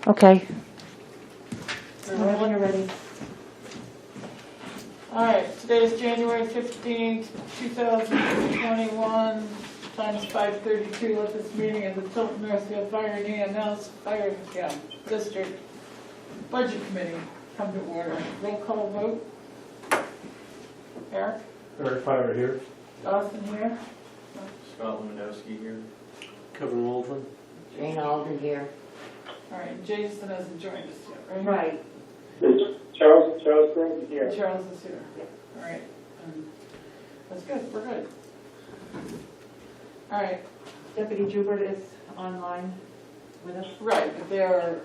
Okay. When you're ready. All right, today is January 15th, 2021, time's 5:32. Let this meeting of the Tilton Northfield Fire and EMS Fire District Budget Committee come to order. Roll call vote. Eric? Eric Fire here. Dawson here. Scott Lewandowski here. Kevin Waldron. Jane Alden here. All right, Jason hasn't joined us yet, right? Right. Charles Grove here. Charles is here. All right. That's good, we're good. All right, Deputy Joubert is online with us. right, but they're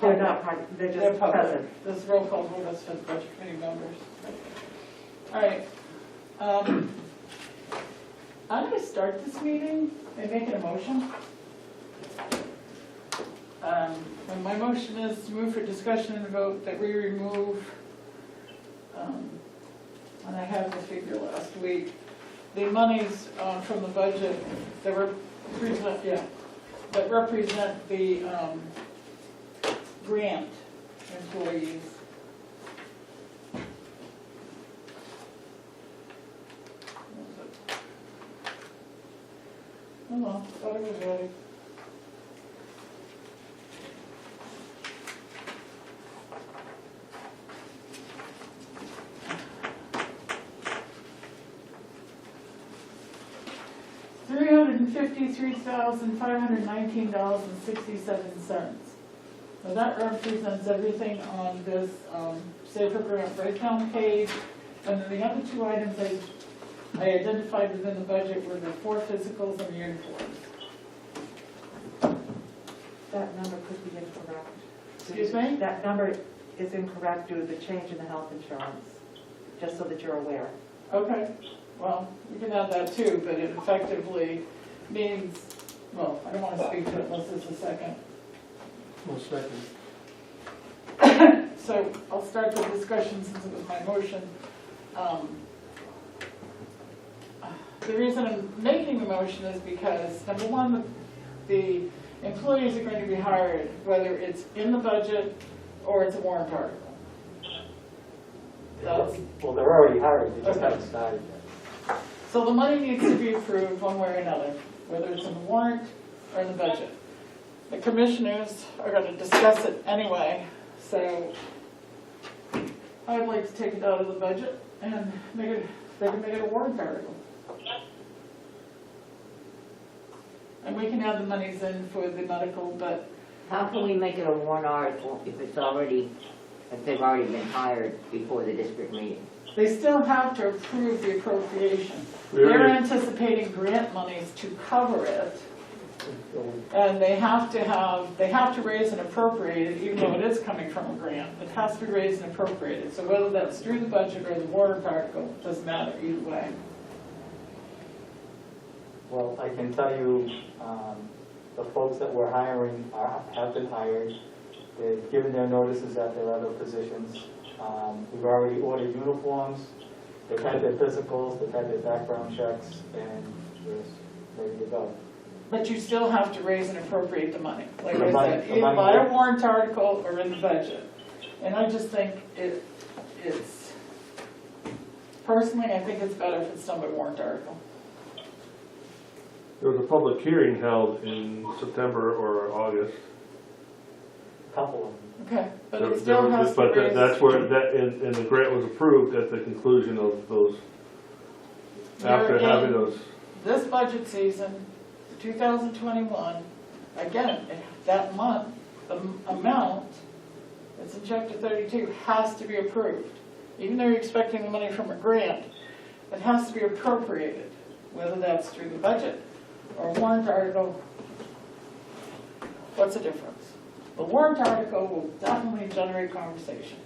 They're not, they're just public. present. This roll call vote is for the budget committee members. All right. I'm going to start this meeting by making a motion. And my motion is to move for discussion and vote that we remove, and I had the figure last week, the monies from the budget that represent the grant employees. Oh, well, thought it was ready. $353,519.67. Now that represents everything on this Safer Grant breakdown page. And then the other two items I identified within the budget were the 4 physicals and the uniforms. That number could be incorrect. Excuse me? That number is incorrect due to the change in the health insurance, just so that you're aware. Okay, well, we can add that too, but it effectively means, well, I don't want to speak to it unless there's a second. One second. So I'll start the discussion since it was my motion. The reason I'm making the motion is because, number one, the employees are going to be hired, whether it's in the budget or it's a warrant article. Well, they're already hired, they just Okay. haven't started yet. So the money needs to be approved one way or another, whether it's in the warrant or in the budget. The commissioners are going to discuss it anyway, so I'd like to take it out of the budget and they can make it a warrant article. And we can add the monies in for the medical, but How can we make it a warrant article if they've already been hired before the district meeting? they still have to approve the appropriation. We They're already- anticipating grant monies to cover it. And they have to raise and appropriate it, even though it is coming from a grant. It has to be raised and appropriated. So whether that's through the budget or the warrant article, doesn't matter either way. Well, I can tell you, the folks that we're hiring have been hired. They've given their notices at their other positions. We've already ordered uniforms. They've had their physicals, they've had their background checks, and they're ready to go. But you still have to raise and appropriate the money. Like The I money- said, the either money- by a warrant article or in the budget. And I just think it's, personally, I think it's better if it's done by warrant article. There was a public hearing held in September or August. A couple of them. Okay, but There- it still there was- has to But raise. that's where, and the grant was approved at the conclusion of those, after You're having in those. This budget season, 2021, again, that month, the amount that's in chapter 32 has to be approved. Even though you're expecting the money from a grant, it has to be appropriated, whether that's through the budget or warrant article. What's the difference? The warrant article will definitely generate conversation.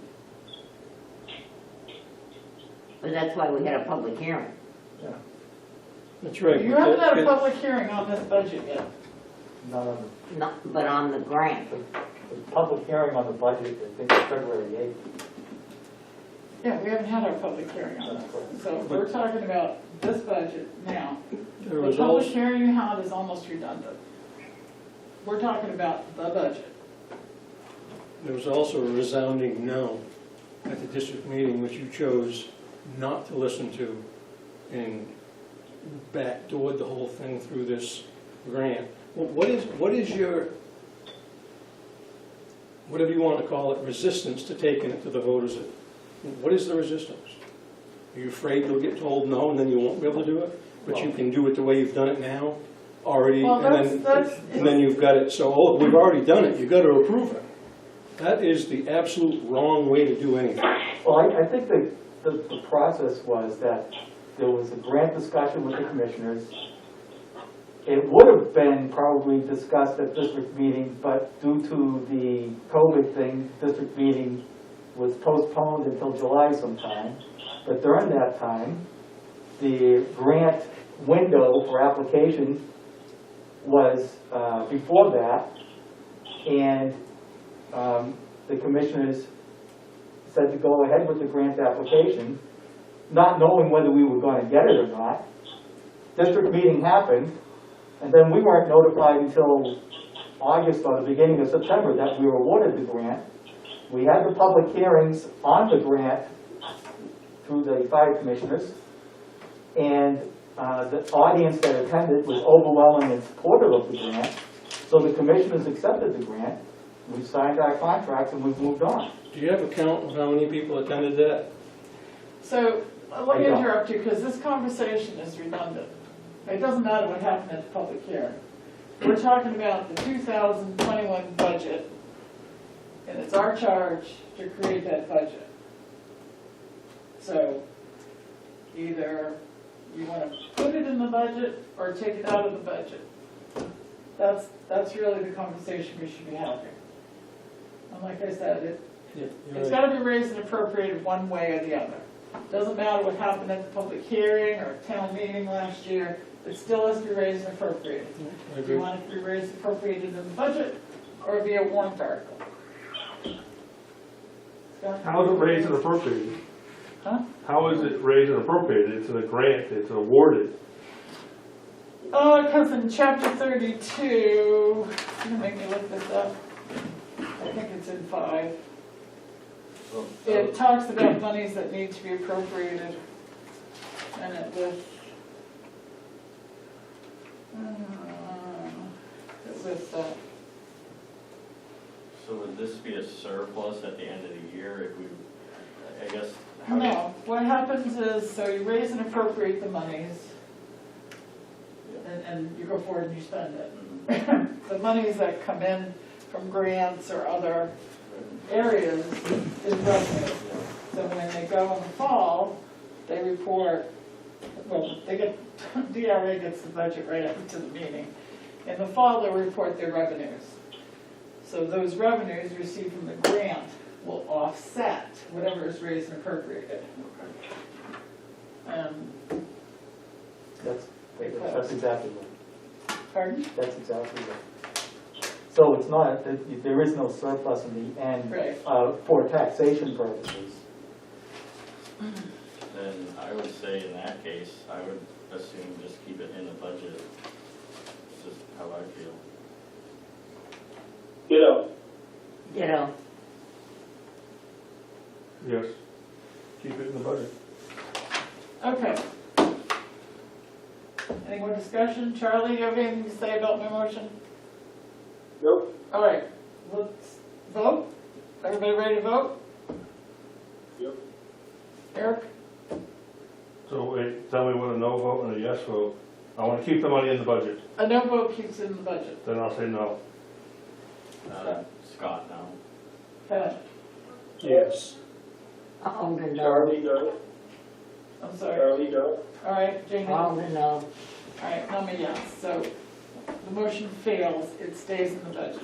But that's why we had a public hearing. That's right. You haven't had a public hearing on this budget yet. Not on But on the grant. the public hearing on the budget, I think it's February 8th. Yeah, we haven't had our public hearing on That's this. correct. So we're talking about this budget now. There The was public also, hearing you had is almost redundant. We're talking about the budget. there was also a resounding no at the district meeting, which you chose not to listen to and backdoored the whole thing through this grant. What is your, whatever you want to call it, resistance to taking it to the voters? What is the resistance? Are you afraid you'll get told no and then you won't be able to do it? But you can do it the way you've done it now already, Well, and then you've got it, so, oh, we've already done it, you've got to approve it. That is the absolute wrong way to do anything. Well, I think the process was that there was a grant discussion with the commissioners. It would have been probably discussed at district meeting, but due to the COVID thing, district meeting was postponed until July sometime. But during that time, the grant window for application was before that, and the commissioners said to go ahead with the grant application, not knowing whether we were going to get it or not. District meeting happened, and then we weren't notified until August or the beginning of September that we were awarded the grant. We had the public hearings on the grant through the fire commissioners, and the audience that attended was overwhelming in support of the grant. So the commissioners accepted the grant, we signed our contracts, and we've moved on. Do you have a count of how many people attended that? So, let me I don't. interrupt you, because this conversation is redundant. It doesn't matter what happened at the public hearing. We're talking about the 2021 budget, and it's our charge to create that budget. So, either you want to put it in the budget or take it out of the budget. That's really the conversation we should be having. And like I said, it's got to be raised and appropriated one way or the other. Doesn't matter what happened at the public hearing or town meeting last year, it still has to be raised and appropriated. I Do you want it to be raised and appropriated in the budget or via warrant article? Scott? How is it raised and appropriated? Huh? How is it raised and appropriated? It's in a grant, it's awarded. Because in chapter 32, you're gonna make me look this up. I think it's in 5. It talks about monies that need to be appropriated, and it lists, So would this be a surplus at the end of the year if we, I guess? how do- no, what happens is, so you raise and appropriate the monies, and you go forward and you spend it. Mhm. The monies that come in from grants or other areas is revenue. So when they go in the fall, they report, well, they get, DRA gets the budget right up to the meeting. In the fall, they'll report their revenues. So those revenues received from the grant will offset whatever is raised and appropriated. That's exactly right. Pardon? That's exactly right. So it's not, there is no surplus in the end Right. For taxation purposes. Then I would say in that case, I would assume just keep it in the budget. It's just how I feel. Ditto. Yes. Keep it in the budget. Okay. Any more discussion? Charlie, you have anything to say about my motion? Nope. All right, let's vote. Everybody ready to vote? Yep. Eric? So wait, tell me what a no vote and a yes vote. I want to keep the money in the budget. A no vote keeps it in the budget. Then I'll say no. Scott now. Pat? Yes. Alden, no. Charlie, no. I'm sorry. Charlie, no. All right, Jamie? All Alden, no. right, I'm a yes. So the motion fails, it stays in the budget.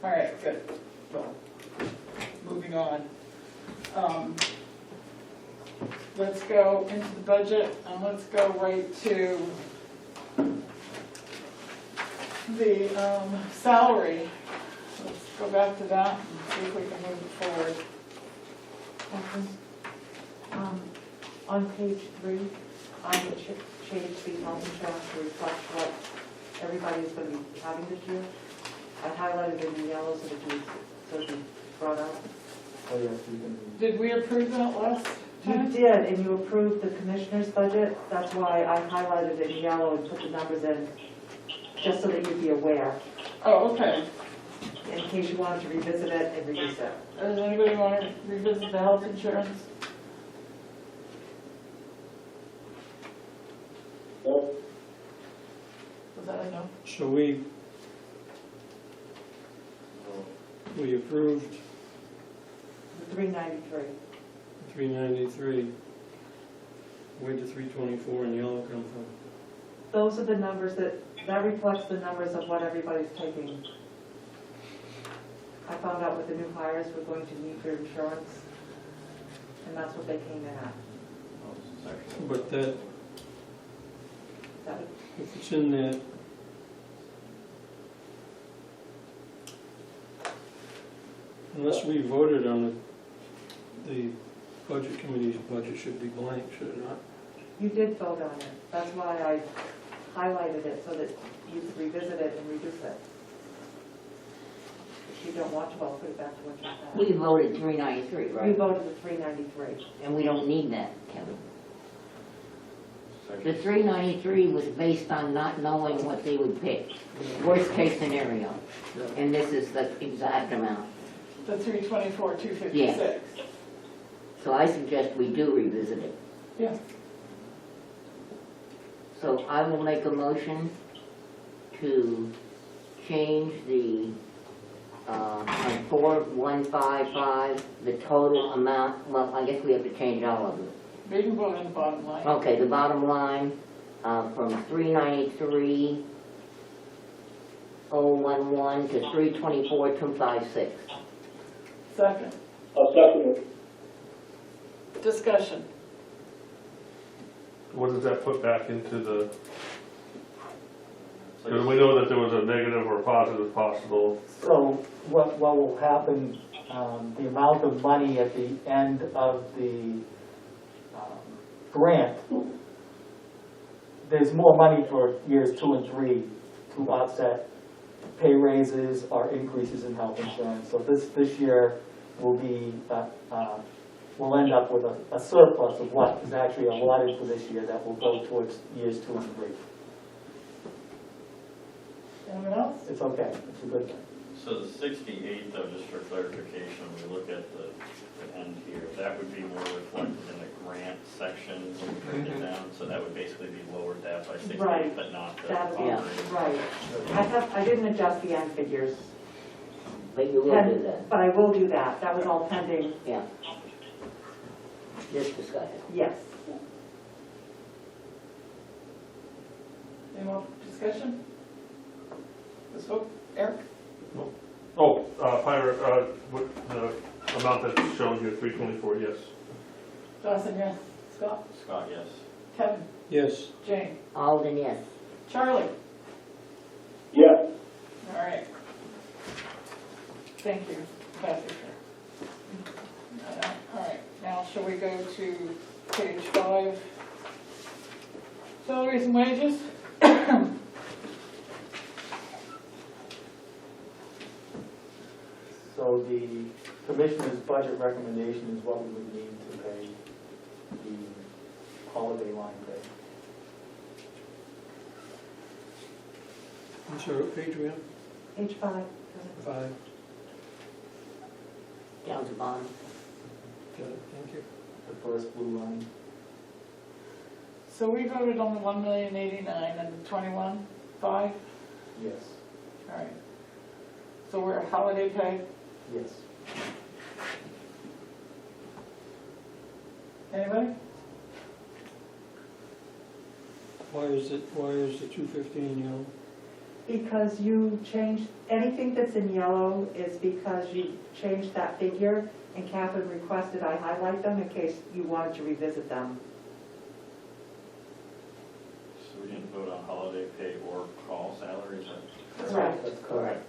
All right, good. Well, moving on. Let's go into the budget and let's go right to the salary. Let's go back to that and see if we can move it forward. On page 3, I would change the health insurance to reflect what everybody is going to be having this year. I highlighted in yellow so that you so it'd be brought up. Oh, yes, you can. Did we approve that last You time? did, and you approved the commissioner's budget. That's why I highlighted it in yellow and put the numbers in, just so that you'd be aware, Oh, okay. in case you wanted to revisit it and reduce it. Does anybody want to revisit the health insurance? Nope. Was that a no? So we approved The 393. 393. Where'd the 324 in yellow come from? Those are the numbers that reflects the numbers of what everybody's taking. I found out what the new hires were going to need for insurance, and that's what they came in at. But that, That would- if it's in that, unless we voted on it, the budget committee's budget should be blank, should it not? You did vote on it. That's why I highlighted it, so that you could revisit it and reduce it. If you don't want to, I'll put it back to what you had. We voted 393, You right? voted the 393. And we don't need that, Kevin. The 393 was based on not knowing what they would pick. Worst case scenario. And this is the exact amount. The 324, 256? So I suggest we do revisit it. Yeah. So I will make a motion to change the, on 4155, the total amount, well, I guess we have to change all of it. We can vote on the bottom line. Okay, the bottom line, from 393,011 to 324,256. Second. I'll second it. Discussion. What does that put back into the, because we know that there was a negative or positive possible. So what will happen, the amount of money at the end of the grant, there's more money for years 2 and 3 to offset pay raises or increases in health insurance. So this year will be, we'll end up with a surplus of what is actually allotted for this year that will go towards years 2 and 3. Anyone else? It's okay, it's a good thing. So the 68, though, just for clarification, when we look at the end here, that would be more reflected in the grant section when we break it down, so that would basically be lowered that by 68, Right. but not the That Yeah. operating. Right. I didn't adjust the end figures, But you will do that, but I will do that. That was all pending, yeah. Just discuss it. yes. Any more discussion? Let's vote. Eric? Oh, Pirate, what, the amount that's shown here, 324, yes. Dawson, yes. Scott? Scott, yes. Kevin? Yes. Jane? Alden, yes. Charlie? Yes. All right. Thank you, Kathy. All right, now shall we go to page 5? Salaries and wages? So the commissioner's budget recommendation is what we would need to pay the holiday line pay. I'm sorry, what page are we on? Page 5. 5. Down to the bottom. Got it, thank you. The first blue line. So we voted on the 1,089,000 and the 21,500? Yes, All right. So we're holiday pay? yes. Anybody? Why is the 215 yellow? Because you changed, anything that's in yellow is because you changed that figure, and Catherine requested I highlight them in case you wanted to revisit them. So we didn't vote on holiday pay or call salaries? Correct. That's correct.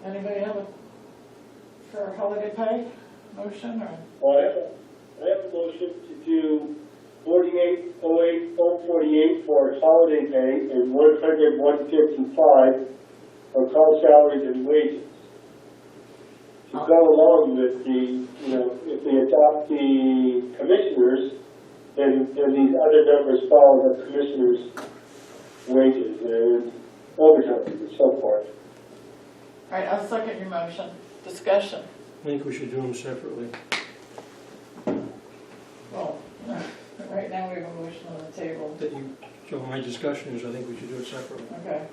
Anybody have a, for holiday pay motion or? Well, I have a motion to do 40 for holiday pay and 155 for call salaries and wages. To go along with the, if we adopt the commissioners, then these other numbers follow the commissioners' wages and overtime and so forth. All right, I'll second your motion. Discussion. I think we should do them separately. Well, right now we have a motion on the table. That you, so my discussion is I think we should do it separately. Okay.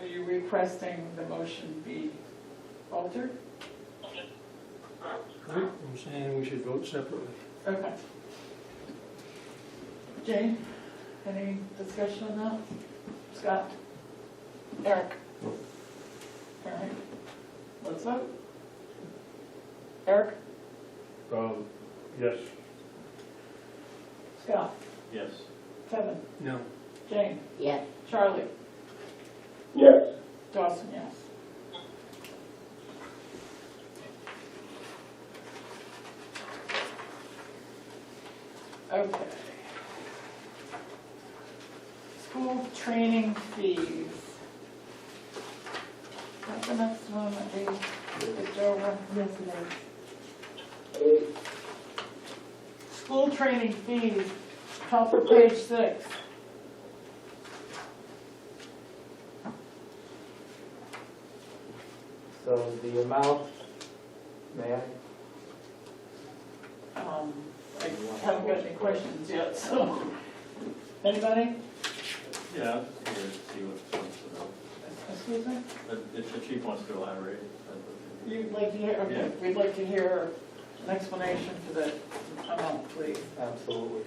Are you requesting the motion be altered? Right, I'm saying we should vote separately. Okay. Jane, any discussion on that? Scott? Eric? No. All right, let's vote. Eric? Yes. Scott? Yes. Kevin? No. Jane? Yes, Charlie? Yes. Dawson, yes. Okay. School training fees. What's the next one that we skipped over? Yes, it is. School training fees, top of page 6. So the amount, may I? I haven't got any questions yet, so. Anybody? Yeah, I'm just curious to see what wants to know. Excuse me? If the chief wants to elaborate. You'd like to hear, okay, we'd like to hear an explanation for the amount, please. Absolutely.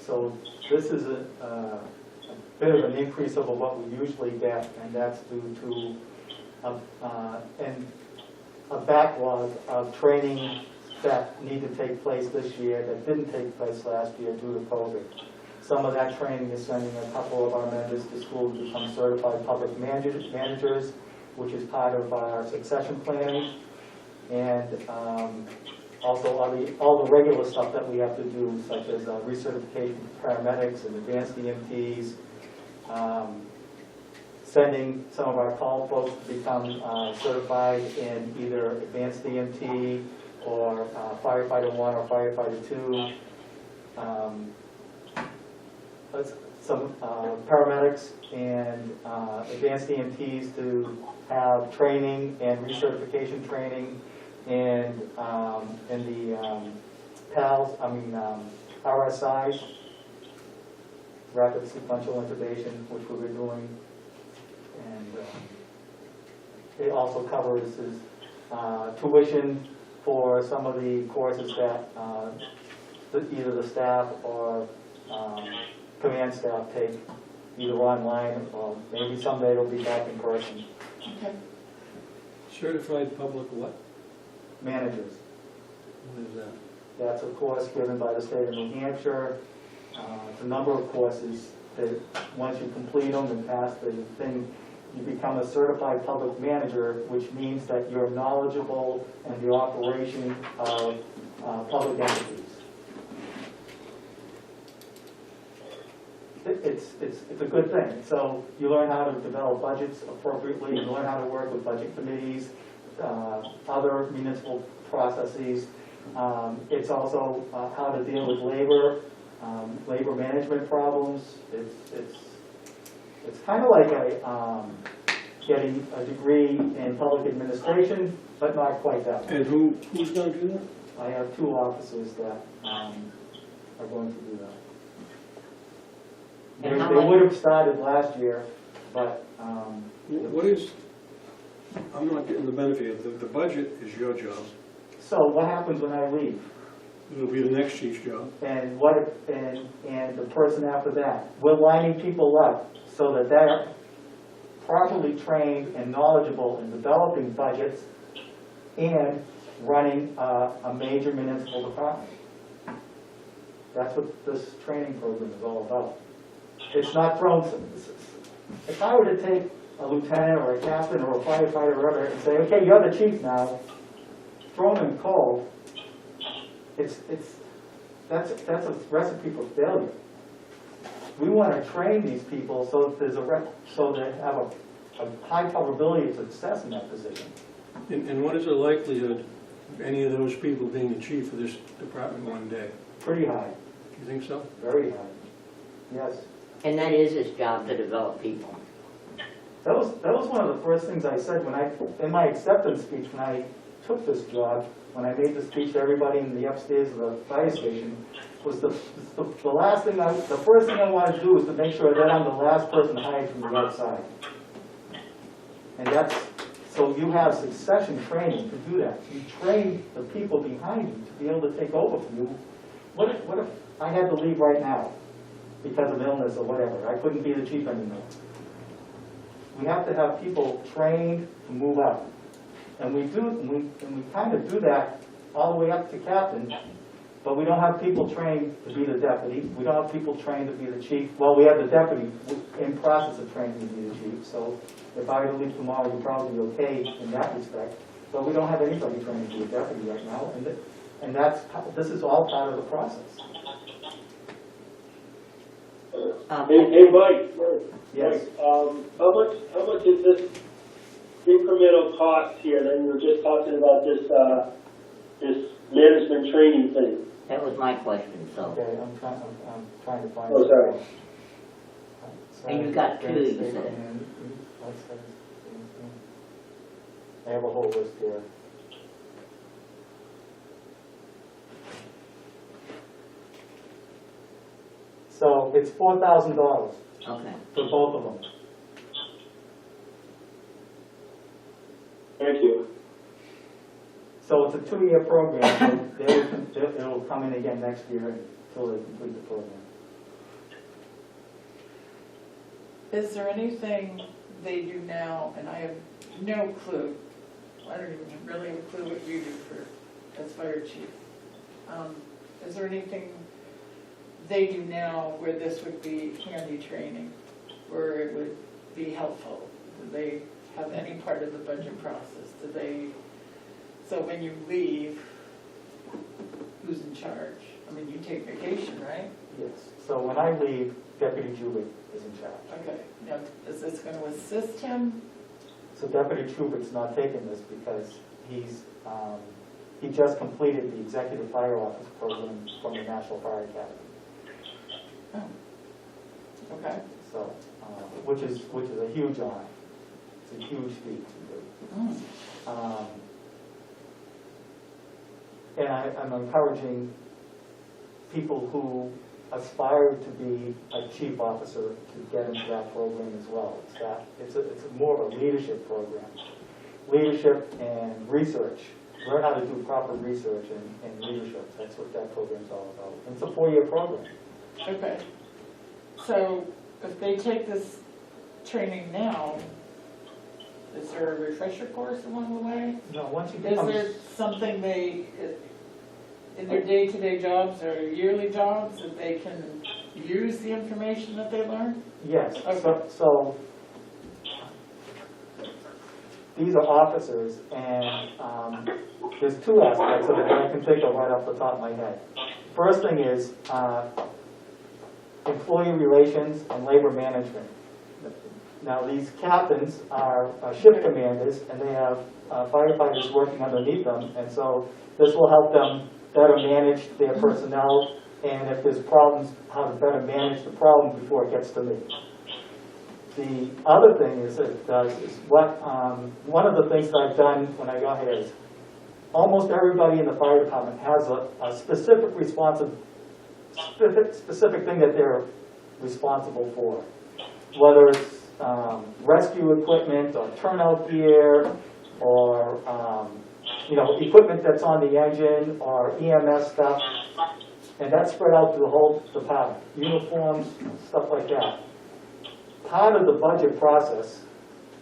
So this is a bit of an increase over what we usually get, and that's due to a backlog of training that need to take place this year that didn't take place last year due to COVID. Some of that training is sending a couple of our members to school to become certified public managers, which is part of our succession planning, and also all the regular stuff that we have to do, such as recertification for paramedics and advanced EMTs, sending some of our call folks to become certified in either advanced EMT or firefighter 1 or firefighter 2. Some paramedics and advanced EMTs to have training and recertification training and in the RSIs, rapid sequential intubation, which we were doing. And it also covers tuition for some of the courses that either the staff or command staff take, either online or maybe someday it'll be back in person. Okay. Certified public what? Managers. What is that? That's a course given by the state of New Hampshire. It's a number of courses that once you complete them and pass the thing, you become a certified public manager, which means that you're knowledgeable in the operation of public entities. It's a good thing. So you learn how to develop budgets appropriately, you learn how to work with budget committees, other municipal processes. It's also how to deal with labor management problems. It's kind of like getting a degree in public administration, but not quite that way. And who's going to do that? I have 2 officers that are going to do that. And how They much- would have started last year, but What is, I'm not getting the benefit of the budget is your job. so what happens when I leave? It'll be the next chief's job. And and the person after that? We're lining people up so that they're properly trained and knowledgeable in developing budgets and running a major municipal department. That's what this training program is all about. It's not thrown. If I were to take a lieutenant or a captain or a firefighter or whatever and say, okay, you're the chief now, throwing coal, that's a recipe for failure. We want to train these people so that so they have a high probability of success in that position. And what is the likelihood of any of those people being the chief of this department one day? Pretty high, You think so? very high. Yes. And that is his job, to develop people. That was one of the first things I said in my acceptance speech when I took this job, when I made the speech to everybody in the upstairs of the fire station, was the first thing I wanted to do was to make sure that I'm the last person hired from the outside. And so you have succession training to do that. You train the people behind you to be able to take over from you. What if I had to leave right now because of illness or whatever? I couldn't be the chief anymore. We have to have people trained to move up. And we kind of do that all the way up to captain, but we don't have people trained to be the deputy. We don't have people trained to be the chief. Well, we have the deputy in process of training to be the chief, so if I were to leave tomorrow, you'd probably be okay in that respect. But we don't have anybody trained to be a deputy right now, and this is all part of the process. Hey, Mike. Yes. Mike, how much is this incremental cost here? Then you were just talking about this management training thing. That was my question, so. Okay, I'm trying to find. Oh, sorry. And you got two, you said. I have a whole list here. So it's $4,000 Okay. for both of them. Thank you. So it's a 2-year program, so it'll come in again next year until they complete the program. Is there anything they do now, and I have no clue, I don't even really have a clue what you do as fire chief. Is there anything they do now where this would be handy training, where it would be helpful? Do they have any part of the budget process? Do they, so when you leave, who's in charge? I mean, you take vacation, right? Yes. So when I leave, Deputy Jubic is in charge. Okay, now, is this going to assist him? So Deputy Trubik's not taking this because he just completed the Executive Fire Office program from the National Fire Academy. Oh. Okay. So, which is a huge honor. It's a huge feat to do. And I'm encouraging people who aspire to be a chief officer to get into that program as well. It's more of a leadership program. Leadership and research. Learn how to do proper research and leadership. That's what that program's all about. And it's a 4-year program. Okay. So if they take this training now, is there a refresher course along the way? No, once you Is become... there something they, in their day-to-day jobs or yearly jobs, that they can use the information that they learn? Yes. Okay. So these are officers, and there's 2 aspects of it that I can think of right off the top of my head. First thing is employee relations and labor management. Now, these captains are shift commanders, and they have firefighters working underneath them, and so this will help them better manage their personnel, and if there's problems, how to better manage the problem before it gets to me. The other thing is one of the things that I've done when I got here is almost everybody in the fire department has a specific thing that they're responsible for, whether it's rescue equipment or turnout gear or equipment that's on the engine or EMS stuff, and that's spread out to the whole department, uniforms, stuff like that. Part of the budget process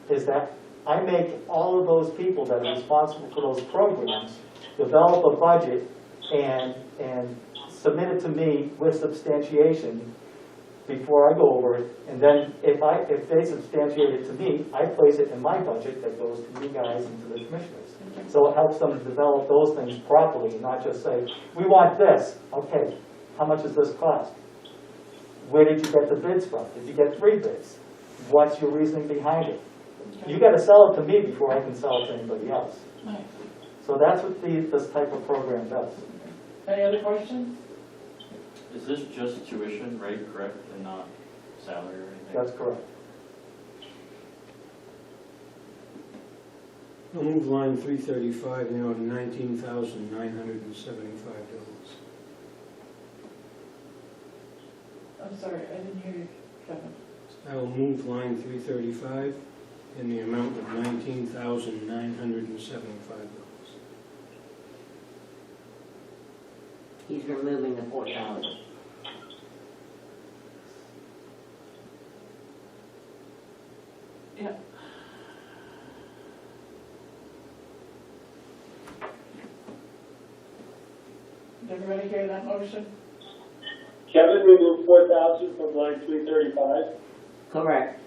is that I make all of those people that are responsible for those programs develop a budget and submit it to me with substantiation before I go over it, and then if they substantiate it to me, I place it in my budget that goes to you guys and to the commissioners. So it helps them to develop those things properly, and not just say, we want this, okay, how much does this cost? Where did you get the bids from? Did you get 3 bids? What's your reasoning behind it? You gotta sell it to me before I can sell it to anybody else. Nice. So that's what this type of program does. Any other questions? Is this just tuition rate, correct, and not salary or anything? That's correct. I'll move line 335 now to $19,975. I'm sorry, I didn't hear you, Kevin. I will move line 335 in the amount of $19,975. He's removing the 4,000. Yeah. Did everybody hear that motion? Kevin removed 4,000 from line 335. Correct.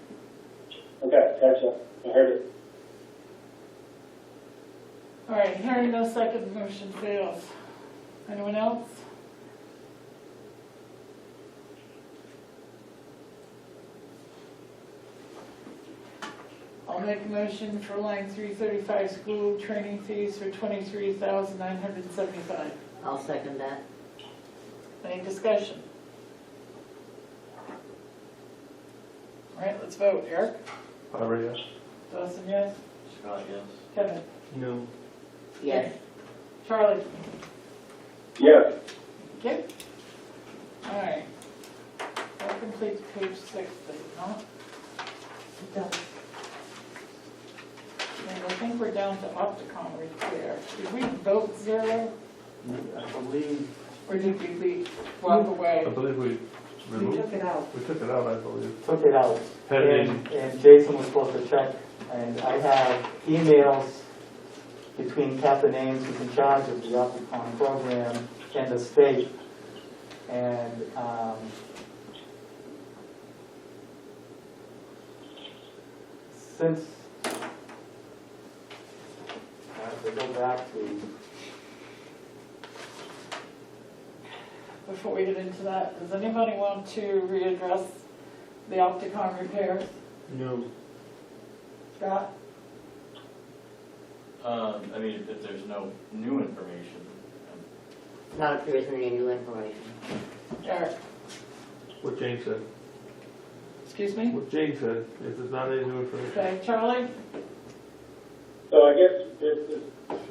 Okay, gotcha. I heard it. All right, hearing no second, motion fails. Anyone else? I'll make a motion for line 335, school training fees for $23,975. I'll second that. Any discussion? All right, let's vote. Eric? Barbara, yes. Dawson, yes. Scott, yes. Kevin? No. Yes. Charlie? Yes. Okay. All right. That completes page 6, does it not? It does. And I think we're down to Opticom repair. Did we vote 0, I believe, or did we walk away? I believe we We removed, took it out. we took it out, I believe. took it out. Pending. And Jason was supposed to check, and I have emails between Captain Ames, who's in charge of the Opticon program, and the state. And since, I have to go back to, Before we get into that, does anybody want to readdress the Opticom repairs? No. Scott? I mean, if there's no new information, Not if there isn't any new information. Eric? What Jane said. Excuse me? What Jane said, if there's not any new information. Okay, Charlie? So I guess the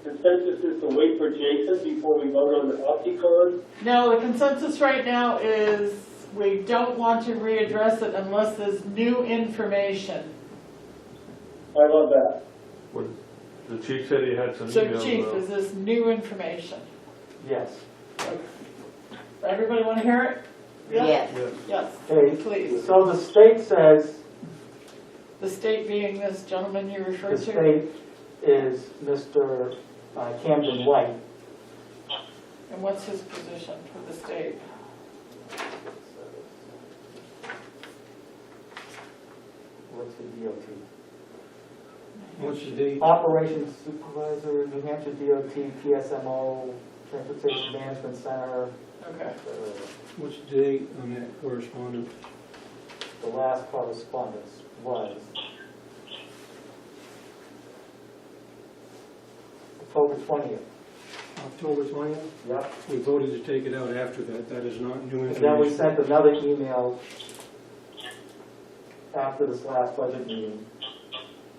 consensus is to wait for Jason before we vote on the Opticon. No, the consensus right now is we don't want to readdress it unless there's new information. I love that. What, the chief said he had some So emails. Chief, is this new information? yes. Everybody want to hear it? Yes. Yes. Yes, Okay, please. so the state says, The state being this gentleman you the referred to? state is Mr. Camden White. And what's his position for the state? What's the DOT? What's the date? Operations Supervisor, New Hampshire DOT, PSMO, Transportation Management Center. Okay. What's the date on that correspondence? The last correspondence was October 20th. October 20th? Yep. We voted to take it out after that. That is not new And then we information. sent another email after this last budget meeting,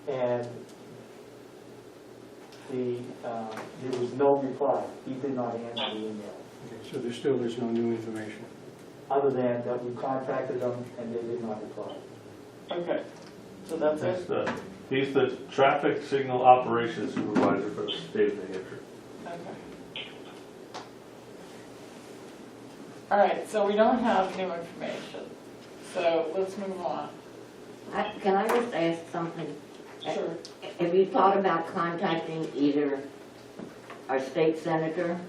and there was no reply. He did not answer the email, Okay, so there still is no new information. other than that we contacted them and they did not reply. Okay, so that's He's it? he's the traffic signal operations supervisor for the state of New Hampshire. Okay. All right, so we don't have new information, so let's move on. Can I just ask something? Sure. Have you thought about contacting either our state senator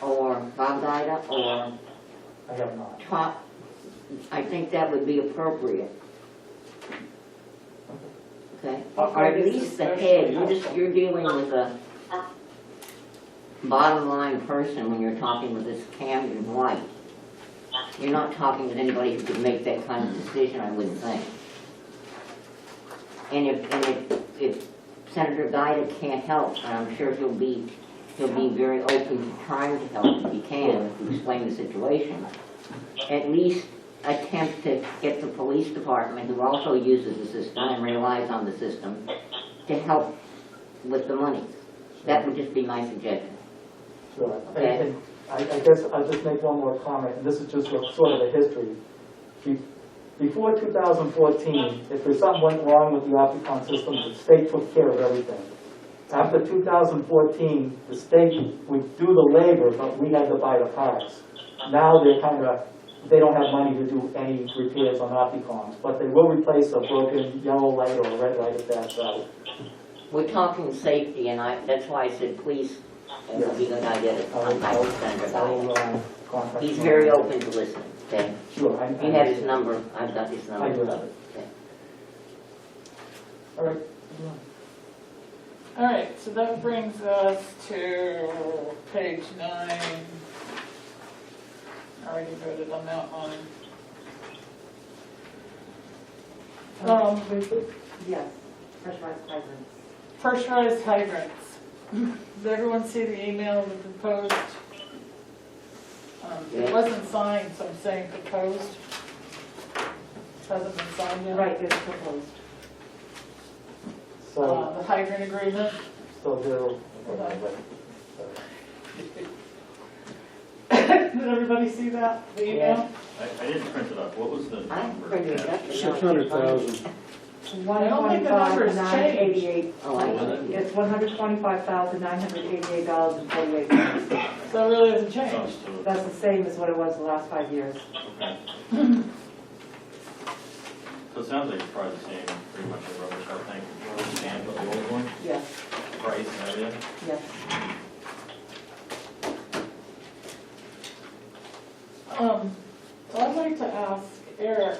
or Bob Guida or I have not. I think that would be appropriate. Okay? I Or at think it's least the especially head, helpful. you're dealing with a bottom line person when you're talking with this Camden White. You're not talking with anybody who could make that kind of decision, I wouldn't think. And if Senator Guida can't help, and I'm sure he'll be very open to trying to help if he can, to explain the situation, at least attempt to get the police department, who also uses the system and relies on the system, to help with the money. That would just be my suggestion. Sure. Okay. And I guess I'll just make one more comment, and this is just sort of a history. Before 2014, if there's something went wrong with the Opticon system, the state took care of everything. After 2014, the state would do the labor, but we had to buy the parts. Now they don't have money to do any repairs on Opticons, but they will replace a broken yellow light or a red light if that's out. We're talking safety, and that's why I said, please, it would be a good idea to contact Senator Guida. Contact He's him. very open to listening, okay? Sure. You have his number, I've got his number. I do have it. Okay. All right. All right, so that brings us to page 9. I already voted on that one. Yes, pressurized hydrants. Pressurized hydrants. Does everyone see the email of the proposed? It Yeah. wasn't signed, so I'm saying proposed. Hasn't been signed yet. Right, it's proposed. So, The hydrant agreement. Did everybody see that, the email? I didn't print it up. What was the I number? printed it up. 600,000. I don't think the number's $125,988. Oh, I see. It's $125,988.48. So it really hasn't Oh, changed. so- That's the same as what it was the last 5 years. Okay. So it sounds like it's probably the same, pretty much a rubber shell tank, stand with the old one, Yes, price and everything. yes. So I'd like to ask Eric,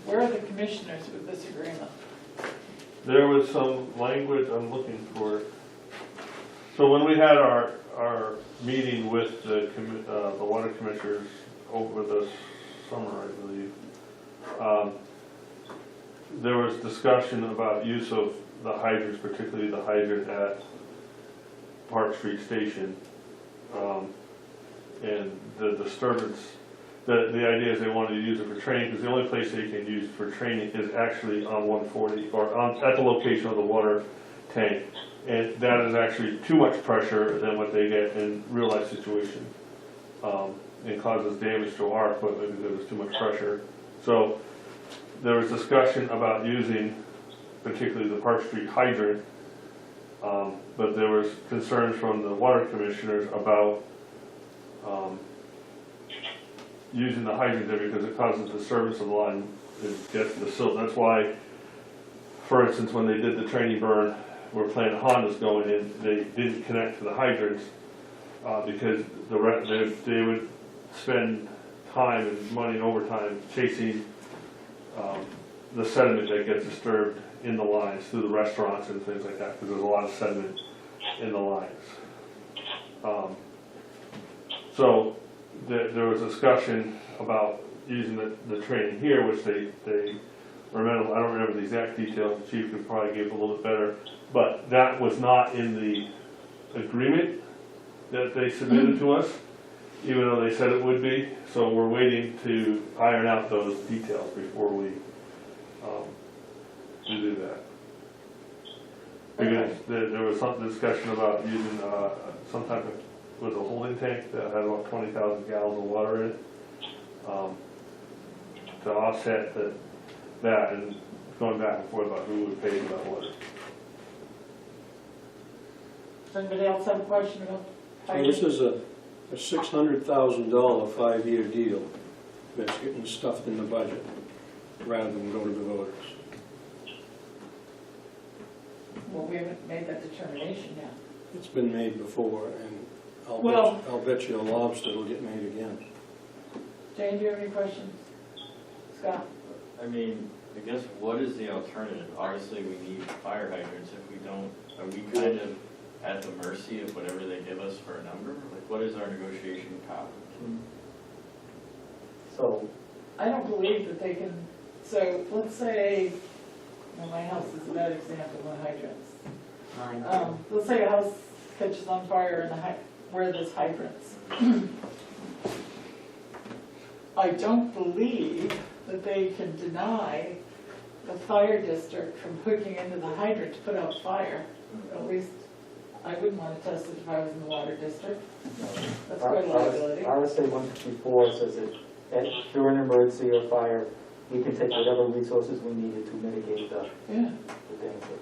where are the commissioners with this agreement? There was some language I'm looking for. So when we had our meeting with the water commissioners over the summer, I believe, there was discussion about use of the hydrants, particularly the hydrant at Park Street Station. And the disturbance, the idea is they wanted to use it for training, because the only place they can use for training is actually on 140, or at the location of the water tank. And that is actually too much pressure than what they get in real life situation. And causes damage to our equipment because there's too much pressure. So there was discussion about using particularly the Park Street hydrant, but there was concerns from the water commissioners about using the hydrant there because it causes disturbance of the line. It gets the silt. That's why, for instance, when they did the training burn where Planet Honda's going in, they didn't connect to the hydrants because they would spend time and money and overtime chasing the sediment that gets disturbed in the lines through the restaurants and things like that, because there's a lot of sediment in the lines. So there was discussion about using the training here, which they remember. I don't remember the exact details. The chief could probably give a little bit better, but that was not in the agreement that they submitted to us, even though they said it would be. So we're waiting to iron out those details before we do that. Because there was some discussion about using some type of, was a holding tank that had about 20,000 gallons of water in it to offset that, and going back and forth about who would pay for that water. Does anybody else have a question about So this is a $600,000 5-year deal that's getting stuffed in the budget rather than go to the voters. Well, we haven't made that determination yet. It's been made before, and Well- I'll bet you a lobster will get made again. Jane, do you have any questions? Scott? I mean, I guess what is the alternative? Obviously, we need fire hydrants. If we don't, are we kind of at the mercy of whatever they give us for a number? Like, what is our negotiation power? So, I don't believe that they can, so let's say, well, my house is a bad example of hydrants. Mine. Let's say a house catches on fire in where there's hydrants. I don't believe that they can deny the fire district from hooking into the hydrant to put out fire. At least, I wouldn't want to test it if I was in the water district. That's quite a liability. RSA 154 says that during an emergency or fire, we can take whatever resources we needed to mitigate the danger.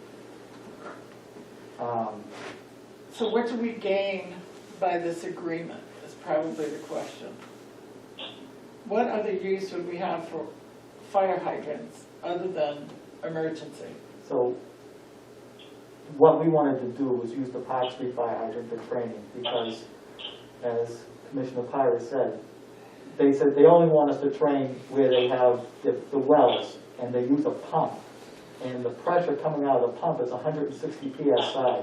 So what do we gain by this agreement is probably the question. What other use would we have for fire hydrants other than emergency? So what we wanted to do was use the Park Street fire hydrant for training because, as Commissioner Pires said, they said they only want us to train where they have the wells and they use a pump. And the pressure coming out of the pump is 160 PSI.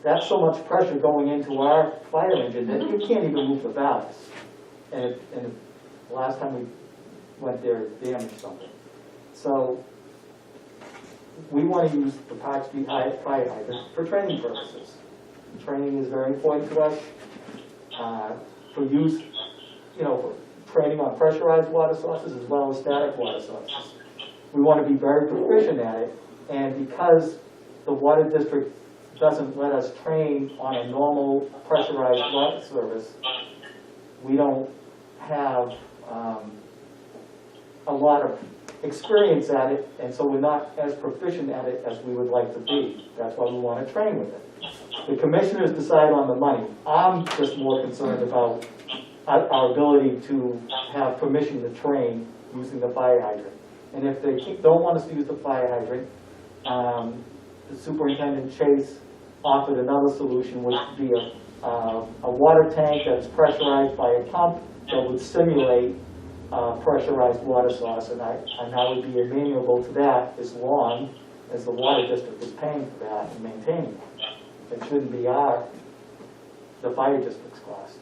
That's so much pressure going into our fire engine that you can't even move the valves. And the last time we went there, it damaged something. So we want to use the Park Street fire hydrant for training purposes. Training is very important to us for use, for training on pressurized water sources as well as static water sources. We want to be very proficient at it, and because the water district doesn't let us train on a normal pressurized water service, we don't have a lot of experience at it, and so we're not as proficient at it as we would like to be. That's why we want to train with it. The commissioners decide on the money. I'm just more concerned about our ability to have permission to train using the fire hydrant. And if they don't want us to use the fire hydrant, the Superintendent Chase offered another solution, which would be a water tank that's pressurized by a pump that would simulate pressurized water source, and I would be amenable to that as long as the water district is paying for that and maintaining it. It shouldn't be the fire district's cost,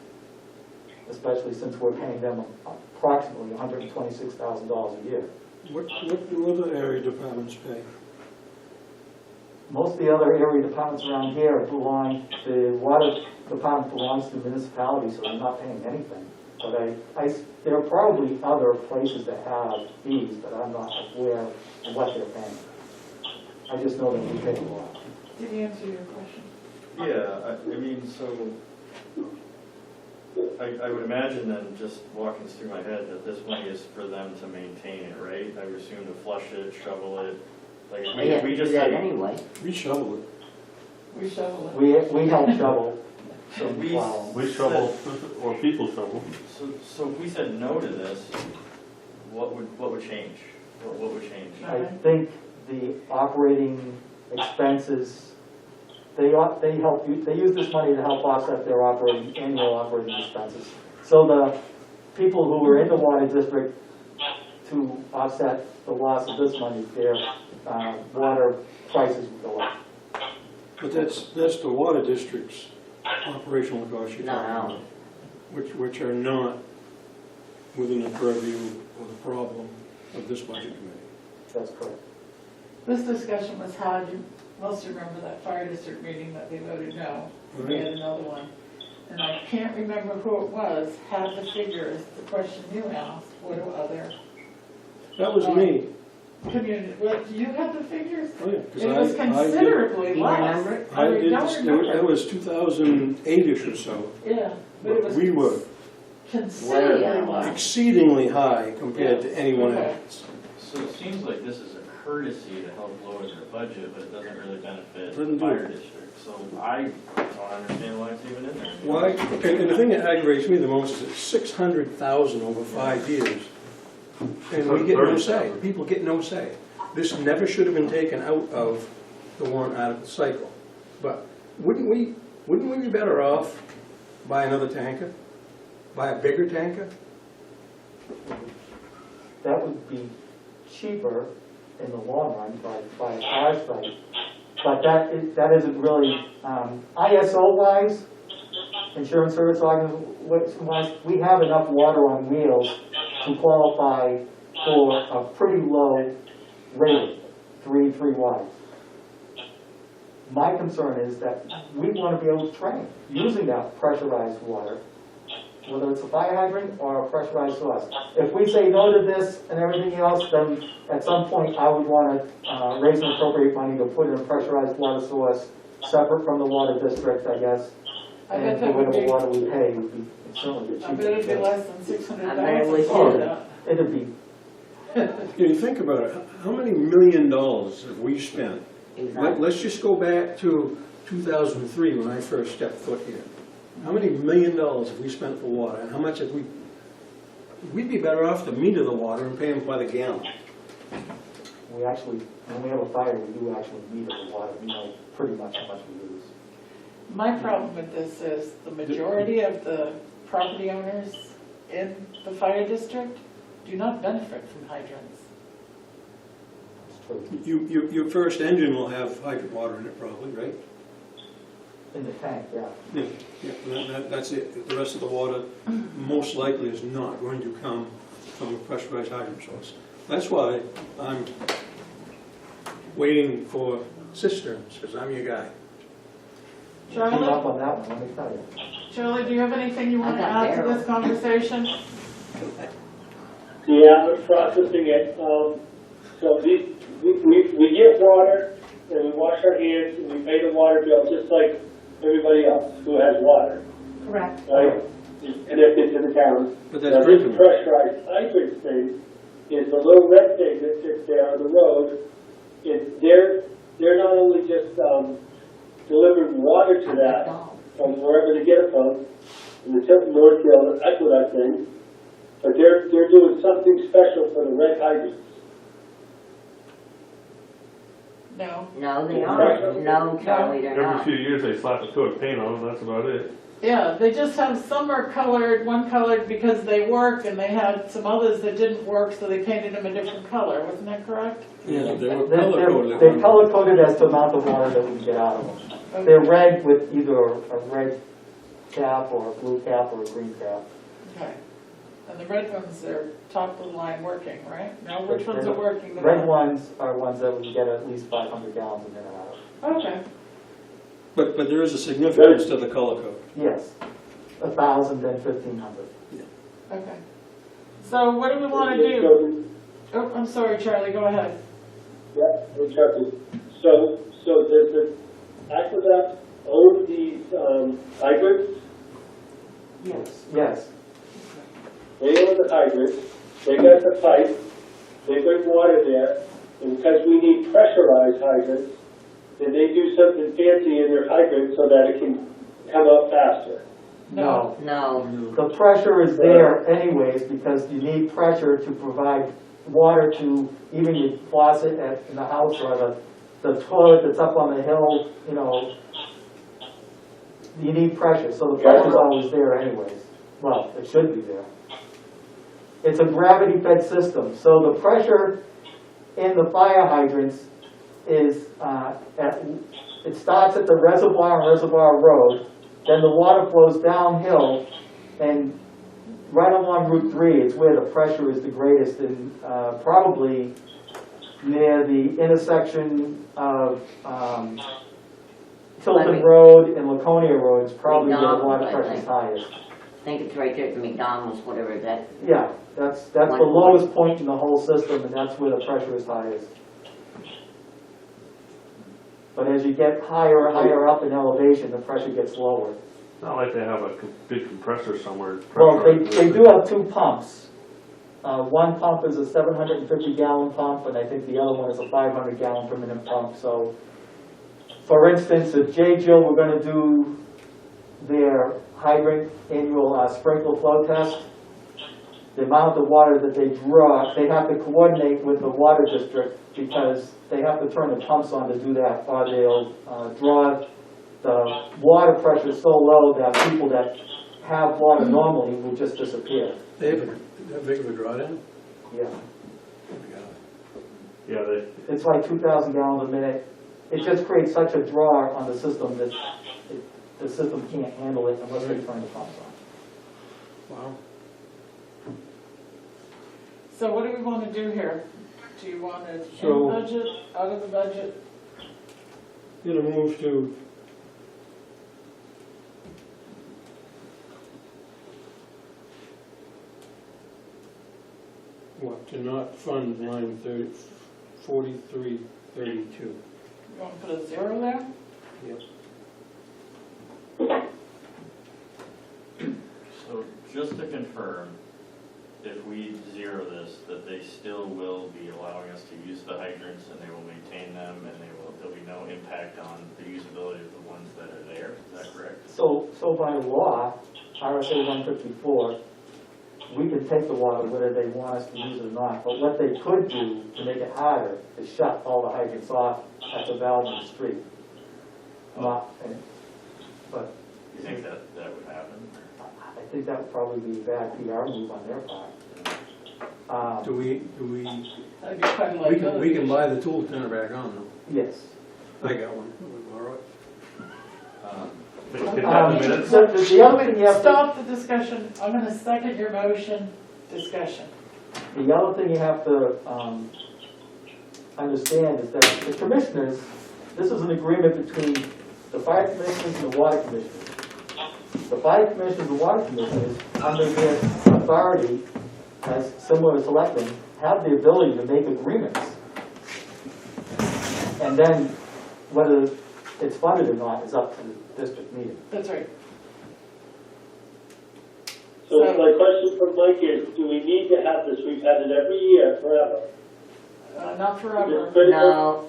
especially since we're paying them approximately $126,000 a year. What do other area departments pay? Most of the other area departments around here the water department belongs to municipalities, so they're not paying anything. But there are probably other places that have fees, but I'm not aware of what they're paying. I just know that we pay a lot. Did he answer your question? Yeah, I mean, so I would imagine then, just walking this through my head, that this money is for them to maintain it, right? I would assume to flush it, shovel it. Like, They have we to just do that said, anyway. We shovel it. We shovel it. We help shovel. so we, We shovel, or people shovel. so if we said no to this, what would change? What would change? I think the operating expenses, they use this money to help offset their annual operating expenses. So the people who are in the water district, to offset the loss of this money, their water prices would go up. But that's the water district's operational costs you're Not talking ours. about, which are not within the purview or the problem of this budget committee. That's correct. This discussion was had, you must remember that fire district meeting that they voted no. We had another one. And I can't remember who it was, had the figures, the question you asked, what do other That was me. community, what, do you have the figures? Oh, yeah, 'cause It was considerably Do you less. remember it? I don't did, that remember. was 2008-ish or so. Yeah, but it was We were considerably Way less. exceedingly high compared to anyone Okay. else. So it seems like this is a courtesy to help lower their budget, but it doesn't really benefit the Doesn't do fire it. district. So I don't understand why it's even in there. Why, and the thing that aggravates me the most is it's 600,000 over 5 years. And we get no say, people get no say. This never should have been taken out of the warrant article cycle. But wouldn't we be better off buy another tanker? Buy a bigger tanker? that would be cheaper in the long run by our site. But that isn't really, ISO-wise, insurance service organization-wise, we have enough water on wheels to qualify for a pretty low rating, 3 wide. My concern is that we want to be able to train using that pressurized water, whether it's a fire hydrant or a pressurized source. If we say no to this and everything else, then at some point I would want to raise and appropriate money to put in a pressurized water source separate from the water district, I guess. I bet And for that would whatever be, water we pay would be certainly the I bet it'd be cheapest. less than 600,000. I bet it would for too. that. It'd be, You think about it, how many $1 million have we spent? Exactly. Let's just go back to 2003 when I first stepped foot here. How many $1 million have we spent for water, and how much have we'd be better off to meter the water and pay them by the gallon. we actually, when we have a fire, we do actually meter the water, we know pretty much how much we use. My problem with this is the majority of the property owners in the fire district do not benefit from hydrants. It's true. Your first engine will have hydrant water in it probably, right? In the tank, yeah. Yeah, that's it. The rest of the water most likely is not going to come from a pressurized hydrant source. That's why I'm waiting for cisterns, because I'm your guy. Keep up Charlie, on that one, let me tell you. Charlie, do you have anything you want to I got add to barrels. this conversation? Yeah, I'm processing it. So we get water, and we wash our hands, and we pay the water bill just like everybody else who has water, Correct. right? It's connected to the town. But Now, that's this drinking. pressurized hydrant thing is the little red thing that sits there on the road. They're not only just delivering water to that from wherever they get it from, in the Northfield Aqueduct thing, but they're doing something special for the red hydrants. No. No, they aren't. No, Charlie, they're Every not. few years, they slap a coat of paint on them, that's about it. Yeah, they just have, some are colored, one colored because they work, and they had some others that didn't work, so they painted them a different color, wasn't that correct? Yeah, they were They're color-coded. they're color-coded as to the amount of water that we can get out of them. They're red with either a red cap or a blue cap or a green cap. Okay. And the red ones are top of the line working, right? Now, which ones are working the Red best? ones are ones that we can get at least 500 gallons a minute out of. Okay. But there is a significance to the color code. Yes, 1,000 then 1,500. Okay. So what do we want to do? Oh, I'm sorry, Charlie, go ahead. Yeah, we're talking. So does the Aqueduct own these hydrants? Yes. They own the hydrants, they got the pipe, they bring water there, and because we need pressurized hydrants, then they do something fancy in their hydrant so that it can come up faster. No. No. The pressure is there anyways because you need pressure to provide water to even your faucet in the house or the toilet that's up on the hill, you know. You need pressure, so the pressure's always there anyways. Well, it should be there. It's a gravity-fed system, so the pressure in the fire hydrants is, it starts at the reservoir on Reservoir Road, then the water flows downhill, and right along Route 3 is where the pressure is the greatest, and probably near the intersection of Tilton Fleming. Road and Laconia Road is probably where the McDonald, water I pressure is think. highest. I think it's right there at the McDonald's, whatever that, Yeah, that's the One lowest point in the whole system, and that's where the pressure is highest. But as you get higher and higher up in elevation, the pressure gets lower. It's not like they have a big compressor somewhere. Well, they pressurized. do have two pumps. One pump is a 750-gallon pump, and I think the other one is a 500-gallon per minute pump. So, for instance, if J. Jill were going to do their hydrant annual sprinkler flow test, the amount of water that they draw, they have to coordinate with the water district because they have to turn the pumps on to do that, or they'll draw the water pressure so low that people that have water normally will just disappear. They have that big of a drawdown? Yeah. Yeah, It's like 2,000 gallons a minute. It just creates such a draw on the system that the system can't handle it unless they turn the pumps on. Wow. So what do we want to do here? Do you want it in So- budget, out of the budget? Gonna move to what, to not fund line 4332. You want to put a 0 there? Yep. So just to confirm, if we zero this, that they still will be allowing us to use the hydrants and they will maintain them and there'll be no impact on the usability of the ones that are there, is that correct? So by law, RSA 154, we can take the water whether they want us to use it or not. But what they could do to make it harder is shut all the hydrants off at the valve in the street. Not, but You think that would happen? I think that would probably be a bad PR move on their part. Do we, That'd be quite a liability. we can buy the tool, turn it back on though. Yes. I got one, we borrow it. Get that in minutes. So the other thing you have to, Stop the discussion. I'm going to second your motion. Discussion. the other thing you have to understand is that the commissioners, this is an agreement between the fire commissioners and the water commissioners. The fire commissioners and water commissioners, under their authority, as similar to selectmen, have the ability to make agreements. And then whether it's funded or not is up to the district meeting. That's right. So my question for Mike is, do we need to have this? We've had it every year forever. Not forever.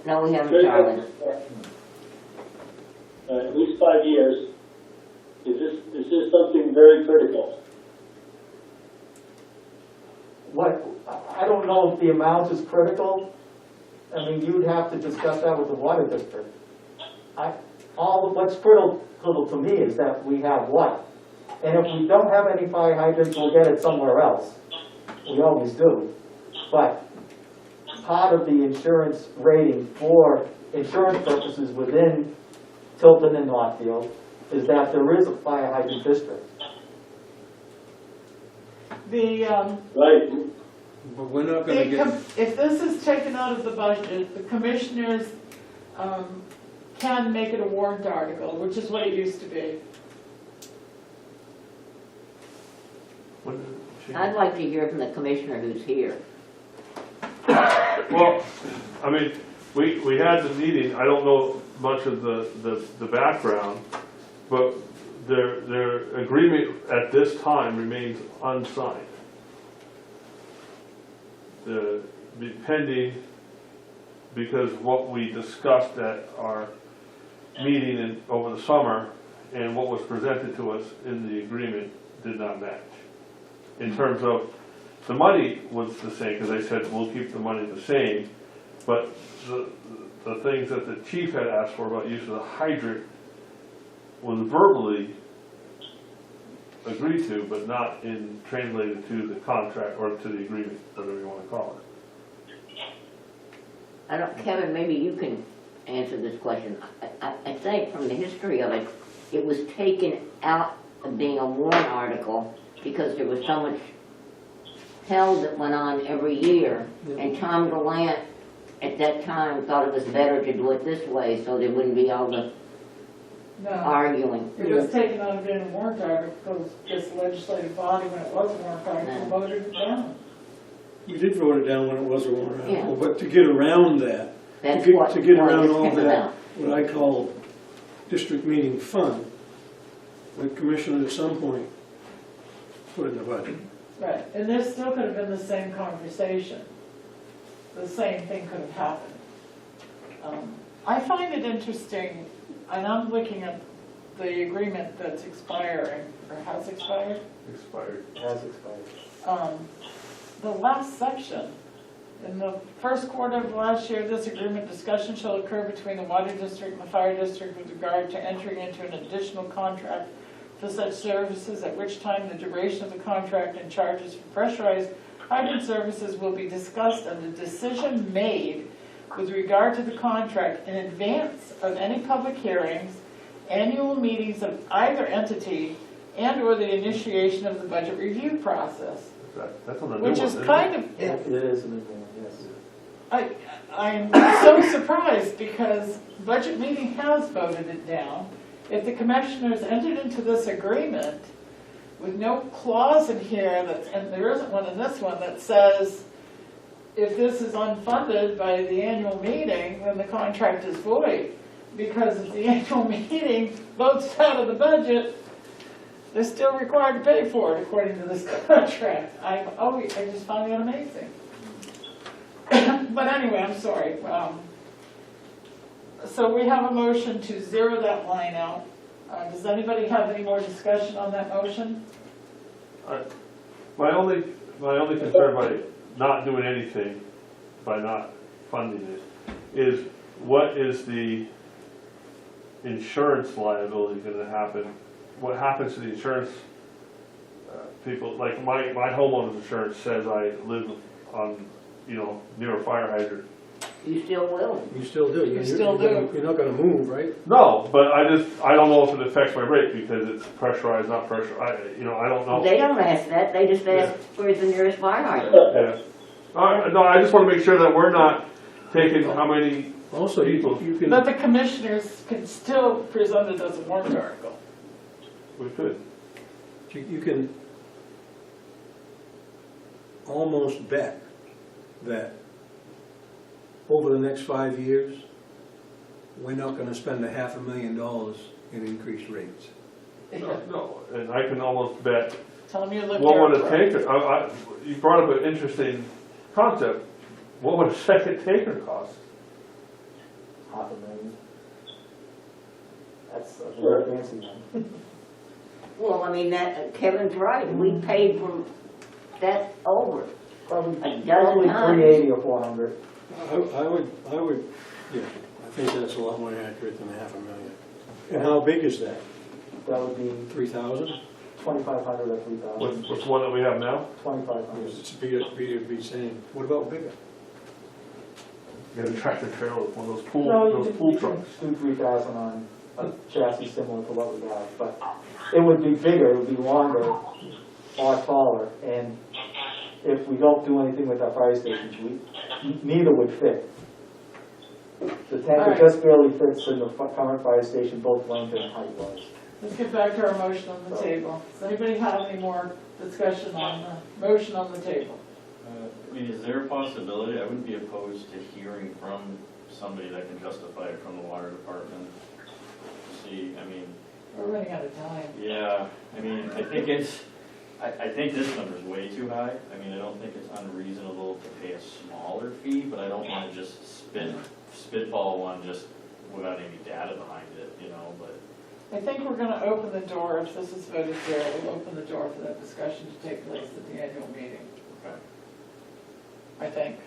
No, we haven't, Charlie. At least 5 years. Is this something very critical? What, I don't know if the amount is critical. I mean, you'd have to discuss that with the water district. What's critical to me is that we have what? And if we don't have any fire hydrants, we'll get it somewhere else. We always do. But part of the insurance rating for insurance purposes within Tilton and Northfield is that there is a fire hydrant district. Right. But we're not gonna get, If this is taken out of the budget, the commissioners can make it a warrant article, which is what it used to be. I'd like to hear from the commissioner who's here. Well, I mean, we had the meeting, I don't know much of the background, but their agreement at this time remains unsigned. Pending, because what we discussed at our meeting over the summer and what was presented to us in the agreement did not match. In terms of, the money was the same, because they said, we'll keep the money the same, but the things that the chief had asked for about use of the hydrant was verbally agreed to, but not translated to the contract or to the agreement, whatever you want to call it. Kevin, maybe you can answer this question. I think from the history of it, it was taken out of being a warrant article because there was so much hell that went on every year. And Tom Gallant at that time thought it was better to do it this way so there wouldn't be all the No, arguing. it was taken out of being a warrant article because this legislative body, when it was a warrant article, voted it down. we did vote it down when it was a warrant article, Yeah. but to get around that, That's to what get why around this all came that, about. what I call district meeting fund, the commissioner at some point put in the budget. Right, and there still could have been the same conversation. The same thing could have happened. I find it interesting, and I'm looking at the agreement that's expiring, or has expired. Expired. It has expired. The last section, in the first quarter of last year, this agreement discussion shall occur between the water district and the fire district with regard to entering into an additional contract for such services, at which time the duration of the contract and charges for pressurized hydrant services will be discussed and the decision made with regard to the contract in advance of any public hearings, annual meetings of either entity, and/or the initiation of the budget review process. That's on the new one, Which is isn't it? kind of, It is an agreement, yes. I'm so surprised because budget meeting has voted it down. If the commissioners entered into this agreement with no clause in here, and there isn't one in this one, that says if this is unfunded by the annual meeting, then the contract is void. Because if the annual meeting votes out of the budget, they're still required to pay for it according to this contract. I just find that amazing. But anyway, I'm sorry. So we have a motion to zero that line out. Does anybody have any more discussion on that motion? My only concern by not doing anything, by not funding it, is what is the insurance liability gonna happen? What happens to the insurance people? Like my homeowner's insurance says I live on, near a fire hydrant. You still will. You still do. You still do. You're not gonna move, right? No, but I don't know if it affects my rate because it's pressurized, not pressurized. I don't know. They don't ask that, they just ask where's the nearest fire hydrant. Yeah. No, I just want to make sure that we're not taking how many Also, people. you can, But the commissioners can still present it as a warrant article. We could. you can almost bet that over the next 5 years, we're not gonna spend $500,000 in increased rates. No, and I can almost bet. Tell them you live What there. would a taker? You brought up an interesting concept. What would a second taker cost? $500,000. That's a very fancy one. Well, I mean, Kevin's right, we paid for that over. Probably A dozen times. 380 or 400. I would, yeah, I think that's a lot more accurate than $500,000. And how big is that? That would be 3,000? 2,500 or 3,000. What's the one that we have now? 2,500. It's be saying, what about bigger? You have a tractor trailer with one of those No, pool you trucks. could do 3,000 on a chassis similar to what we have, but it would be bigger, it would be longer or taller, and if we don't do anything with our fire stations, neither would fit. The tanker Alright. just barely fits in the current fire station, both length and height-wise. Let's get back to our motion on the table. Does anybody have any more discussion on the motion on the table? Is there a possibility, I wouldn't be opposed to hearing from somebody that can justify it from the water department. See, We're running out of time. yeah, I think this number's way too high. I don't think it's unreasonable to pay a smaller fee, but I don't want to just spitball one just without any data behind it, but. I think we're going to open the door, if this is voted zero, we'll open the door for that discussion to take place at the annual meeting, Okay. I think.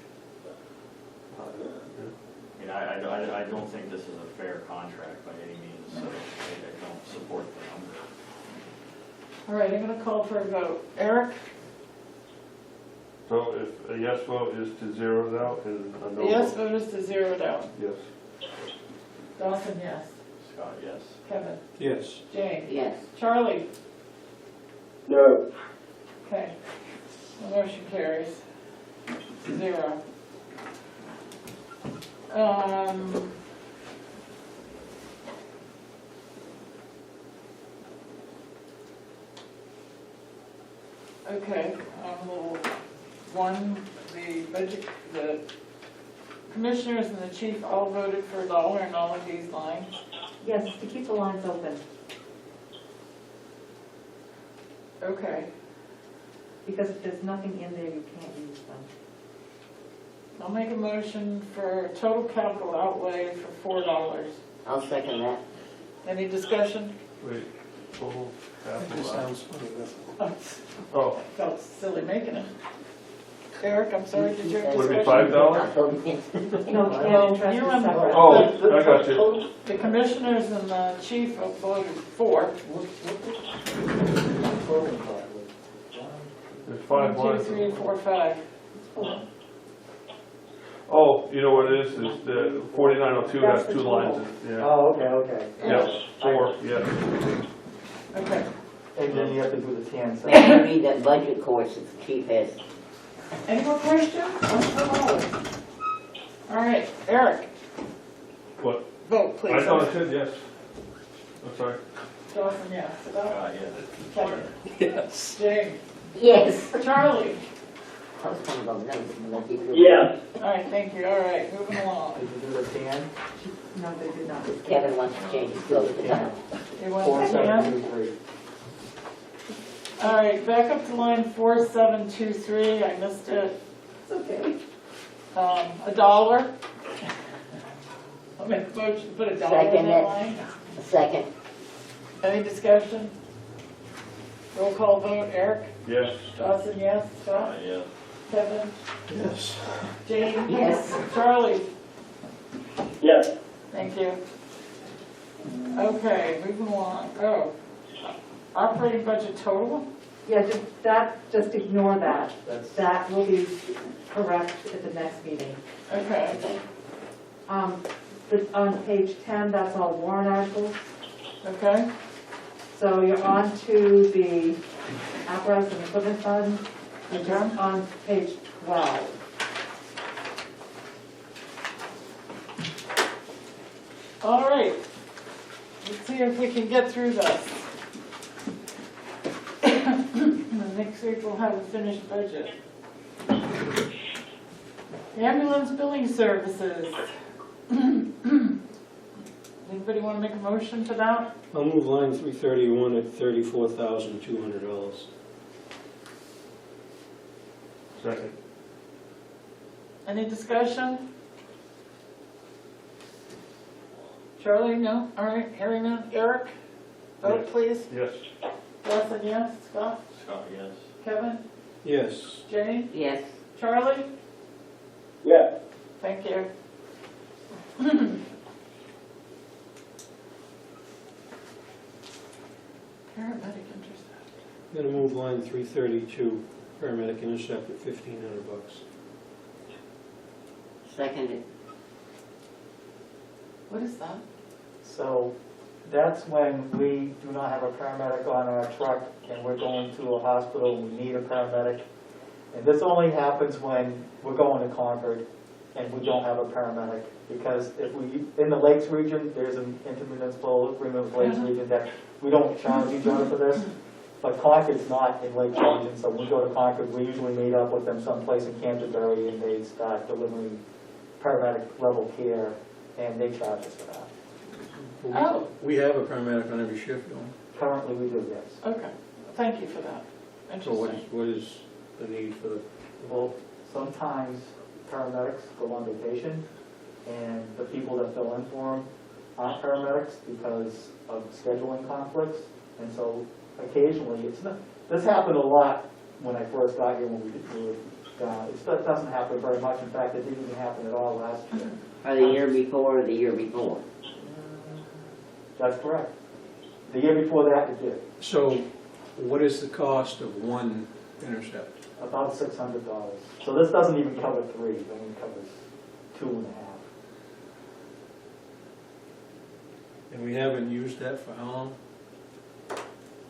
I don't think this is a fair contract by any means, so I don't support the number. All right, I'm going to call for a vote. Eric? So if a yes vote is to zero it out and a no The yes vote? vote is to zero it out. Yes. Dawson, yes. Scott, yes. Kevin? Yes. Jane? Yes. Charlie? No. Okay. The motion carries. 0. Okay, the commissioners and the chief all voted for $1 in all of these lines. Yes, to keep the lines open, Okay, because if there's nothing in there, you can't use them. I'll make a motion for total capital outlay for $4. I'll second that. Any discussion? Wait, total That capital. sounds funny, that's Oh, Felt silly making it. Eric, I'm sorry, did you have would it be discussion? $5? No, Well, interest you're is on the- separate. Oh, I got you. The commissioners and the chief voted for. There's 5 1, lines. 2, 3, 4, 5. Oh, you know what it is the 4902 has That's the 2 lines, yeah. Oh, okay. Yeah, 4, yeah. Okay. And then you have to do the tan side. Maybe read that budget course that the chief has. Any more questions? All right, Eric, What? vote please. I thought I said yes. I'm sorry. Dawson, yes. Yeah. Kevin, Yes. Jane, Yes. Charlie. I was one of those notes, and let you do it. Yes. All right, thank you. All right, moving along. Did you do the tan? No, they did not. Kevin wants to change his vote to that. You want to tan? 4723. All right, back up to line 4723. I missed it. It's okay. $1. I'll make a motion to put $1 in Second that it. line. A second. Any discussion? Roll call vote. Eric? Yes. Dawson, yes. Scott? Yeah. Kevin? Yes. Jane? Yes. Charlie? Yes. Thank you. Okay, moving along. Oh, operating budget total? Yeah, just ignore that. That's, That will be correct at the next meeting. Okay. On page 10, that's all warrant articles. Okay. So you're on to the apparatus and equipment fund, which is Okay. on page 12. All right. Let's see if we can get through this. Next week we'll have a finished budget. Ambulance billing services. Anybody want to make a motion to that? I'll move line 331 at $34,200. Second. Any discussion? Charlie, no? All right, hearing none. Eric? Vote, Yes. please. Yes. Dawson, yes. Scott? Scott, yes. Kevin? Yes. Jane? Yes. Charlie? Yes. Thank you. Paramedic intercept. I'm gonna move line 332, paramedic intercept at $1,500. Seconded. What is that? so that's when we do not have a paramedic on our truck and we're going to a hospital, we need a paramedic. And this only happens when we're going to Concord and we don't have a paramedic. Because if we, in the Lakes region, there's an intermunicipal agreement with Lakes region that we don't charge each other for this. But Concord's not in Lake region, so when we go to Concord, we usually meet up with them someplace in Canterbury and they start delivering paramedic level care and they charge us for that. Oh. We have a paramedic on every shift, don't we? Currently, we do, yes. Okay, thank you for that. So Interesting. what is the need for the, Well, sometimes paramedics go on vacation, and the people that fill in for them aren't paramedics because of scheduling conflicts. And so occasionally, it's not, this happened a lot when I first got here when we were down. It doesn't happen very much. In fact, it didn't even happen at all last year. Or the year before or the year before? That's correct. The year before that, it did. so what is the cost of one intercept? About $600. So this doesn't even cover 3, it only covers 2.5. And we haven't used that for how long?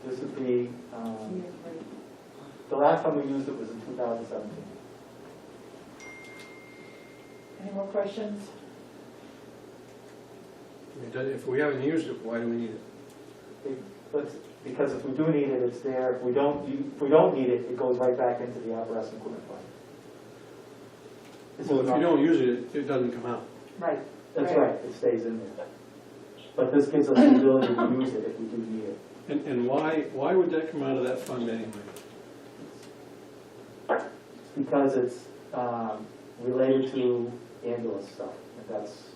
This would be, the last time we used it was in 2017. Any more questions? If we haven't used it, why do we need it? Because if we do need it, it's there. If we don't need it, it goes right back into the apparatus and equipment fund. Well, if you don't use it, it doesn't come out. Right. That's right, it stays in there. But this gives us the ability to use it if we do need it. And why would that come out of that fund anyway? Because it's related to ambulance stuff. If that's,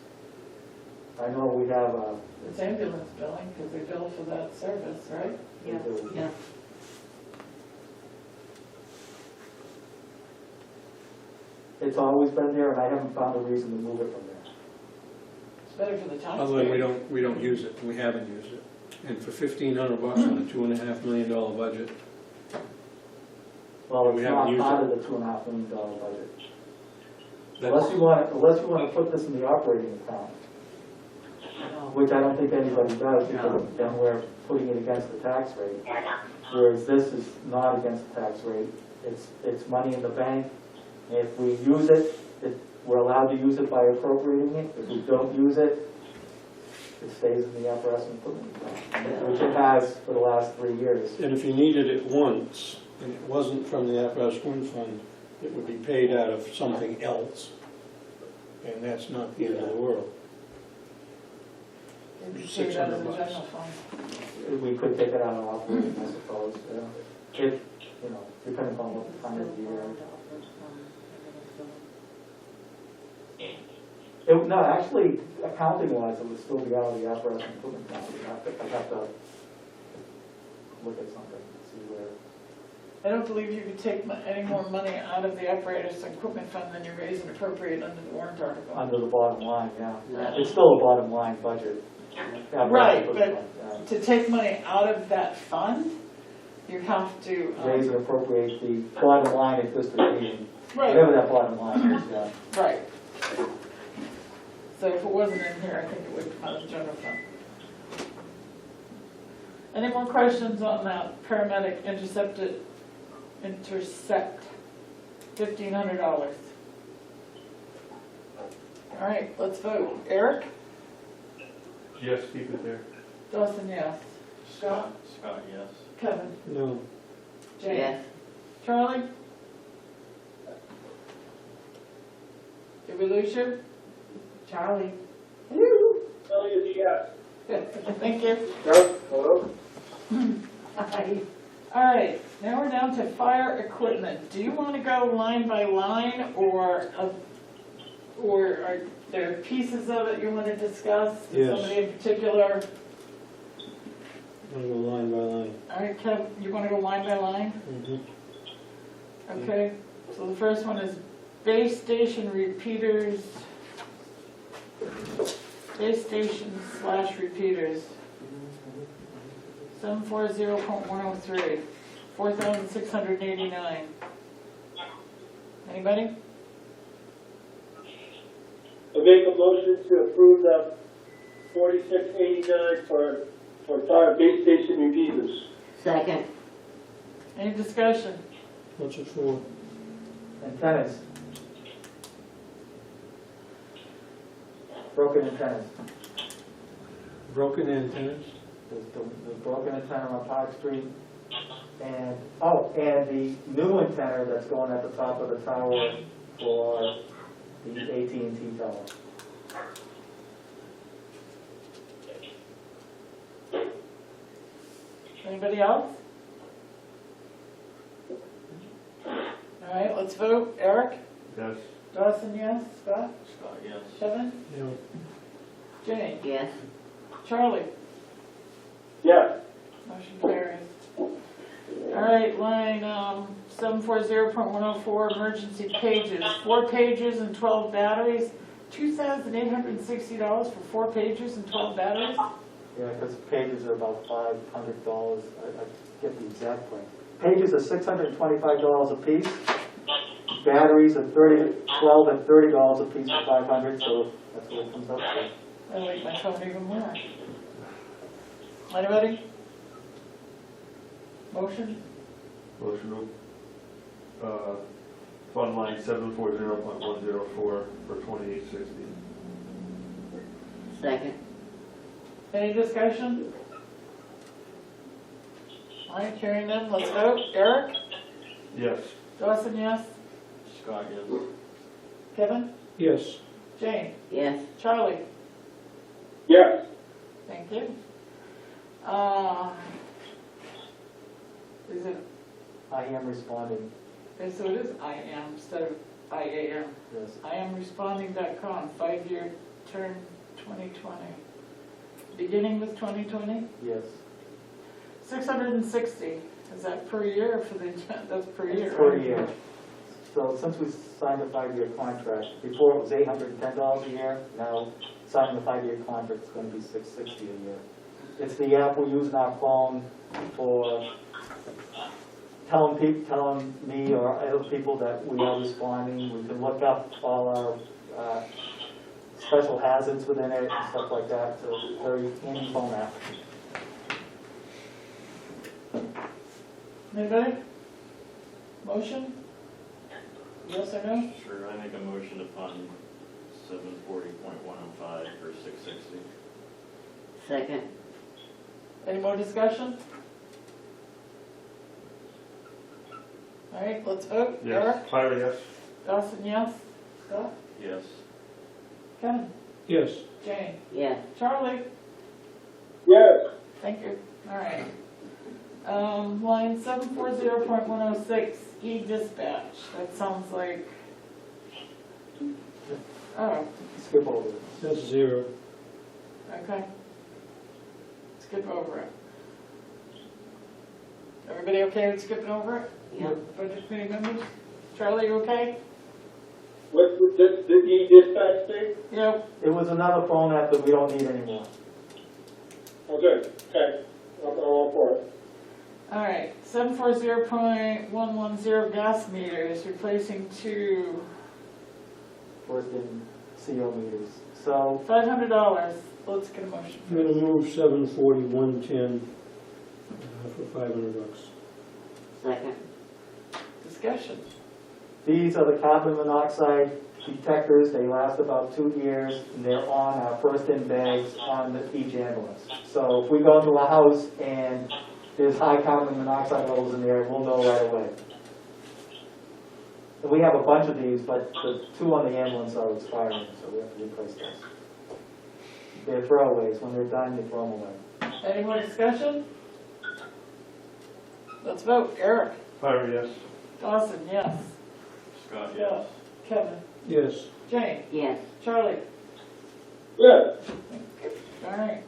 I know we have a. It's ambulance billing, because they bill for that service, right? Yeah. Yeah. It's always been there, and I haven't found a reason to move it from there. It's better for the taxpayer. Other than we don't use it, we haven't used it. And for $1,500 on a $2.5 million budget, Well, We it's haven't not used part it. of the $2.5 million budget. That's- Unless you want to put this in the operating account, which I don't think anybody does, because then we're putting it against the tax rate. Whereas this is not against the tax rate, it's money in the bank. If we use it, we're allowed to use it by appropriating it. If we don't use it, it stays in the apparatus and equipment account, which it has for the last 3 years. And if you needed it once, and it wasn't from the apparatus equipment fund, it would be paid out of something else. And that's not the end of the world. Maybe take it out of the $600. general fund. We could take it out of operating, I suppose, yeah. If, depending upon what the time of the year. No, actually, accounting-wise, it would still be out of the apparatus and equipment account. I'd have to look at something, see where. I don't believe you could take any more money out of the apparatus and equipment fund than you raise and appropriate under the warrant article. Under the bottom line, yeah. Yeah. It's still a bottom line budget. Apparatus Right, and but equipment to take money out of that fund, you have to. fund, raise and appropriate the bottom line at district meeting, Right, whatever that bottom line is, yeah. right. So if it wasn't in here, I think it would come out of the general fund. Any more questions on that paramedic intercept $1,500? All right, let's vote. Eric? Yes, keep it there. Dawson, yes. Scott? Scott, yes. Kevin? No, Jane? Yes, Charlie? Did we lose you? Charlie? Elliot, yes. Good, thank you. Hello? Hi. All right, now we're down to fire equipment. Do you want to go line by line, or are there pieces of it you want to discuss? Yes. Somebody in particular? I'm gonna go line by line. All right, Kev, you want to go line by line? Mhm. Okay, so the first one is base station repeaters. Base station / repeaters. 740.103, 4,689. Anybody? I make a motion to approve the 4689 for fire base station repeaters. second, Any discussion? What's it for? Antennas. Broken antennas. Broken antennas? The broken antenna on Park Street, and the new antenna that's going at the top of the tower for the AT&T tower. Anybody else? All right, let's vote. Eric? Yes. Dawson, yes. Scott? Scott, yes. Kevin? No. Jane? yes, Charlie? Yes. Motion carries. All right, line 740.104, emergency pages. 4 pages and 12 batteries. $2,860 for 4 pages and 12 batteries? Yeah, because pages are about $500. I get the exact price. Pages are $625 a piece. Batteries are $12 and $30 a piece for $500, so that's what it comes up to. I like my phone even more. Anybody? Motion? Motion to, fund line 740.104 for 2860. second, Any discussion? All right, hearing none, let's vote. Eric? Yes. Dawson, yes. Scott, yes. Kevin? Yes. Jane? yes, Charlie? Yes. Thank you. Is it, I am responding, okay, so it is IAM instead of IAM. yes. IamResponding.com, 5-year term 2020. Beginning with 2020? Yes. 660, is that per year or for the, that's per year? For a year. So since we signed a 5-year contract, before it was $810 a year, now signing a 5-year contract is going to be $660 a year. It's the app we use on our phone for telling me or other people that we are responding. We can look up all our special hazards within it and stuff like that, so it's a very handy phone app. Anybody? Motion? Yes or no? Sure, I make a motion to fund 740.105 for 660. Second, Any more discussion? All right, let's vote. Eric? Yes, Tyler, yes. Dawson, yes. Scott? Yes. Kevin? Yes. Jane? yes. Charlie? Yes, Thank you. All right. Line 740.106, e-dispatch. That sounds like, oh, Skip over it. That's 0. okay. Skip over it. Everybody okay with skipping over it? Yeah. Budget committee members? Charlie, you okay? what's the e-dispatch thing? Yep. It was another phone app that we don't need anymore. Oh, good, okay, I'm all for it. All right, 740.110 gas meters, replacing two, First in CO meters. So, $500. Let's get a motion. I'm gonna move 740-110 for $500. Second, Discussion. these are the carbon monoxide detectors. They last about 2 years, and they're on our first-in bags on each ambulance. So if we go into a house and there's high carbon monoxide levels in there, we'll know right away. And we have a bunch of these, but the 2 on the ambulance are expiring, so we have to replace those. They're throwaways. When they're done, you throw them away. Any more discussion? Let's vote. Eric? Tyler, yes. Dawson, yes. Scott, yes. Kevin? Yes. Jane? yes. Charlie? Yes, All right.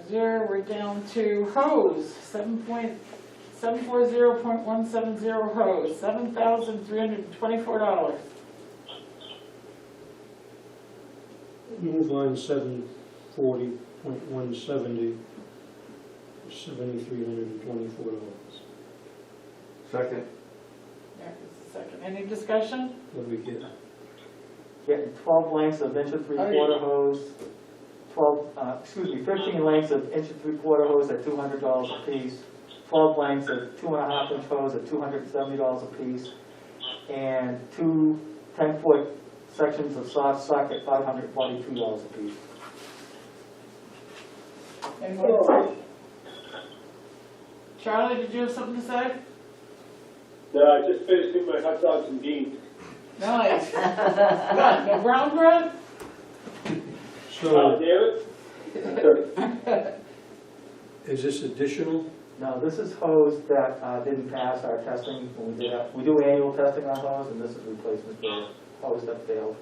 0, we're down to hose, 740.170 hose, $7,324. Move line 740.170 for $7,324. Second, There is a second. Any discussion? What do we get? Getting 12 lengths of 1 3/4 hose, 15 lengths of 1 3/4 hose at $200 a piece, 12 lengths of 2.5 inch hose at $270 a piece, and 2 10-foot sections of soft sock at $542 a piece. Any more discussion? Charlie, did you have something to say? no, I just finished eating my hot dogs and beans. Nice. What, no brown bread? So, Damn it. is this additional? No, this is hose that didn't pass our testing. When we do annual testing on hose, and this is replacement for hose that failed.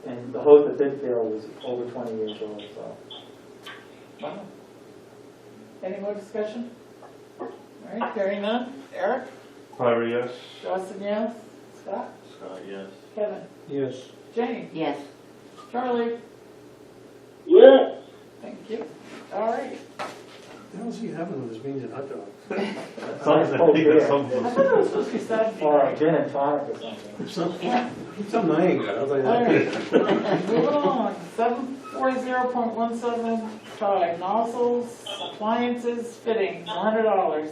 And the hose that did fail was over 20 years old, so. Wow. Any more discussion? All right, hearing none. Eric? Tyler, yes. Dawson, yes. Scott? Scott, yes. Kevin? Yes. Jane? Yes. Charlie? Yes, Thank you. All right. What the hell is he having with his beans and hot dogs? Something, I think that's something. I thought it was supposed to be Saturday Or a night. gin and tonic or something. Something I ain't got, I'll tell you All that. right, moving on. 740.175, nozzles, appliances, fittings, $100.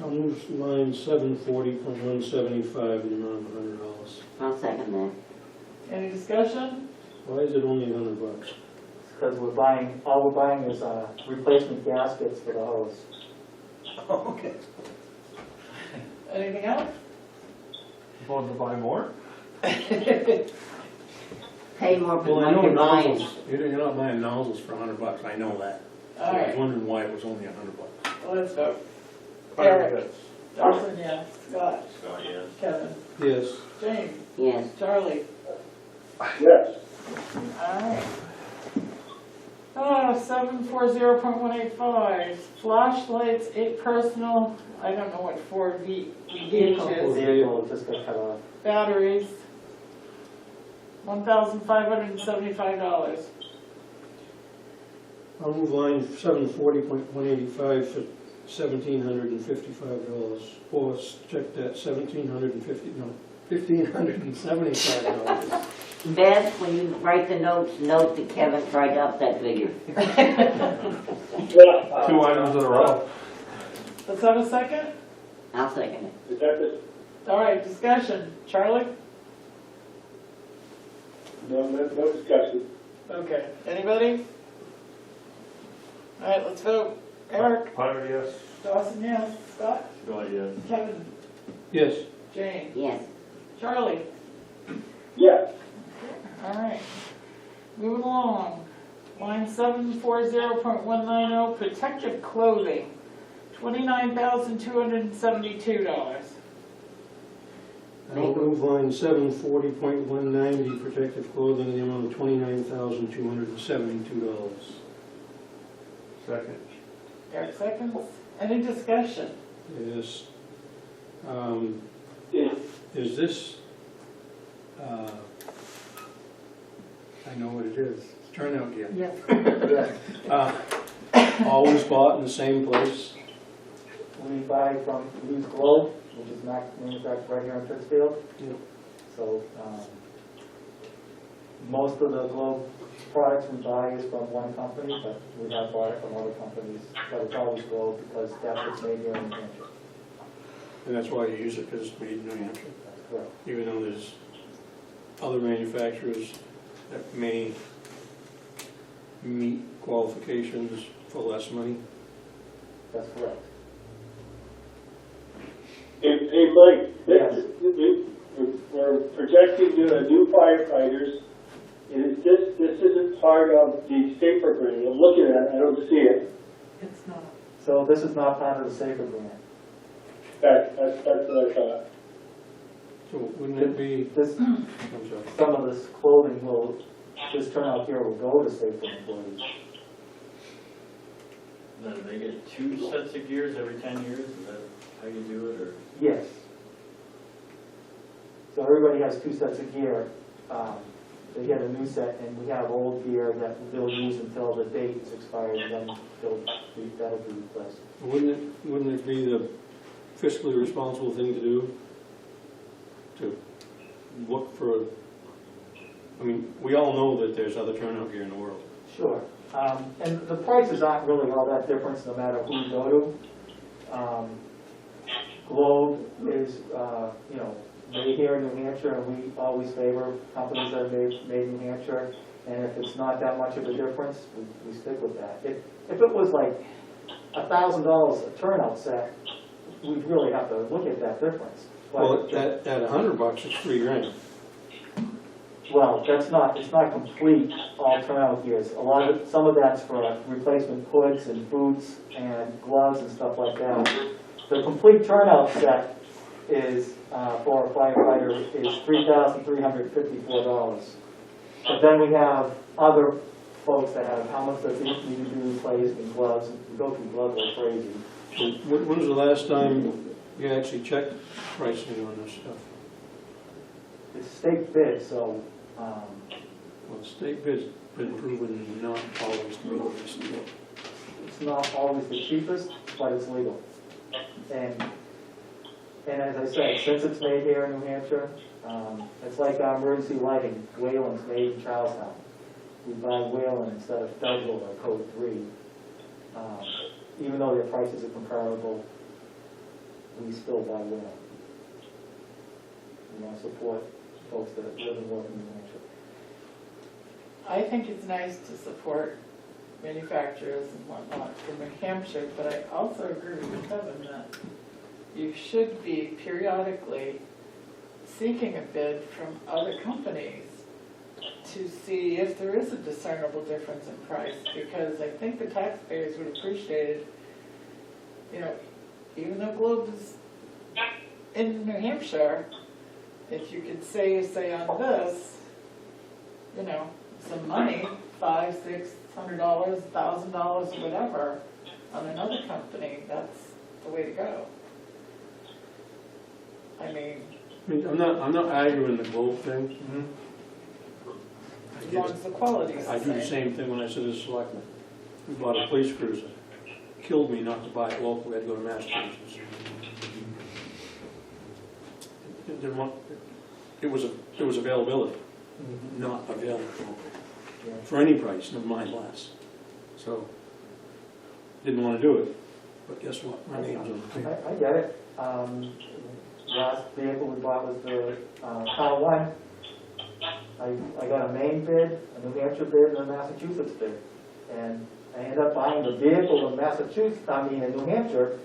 I'll move line 740.175 in the amount of $100. I'll second that. Any discussion? Why is it only $100? Because all we're buying is replacement gaskets for the hose. Okay. Anything else? Want to buy more? Pay more for the Well, I money know you're buying. nozzles, you're not buying nozzles for $100, I know that. So All I was right, wondering why it was only $100. let's vote. Tyler, Eric? yes. Dawson, yes. Scott? Scott, yes. Kevin? Yes. Jane? Yes. Charlie? yes, Alright. 740.185, flashlights, 8 personal, I don't know what 4V Vehicle is, just got cut off. batteries, $1,575. I'll move line 740.185 for $1,755, or check that, $1,575. Beth, when you write the notes, note that Kevin tried to up that figure. 2 items in a row. Let's have a second. I'll second it. Is that the, All right, discussion. Charlie? no discussion. Okay. Anybody? All right, let's vote. Eric? Pyler, yes. Dawson, yes. Scott? Go ahead. Kevin? Yes. Jane? Yes. Charlie? Yes. All right. Moving along. Line 740.190, protective clothing, $29,272. I'll move line 740.190, protective clothing, in the amount of $29,272. Second. Eric seconds. Any discussion? Yes. Yes. Is this, I know what it is, it's turnout gear. Yes. Always bought in the same place. We buy from Used Globe, which is manufactured right here in Pittsfield. Yep. So, most of the Globe products we buy is from one company, but we have bought it from other companies. But it's always Globe because that's what's made here in New Hampshire. And that's why you use it, because it's made in New Hampshire. That's correct. Even though there's other manufacturers that may meet qualifications for less money. That's correct. Hey, Mike, we're projecting new firefighters. This isn't part of the SAFER grant. I'm looking at it, I don't see it. It's not. So this is not part of the SAFER grant. That's what I thought. So wouldn't it be, This, I'm sorry, some of this clothing this turnout here will go to SAFER employees. Now, do they get 2 sets of gears every 10 years? Is that how you do it, or? Yes. So everybody has 2 sets of gear. They get a new set, and we have old gear that they'll use until the date is expired, and then that'll be replaced. wouldn't it be the fiscally responsible thing to do? To look for, I mean, we all know that there's other turnout gear in the world. Sure. And the prices aren't really all that different no matter who you go to. Globe is, made here in New Hampshire, and we always favor companies that are made in New Hampshire. And if it's not that much of a difference, we stick with that. If it was like $1,000 a turnout set, we'd really have to look at that difference. Well, at $100, it's $3,000. Well, it's not complete all turnout gears. Some of that's for replacement hoods and boots and gloves and stuff like that. The complete turnout set is, for a firefighter, is $3,354. But then we have other folks that have helmets that need to be replaced and gloves. We go through gloves like crazy. So when was the last time you actually checked pricing on this stuff? It's state bid, so, Well, state bid's been proven not always to be the best deal. it's not always the cheapest, but it's legal. And as I said, since it's made here in New Hampshire, it's like our emergency lighting. Wayland's made in Charlestown. We buy Wayland instead of Federal or Code 3. Even though their prices are comparable, we still buy Wayland. We want to support folks that live and work in New Hampshire. I think it's nice to support manufacturers and whatnot from New Hampshire, but I also agree with Kevin that you should be periodically seeking a bid from other companies to see if there is a discernible difference in price, because I think the taxpayers would appreciate it, even though Globe is in New Hampshire, if you could say on this, some money, $500, $600, $1,000, whatever, on another company, that's the way to go. I mean, I'm not arguing the Globe thing. as long as the quality's I the do the same. same thing when I sit as a selectman. we bought a police cruiser. Killed me not to buy it local, we had to go to Massachusetts. Didn't want- It was availability, not available for any price, never mind less. So, didn't want to do it, but guess what, my name's on the thing. I get it. Last vehicle we bought was the Car One. I got a Maine bid, a New Hampshire bid, and a Massachusetts bid. And I ended up buying the vehicle in in New Hampshire,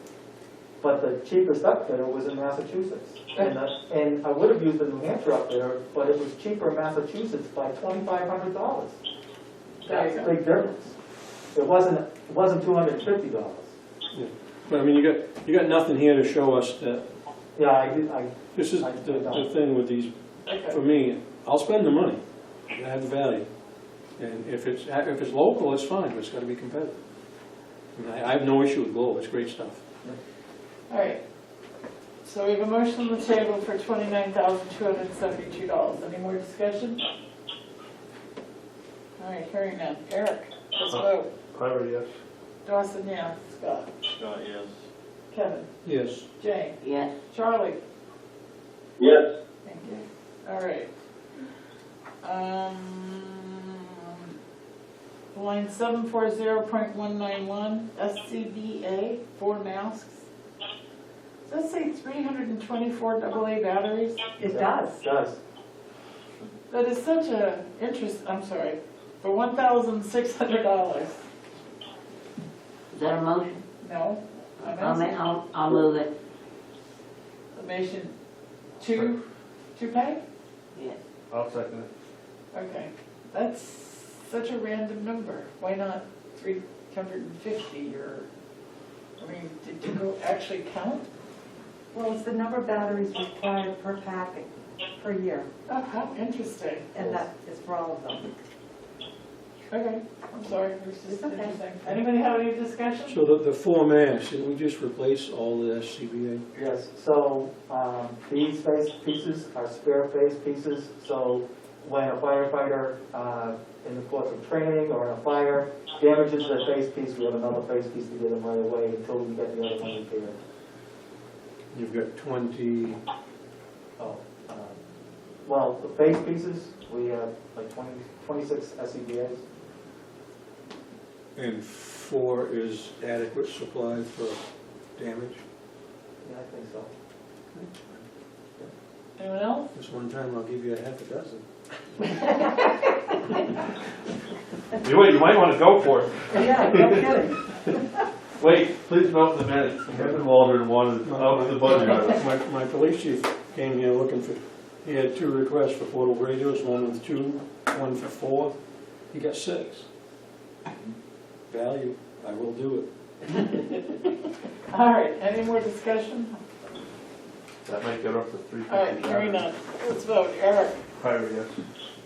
but the cheapest upfitter was in Massachusetts. And I would have used the New Hampshire upfitter, but it was cheaper in Massachusetts by $2,500. There That's you a go. big difference. It wasn't $250. Yeah. But I mean, you got nothing here to show us that, Yeah, this is the thing with these, Okay. for me, I'll spend the money, it has the value. And if it's local, it's fine, but it's gotta be competitive. And I have no issue with Glow, it's great stuff. All right. So we have a motion on the table for $29,272. Any more discussion? All right, hearing none. Eric, let's vote. Tyler, yes. Dawson, yes. Scott? Scott, yes. Kevin? Yes. Jane? Yes, Charlie? Yes, Thank you. All right. Line 740.191, SCBA, 4 masks. Does that say 324 AA batteries? It does. It does. That is such a I'm sorry, for $1,600. is that a motion? No? I'm asking. I'll move it, The motion to pay? yes. I'll second it. Okay, that's such a random number. Why not 350 or, I mean, did you actually count? Well, it's the number of batteries required per packet per year, Oh, how interesting. and that is for all of them. Okay, I'm sorry, it was It's just okay. interesting. Anybody have any discussion? So the 4 masks, didn't we just replace all the SCBA? Yes, so these face pieces are spare face pieces, so when a firefighter in the course of training or in a fire damages the face piece, we have another face piece to get them right away until we get the other one repaired. You've got 20, Oh, well, the face pieces, we have like 26 SCBA's. and 4 is adequate supply for damage. Yeah, I think so. Anyone else? This one time I'll give you a half a dozen. You might want to go for it. Yeah, no kidding. Wait, please note in the minutes, Kevin Waldron wanted out the budget items. My police chief came here looking for, he had 2 requests for portable radios, one with 2, one for 4. He got 6. Value, I will do it. All right, any more discussion? That might get up to 350. All right, hearing none. Let's vote. Eric? Tyler, yes.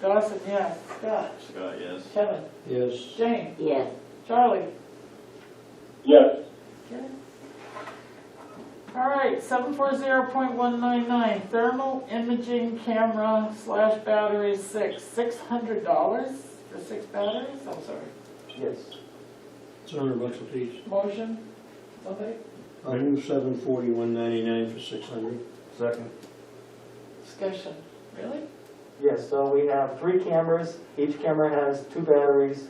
Dawson, yes. Scott? Scott, yes. Kevin? Yes. Jane? Yes, Charlie? yes, All right, 740.199, thermal imaging camera / batteries 6, $600 for 6 batteries? I'm sorry. Yes. It's $100 a piece. Motion? Somebody? I'll move 740, $199 for 600. Second. Discussion. Really? Yes, so we have 3 cameras. Each camera has 2 batteries.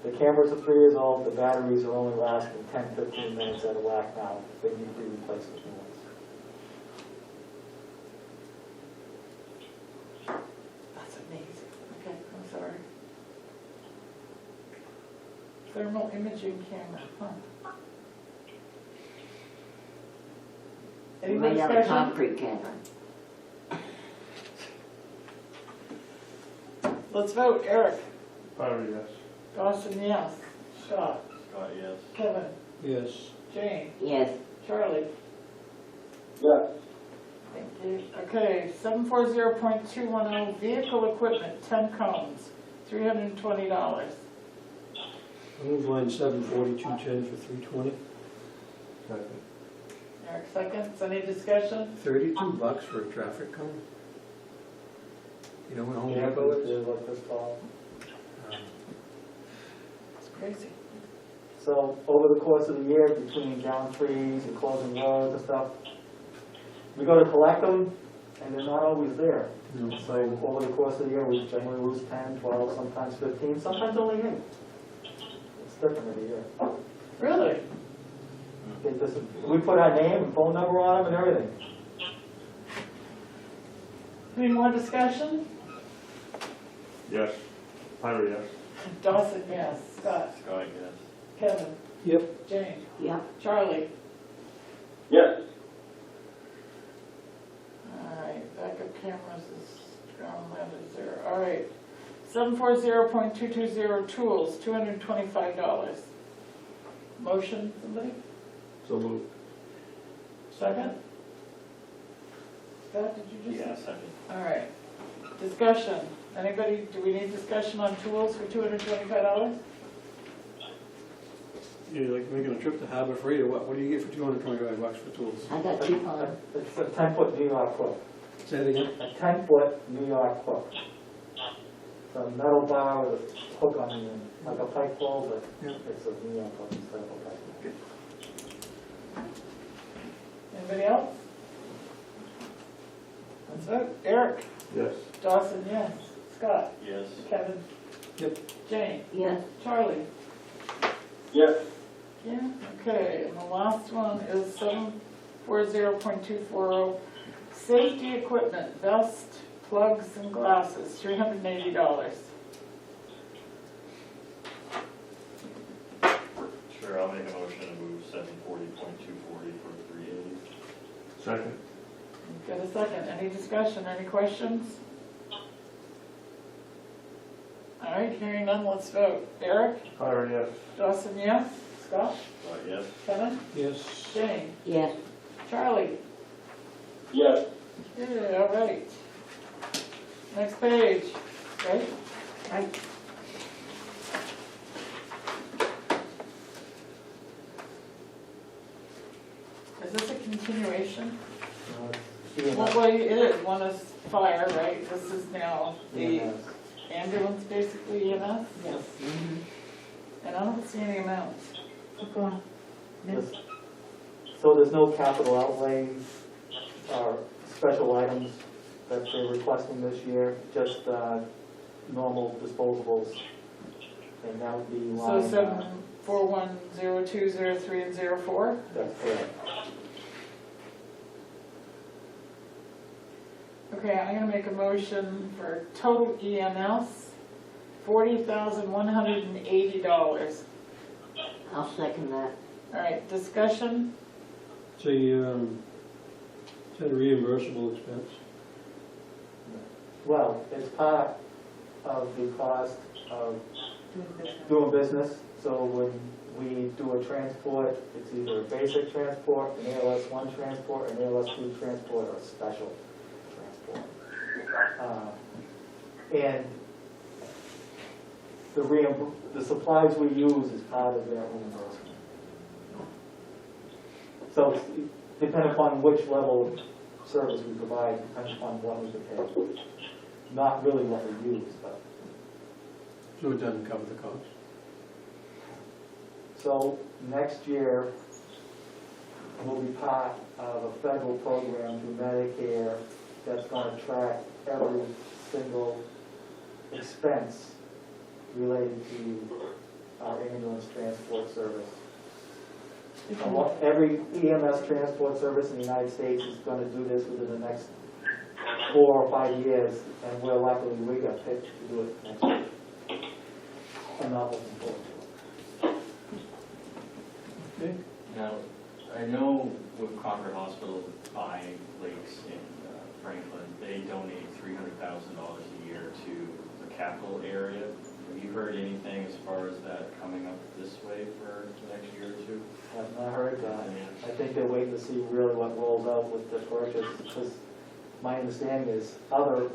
The cameras are 3 years old. The batteries are only lasting 10, 15 minutes out of whack now. They need to be replaced with new ones. That's amazing. Okay, I'm sorry. Thermal imaging camera, huh? Any more made out of discussion? concrete camera. Let's vote. Eric? Tyler, yes. Dawson, yes. Scott? Scott, yes. Kevin? Yes. Jane? Yes, Charlie? yes, Thank you. Okay, 740.210, vehicle equipment, 10 cones, $320. I'll move line 740, 210 for 320. Second. Eric seconds. Any discussion? $32 for a traffic cone? You know what Home Yeah, Depot but is? they're like this tall. It's crazy. So over the course of the year, between down trees and closing roads and stuff, we go to collect them, and they're not always there. So over the course of the year, we generally lose 10, 12, sometimes 15, sometimes only 8. It's different every year. Really? We put our name and phone number on them and everything. Any more discussion? Yes. Ira, yes. Dawson, yes. Scott? Scott, yes. Kevin? Yep. Jane? Yeah, Charlie? Yes, All right, backup cameras is ground level is there. All right. 740.220 tools, $225. Motion, somebody? So moved. Second? Scott, did you just? Yeah, second. All right. Discussion. Anybody, do we need discussion on tools for $225? You're like making a trip to Harbor Freight or what? What do you get for $225 for tools? I got coupon. It's a 10-foot New York hook. Say it again? A 10-foot New York hook. It's a metal bar with a hook on the end, like a pipe pole, but Yeah. it's a New York hook instead of a pipe. Anybody else? That's it. Eric? Yes. Dawson, yes. Scott? Yes. Kevin? Yep. Jane? Yes, Charlie? yes, Yeah, okay, and the last one is 740.240, safety equipment, vest, plugs, and glasses, $380. Sure, I'll make a motion to move 740.240 for 380. Second. Got a second, any discussion, any questions? All right, hearing none, let's vote. Eric? Ira, yes. Dawson, yes. Scott? Scott, yes. Kevin? Yes. Jane? yes. Charlie? yes. Yeah, all right. Next page, right? Right. Is this a continuation? EMS. Well, it is, one is fire, right? This is now the EMS. ambulance, basically EMS? Yes. And I don't see any amounts. Keep going. Miss? So there's no capital outlay or special items that they're requesting this year, just normal disposables. And that would be So line, 7410203 and 04? that's correct. Okay, I'm gonna make a motion for total EMS, $40,180. I'll second that. All right, discussion? It's a reimbursable expense. Well, it's part of the cost of Doing business. doing business. So when we do a transport, it's either a basic transport, an ALS 1 transport, an ALS 2 transport, or a special transport. And the supplies we use is part of that reimbursement. So it's depending upon which level of service we provide, depends upon what we can pay. Not really what we use, but. So it doesn't cover the cost. So next year, will be part of a federal program through Medicare that's going to track every single expense related to our ambulance transport service. Every EMS transport service in the United States is going to do this within the next 4 or 5 years, and we're luckily we got picked to do it next year. I'm not looking forward to it. Okay. Now, I know with Concord Hospital buying lakes in Franklin, they donate $300,000 a year to the capital area. Have you heard anything as far as that coming up this way for the next year or two? I've not heard that. I think they're waiting to see really what rolls out with the purchase, because my understanding is other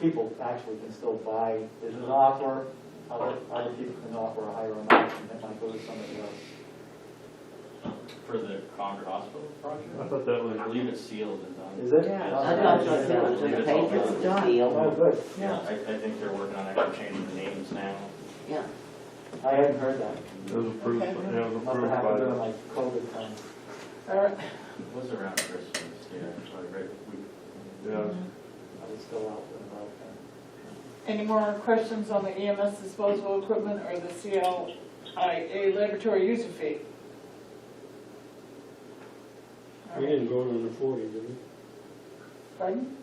people actually can still buy. There's an offer, other people can offer a higher amount, and that might go to somebody else. For the Concord Hospital project? I thought that I was, believe it's sealed and done. Is it? Yeah. Oh, I thought so yeah. too, it was in the paper, Oh, sealed. good. Yeah, I think they're working on actually changing the names now. Yeah, I hadn't heard that. It was approved, Okay. yeah, it was Must have approved happened by during the, like COVID time. All right. It was around Christmas, yeah, probably right, yeah. I was still out and about then. Any more questions on the EMS disposable equipment or the CLIA laboratory user fee? All We right. didn't vote on the 40, did we? Pardon?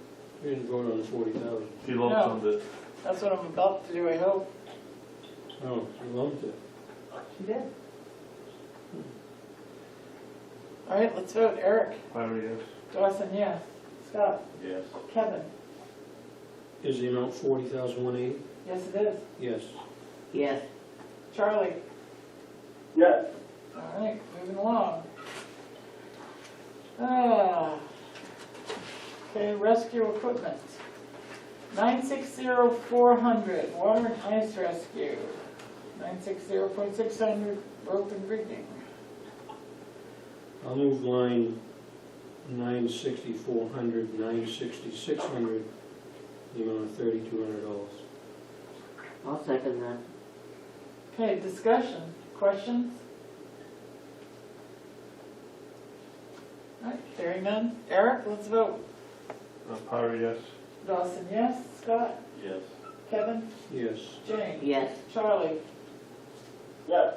We didn't vote on the 40,000. She lump summed it. That's what I'm about to do, I hope. Oh, you lumped it. She did. All right, let's vote. Eric, Highway, yes. Dawson, yes. Scott, yes. Kevin, Is the amount 40,180? yes it is. Yes. Yes, Charlie, Yes, all right, moving along. Ah. Okay, rescue equipment. 960-400, water and ice rescue. 960.600, rope and rigging. I'll move line 960, 400, 960, 600, the amount of $3,200. I'll second that. Okay, discussion, questions? All right, hearing none. Eric, let's vote. Highway, yes. Dawson, yes. Scott? Yes. Kevin? Yes. Jane? Yes, Charlie? yes.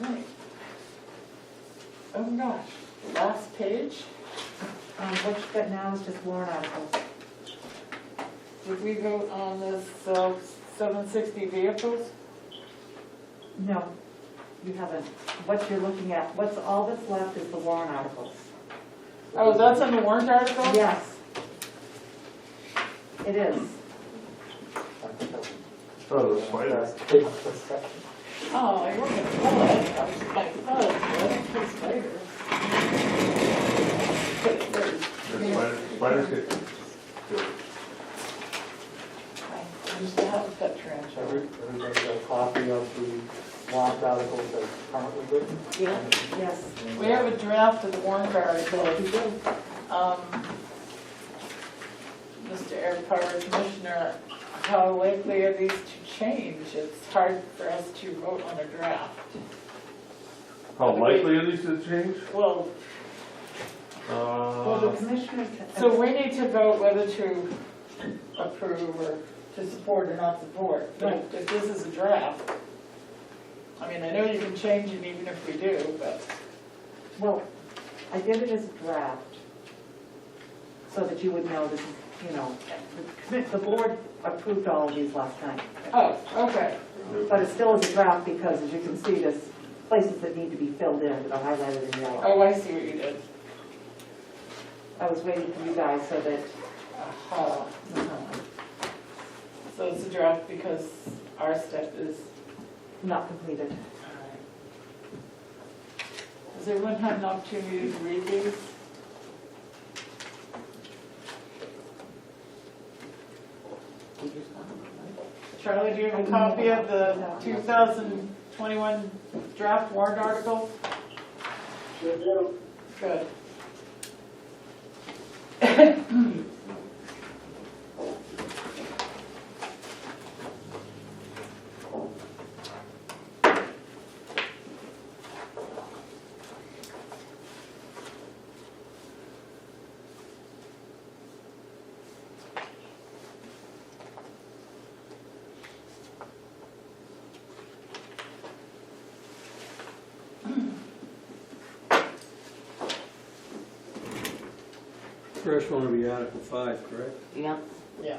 All right. Oh my gosh, the last page. What you've got now is just warrant articles. Did we vote on this 760 vehicles? No, you haven't. What you're looking at, all that's left is the warrant articles. Oh, that's in the warrant article? Yes. It is. I think that was- Oh, the spider. That's big perception. Oh, you're gonna pull it. I was like, oh, that's for spiders. Put it first. The spiders get good. I used to have a pet tarantula. Everybody got a copy of the warrant articles that are currently written? yeah. Yes. We have a draft of the warrant article. Mr. Eric Carver, Commissioner, how likely are these to change? It's hard for us to vote on a draft. How likely are these to change? Well, Well, the commissioners. so we need to vote whether to approve or to support or not support. But if this is a draft, I mean, I know you can change it even if we do, but, Well, I did it as a draft, so that you would know this is, the board approved all of these last night. oh, okay. But it still is a draft because, as you can see, there's places that need to be filled in that are highlighted in yellow. Oh, I see what you did. I was waiting for you guys so that, Uh-huh. So it's a draft because our step is, not completed. does everyone have an opportunity to read these? We just got them, right? Charlie, do you have a copy of the 2021 draft warrant article? Sure do. Good. First one will be Article 5, correct? Yeah, Yeah.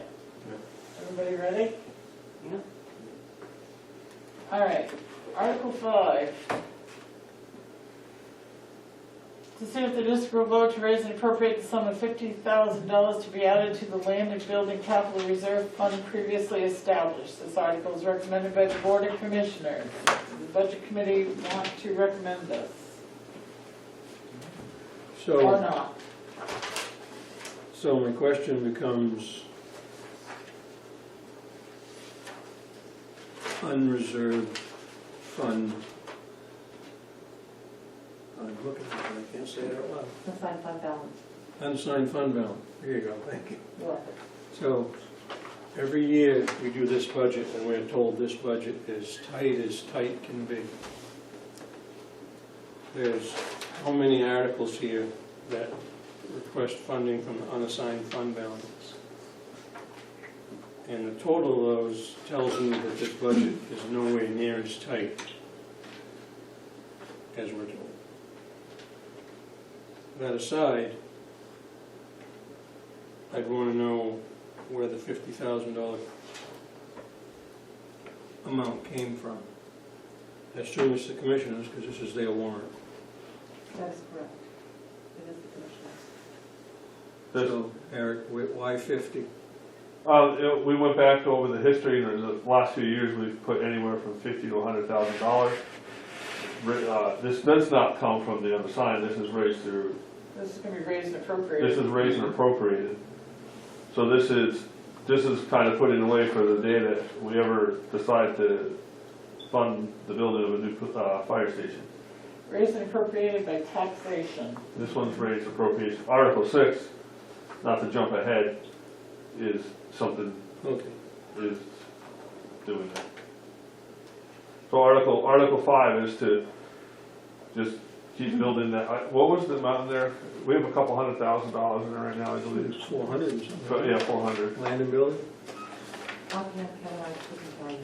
Everybody ready? yeah. All right, Article 5. To see if the district will vote to raise and appropriate the sum of $50,000 to be added to the Land and Building Capital Reserve Fund previously established. This article is recommended by the Board of Commissioners. Does the Budget Committee want to recommend this or So, not? so my question becomes, unreserved fund. I'm looking at it, I can't say it out loud. Unassigned fund balance. Unsigned fund balance, there you go, thank you. What? So, Every year, we do this budget, and we're told this budget is as tight can be. There's how many articles here that request funding from the unassigned fund balance? And the total of those tells me that this budget is nowhere near as tight as we're told. That aside, I'd want to know where the $50,000 amount came from. I assume it's the commissioners, because this is their warrant. That is correct. It is the commissioners. So, Eric, why 50? We went back over the history, and the last few years, we've put anywhere from $50,000 to $100,000. This does not come from the unassigned, this is raised through, This is gonna be raised and appropriated. this is raised and appropriated. So this is kind of putting away for the day that we ever decide to fund the building of a new fire station. Raised and appropriated by taxation. This one's raised appropriation. Article 6, not to jump ahead, is something, Okay. is doing that. So Article 5 is to just keep building that. What was the amount there? We have a couple $100,000 in there right now, I believe. It's 400 and something. But yeah, 400. Land and building? Offhand, Kevin, I couldn't tell you.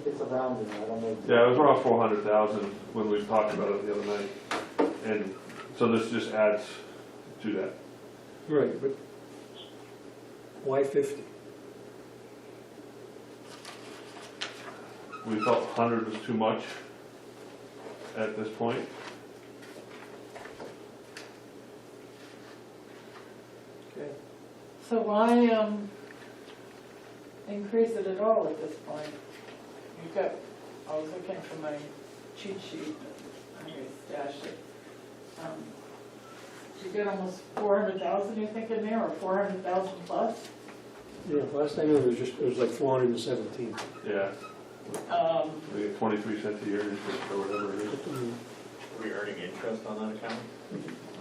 It's a rounding, I don't know. Yeah, it was around 400,000 when we talked about it the other night. And so this just adds to that. Right, but why 50? We felt 100 was too much at this point. Okay. So why, increase it at all at this point? You've got, I was looking for my cheat sheet, I'm gonna stash it. You get almost 400,000, you think, in there, or 400,000 plus? Yeah, last I knew it was like 417. Yeah, we get 23 cents a year interest or whatever it is. Are we earning interest on that account?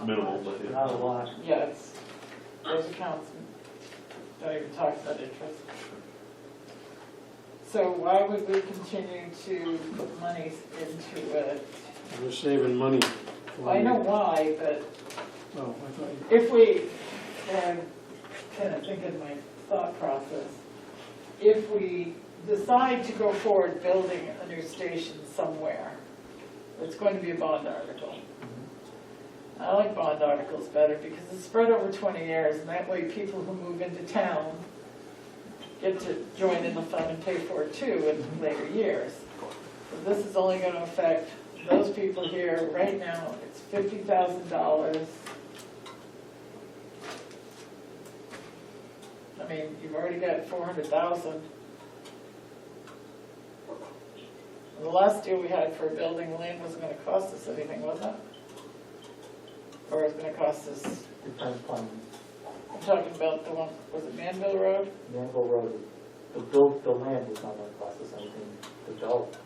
Minimal, but yeah. Not a lot. Yeah, it's, those accounts don't even talk about interest. So why would we continue to put monies into it? We're saving money. Well, I know why, but Oh, I thought you... if we, and kind of think in my thought process, if we decide to go forward building a new station somewhere, it's going to be a bond article. I like bond articles better because it's spread over 20 years, and that way people who move into town get to join in the fund and pay for it too in later years. So this is only going to affect those people here. Right now, it's $50,000. I mean, you've already got 400,000. The last deal we had for a building, land wasn't going to cost us anything, was it? Or it was going to cost us, Depends upon I'm talking about the one, was it Manville Road? Manville Road. The land was not gonna cost us anything to build.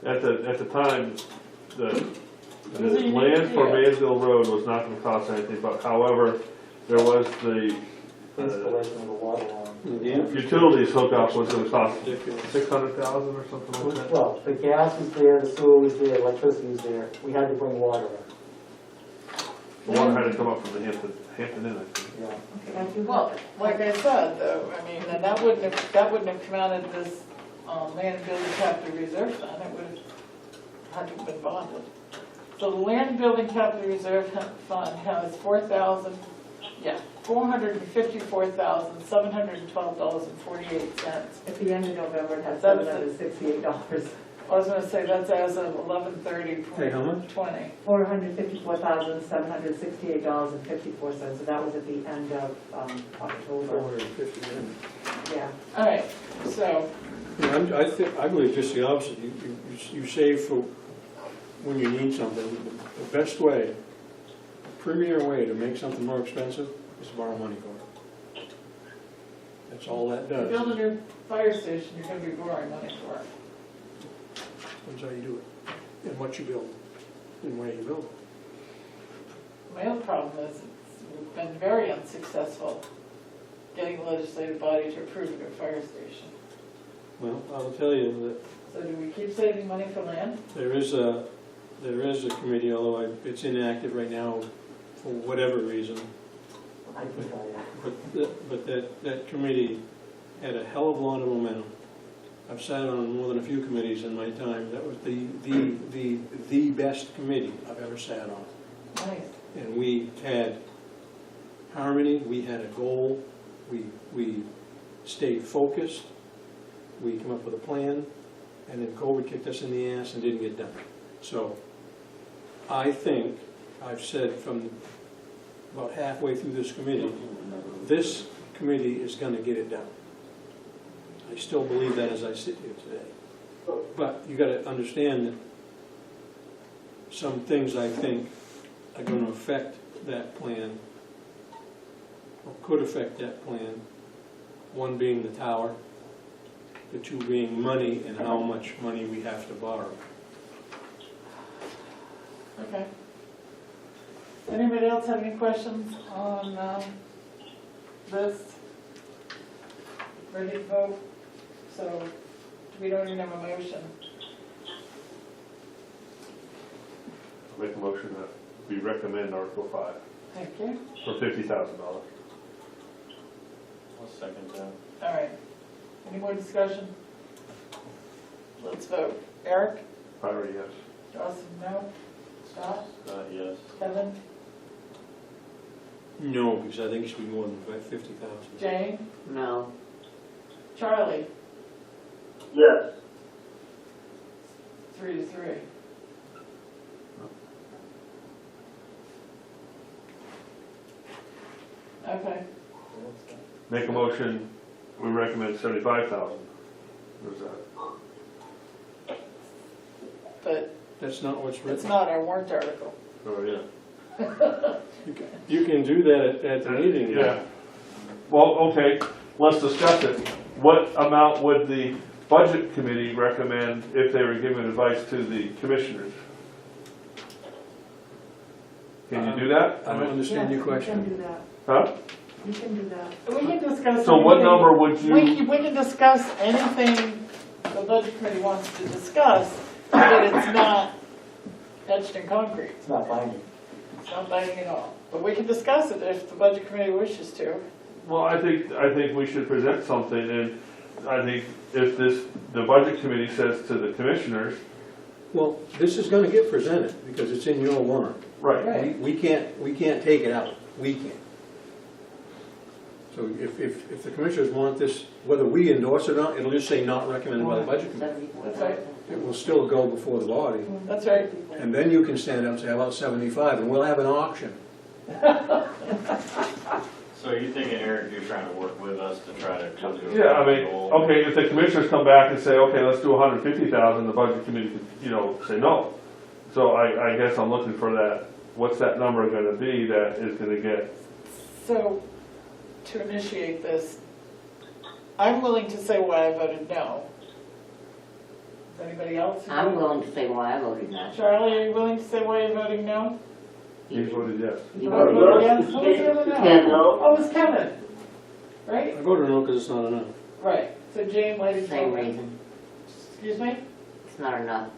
At the time, the It was a unique land for deal. Maysville Road was not going to cost anything, but however, there was the Installation of the water line. utilities hookup was going to cost $600,000 or something like that. Well, the gas was there, the sewer was there, electricity was there. We had to bring water in. The water had to come up from the Hampton Inn, I think. Yeah. And you Well, like I said, though, I mean, then that wouldn't have come out of this land and building capital reserve fund. It would have had to have been bonded. So the land and building capital reserve fund has $454,712.48. At the end of November, it had That's $768. I was gonna say that's as of 11/30/20. Hey, how much? $454,768.54, so that was at the end of October. 450 then. Yeah. All right, so, Yeah, I believe just the opposite. You save for when you need something. The best way, the premier way to make something more expensive is to borrow money for it. That's all that to does. build a new fire station, you're gonna be borrowing money for it. That's how you do it. And what you build, and where you build. My other problem is it's been very unsuccessful getting the legislative body to approve a new fire station. Well, I'll tell you that So do we keep saving money for land? there is a committee, although it's inactive right now for whatever reason. I can tell you. But that committee had a hell of a lot of momentum. I've sat on more than a few committees in my time. That was the best committee I've ever sat on. Nice. And we had harmony, we had a goal, we stayed focused, we came up with a plan, and then COVID kicked us in the ass and didn't get done. So I think, I've said from about halfway through this committee is gonna get it done. I still believe that as I sit here today. But you gotta understand that some things I think are gonna affect that plan, or could affect that plan. One being the tower, the two being money and how much money we have to borrow. Okay. Anybody else have any questions on this? Ready to vote? So we don't even have a motion. Make a motion that we recommend Article 5 Thank you. for $50,000. I'll second that. All right. Any more discussion? Let's vote. Eric? Tyler, yes. Dawson, no. Scott? Yes. Kevin? No, because I think it should be more than 50,000. Jane? No, Charlie? Yes. 3-3. Okay. Make a motion, we recommend 75,000. What is that? But That's not what's it's written. not our warrant article. Oh, yeah. You can do that at the meeting. Yeah. Well, okay, let's discuss it. What amount would the budget committee recommend if they were giving advice to the commissioners? Can you do that? I don't understand your Yes, you question. can do that. Huh? You can do that. We can discuss. So what anything. number would you? We can discuss anything the budget committee wants to discuss, but it's not etched in concrete. It's not binding. It's not binding at all. But we can discuss it if the budget committee wishes to. Well, I think we should present something, and I think if the budget committee says to the commissioners, Well, this is gonna get presented because it's in your warrant. right, Right. We can't take it out. We can't. So if the commissioners want this, whether we endorse it or not, it'll just say not recommended by the budget committee. That's right. It will still go before the body. That's right. And then you can stand up and say, how about 75? And we'll have an auction. So are you thinking, Eric, you're trying to work with us to try to come to a Yeah, I mean, goal? okay, if the commissioners come back and say, okay, let's do 150,000, the budget committee could, say no. So I guess I'm looking for that, what's that number gonna be that is gonna get, So, to initiate this, I'm willing to say why I voted no. Is anybody else? who I'm voted? willing to say why I voted no. Charlie, are you willing to say why you're voting no? you voted yes. You Oh, you voted voted yes. yes? Who was the other no? Kevin. Oh, it was Kevin, right? I voted no because it's not enough. Right, so Jane, why did you Same vote? reason, Excuse me? it's not enough.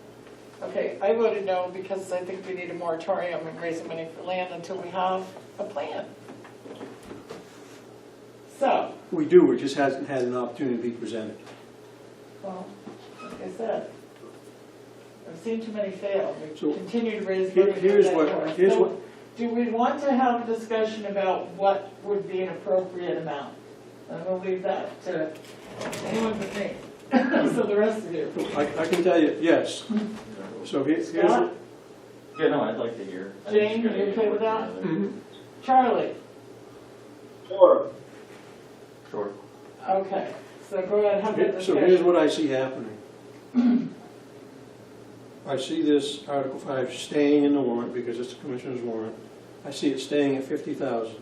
Okay, I voted no because I think we need a moratorium and raising money for land until we have a plan. So, We do, it just hasn't had an opportunity to be presented. well, like I said, I've seen too many fail. We So, continue to raise here- money. here's for what- that. here's So, what- do we want to have a discussion about what would be an appropriate amount? I'm going to leave that to anyone but me, so the rest of you. I can tell you, yes. So here's Scott? Yeah, no, I'd like to hear. I think Jane, it's a good you idea okay to with work that? together. Charlie? Sure. Sure. Okay, so go ahead, have that So here's discussion. what I see happening. I see this Article 5 staying in the warrant because it's the commissioner's warrant. I see it staying at 50,000.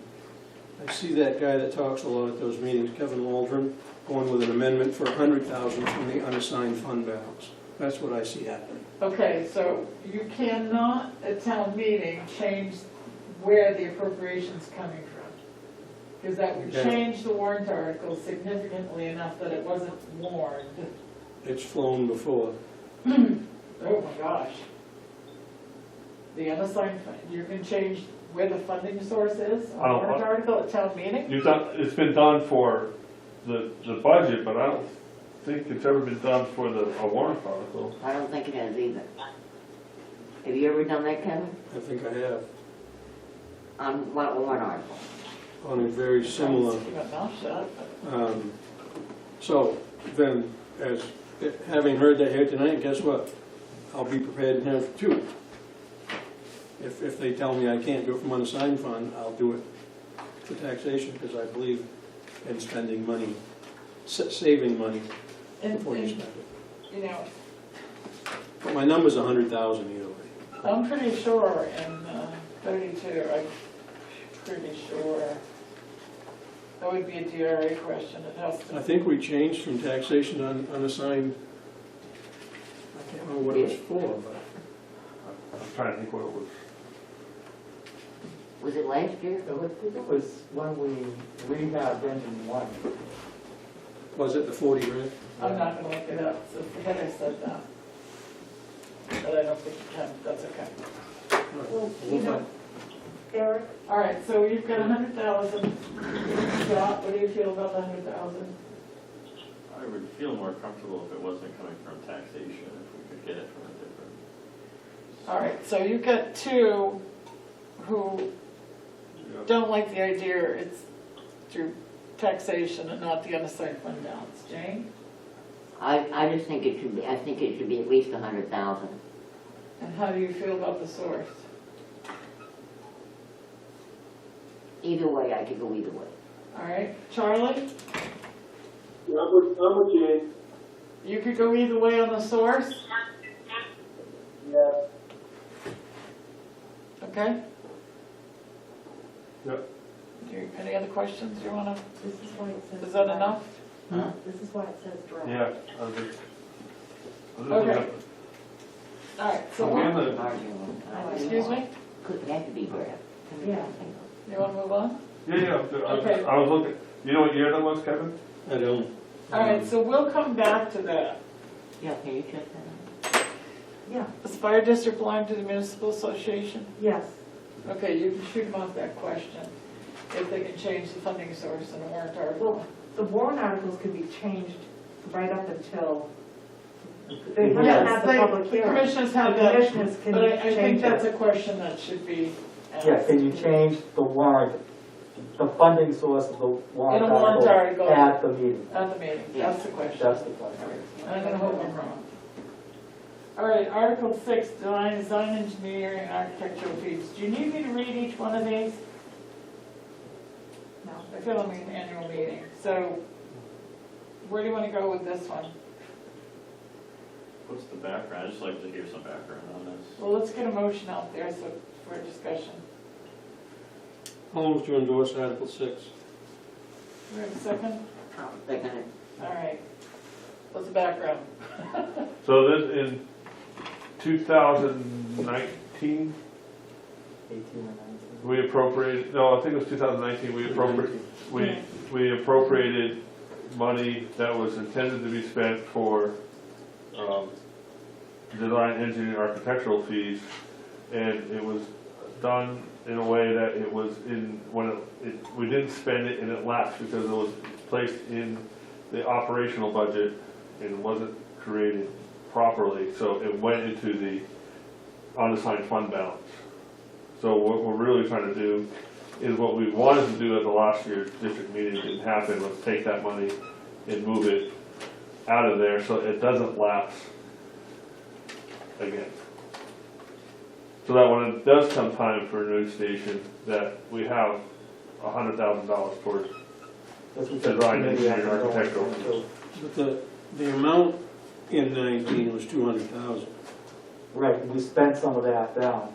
I see that guy that talks a lot at those meetings, Kevin Waldron, going with an amendment for 100,000 from the unassigned fund balance. That's what I see happening. Okay, so you cannot, at town meeting, change where the appropriation's coming from. Because that would Yeah. change the warrant article significantly enough that it wasn't warned. It's flown before. Oh my gosh. The unassigned fund, you can change where the funding source is I on a don't- warrant article at town meeting? It's been done for the budget, but I don't think it's ever been done for a warrant article. I don't think it has either. Have you ever done that, Kevin? I think I have, On what warrant article? on a very similar. Keep my mouth shut. So then, having heard that here tonight, guess what? I'll be prepared to have two. If they tell me I can't do it from unassigned fund, I'll do it for taxation, because I believe in spending money, saving money And, before you and, spend it. you know, But my number's 100,000 either way. I'm pretty sure in 32, I'm pretty sure that would be a DRA question. It has I to, think we changed from taxation to unassigned, I can't remember what it was for, but I'm trying to think what it was. Was it last year? I think it was when we rehabbed engine one. was it the 40 grand? I'm not gonna look it up, so forget I said that. But I don't think you can, that's okay. Well, you know, Eric, All right, so you've got 100,000. Scott, what do you feel about the 100,000? I would feel more comfortable if it wasn't coming from taxation, if we could get it from a different. All right, so you've got two who Yeah. don't like the idea it's through taxation and not the unassigned fund balance. Jane? I just think it should be, I think it should be at least 100,000. And how do you feel about the source? Either way, I could go either way. All right, Charlie? I'm with you. You could go either way on the source, Yeah. okay? Yep. Any other questions you wanna, this is why it says. is that enough? Huh? This is why it says draft. Yeah. I was just Okay. looking All right, so Again, what- excuse me? Could have to be there. Yeah. You wanna move on? Yeah, Okay. I was looking, you know what year that was, Kevin? I don't. All right, so we'll come back to that. Yeah, can you check that out? Yeah, Does the fire district belong to the municipal association? yes. Okay, you can shoot them off that question, if they can change the funding source in a warrant article. Well, the warrant articles can be changed right up until, they haven't Yes, had the public the hearing. commissioners have The that, commissioners can but I think change that's it. a question that should be asked. Yeah, can you change the warrant, the funding source of the warrant In a warrant article article. at the meeting? At the meeting, that's the question. That's the question. I'm gonna hope I'm wrong. All right, Article 6, design engineering and architectural fees. Do you need me to read each one of these? No. I feel I'm in an annual meeting, so where do you wanna go with this one? What's the background? I'd just like to hear some background on this. Well, let's get a motion out there so for discussion. I'll move to endorse Article 6. Do we have a second? They're gonna, All right. What's the background? So this, in 2019, 18 or 19? we appropriated, no, I think it was 2019, we appropriated money that was intended to be spent for design, engineering, architectural fees, and it was done in a way that it was in, we didn't spend it and it lapsed because it was placed in the operational budget and wasn't created properly, so it went into the unassigned fund balance. So what we're really trying to do is what we wanted to do at the last year's district meeting, didn't happen, was take that money and move it out of there so it doesn't lapse again. So that when it does come time for a new station, that we have $100,000 towards That's what design, committee has engineering, to go architectural. into. But the amount in 19 was 200,000. Right, we spent some of that down.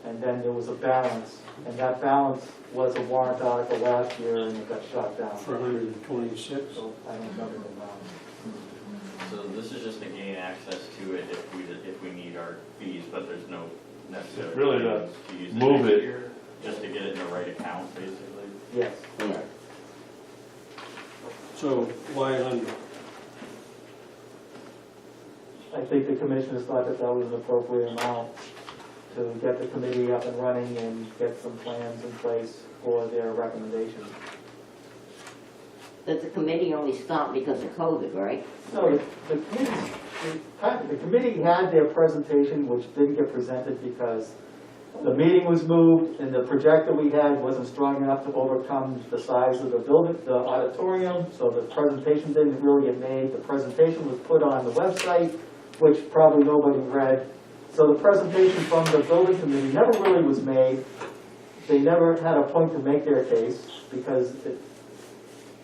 And then there was a balance, and that balance was a warrant article last year and it got shot down. For 126. So I don't remember the amount. So this is just to gain access to it if we need our fees, but there's no necessary. Really to plans use move next it. year, just to get it in the right account, basically. Yes. We So why 100? I think the commissioners thought that that was an appropriate amount to get the committee up and running and get some plans in place for their recommendations. But the committee only stopped because of COVID, right? No, the committee had their presentation, which didn't get presented because the meeting was moved and the projector we had wasn't strong enough to overcome the size of the building, the auditorium, so the presentation didn't really get made. The presentation was put on the website, which probably nobody read. So the presentation from the building committee never really was made. They never had a point to make their case because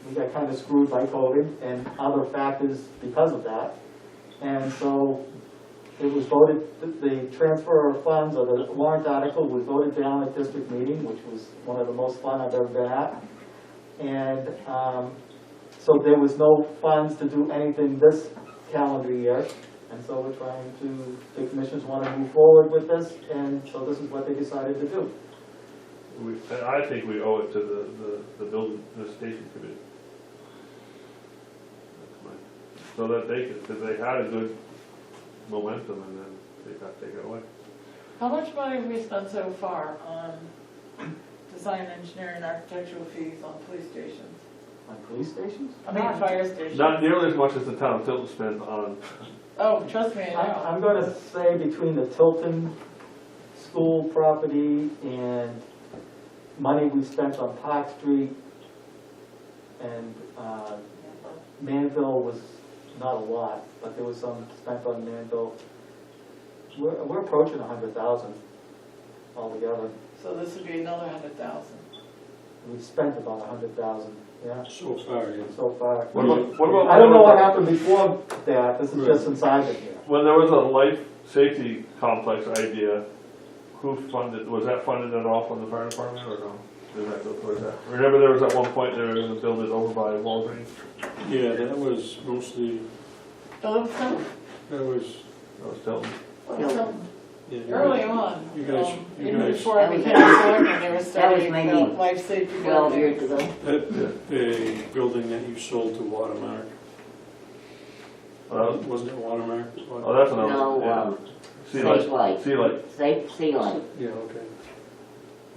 we got kind of screwed by COVID and other factors because of that. And so it was voted, the transfer of funds or the warrant article was voted down at district meeting, which was one of the most fun I've ever been at. And so there was no funds to do anything this calendar year. And so we're trying to, the commissioners want to move forward with this, and so this is what they decided to do. I think we owe it to the building, the station committee. So that they could, because they had a good momentum and then they got taken away. How much money have we spent so far on design, engineering, architectural fees on police stations? On police stations? I mean, fire stations? Not nearly as much as the town of Tilton spent on. Oh, trust me, I know. I'm going to say between the Tilton school property and money we spent on Park Street and Manville was not a lot, but there was some spent on Manville. We're approaching 100,000 altogether. So this would be another 100,000. We've spent about 100,000, yeah, So far, yeah. so far. What about? I don't know what happened before that. This is just since I've been here. When there was a life safety complex idea, who funded, was that funded at all from the fire department or no? Did that go towards that? Remember there was at one point they were going to build it over by Walgreens? Yeah, that was mostly, Phillipson? that was, That was Tilton. yeah. Early on. You guys- you Even guys- before I became a selectman, they were That was studying maybe life safety. 12 years ago. The building that you sold to Watermark, wasn't it Watermark? Oh, that's another. No, yeah. Sea Safe Light. Light. Sea Light. Safe Sea Light. Yeah, okay.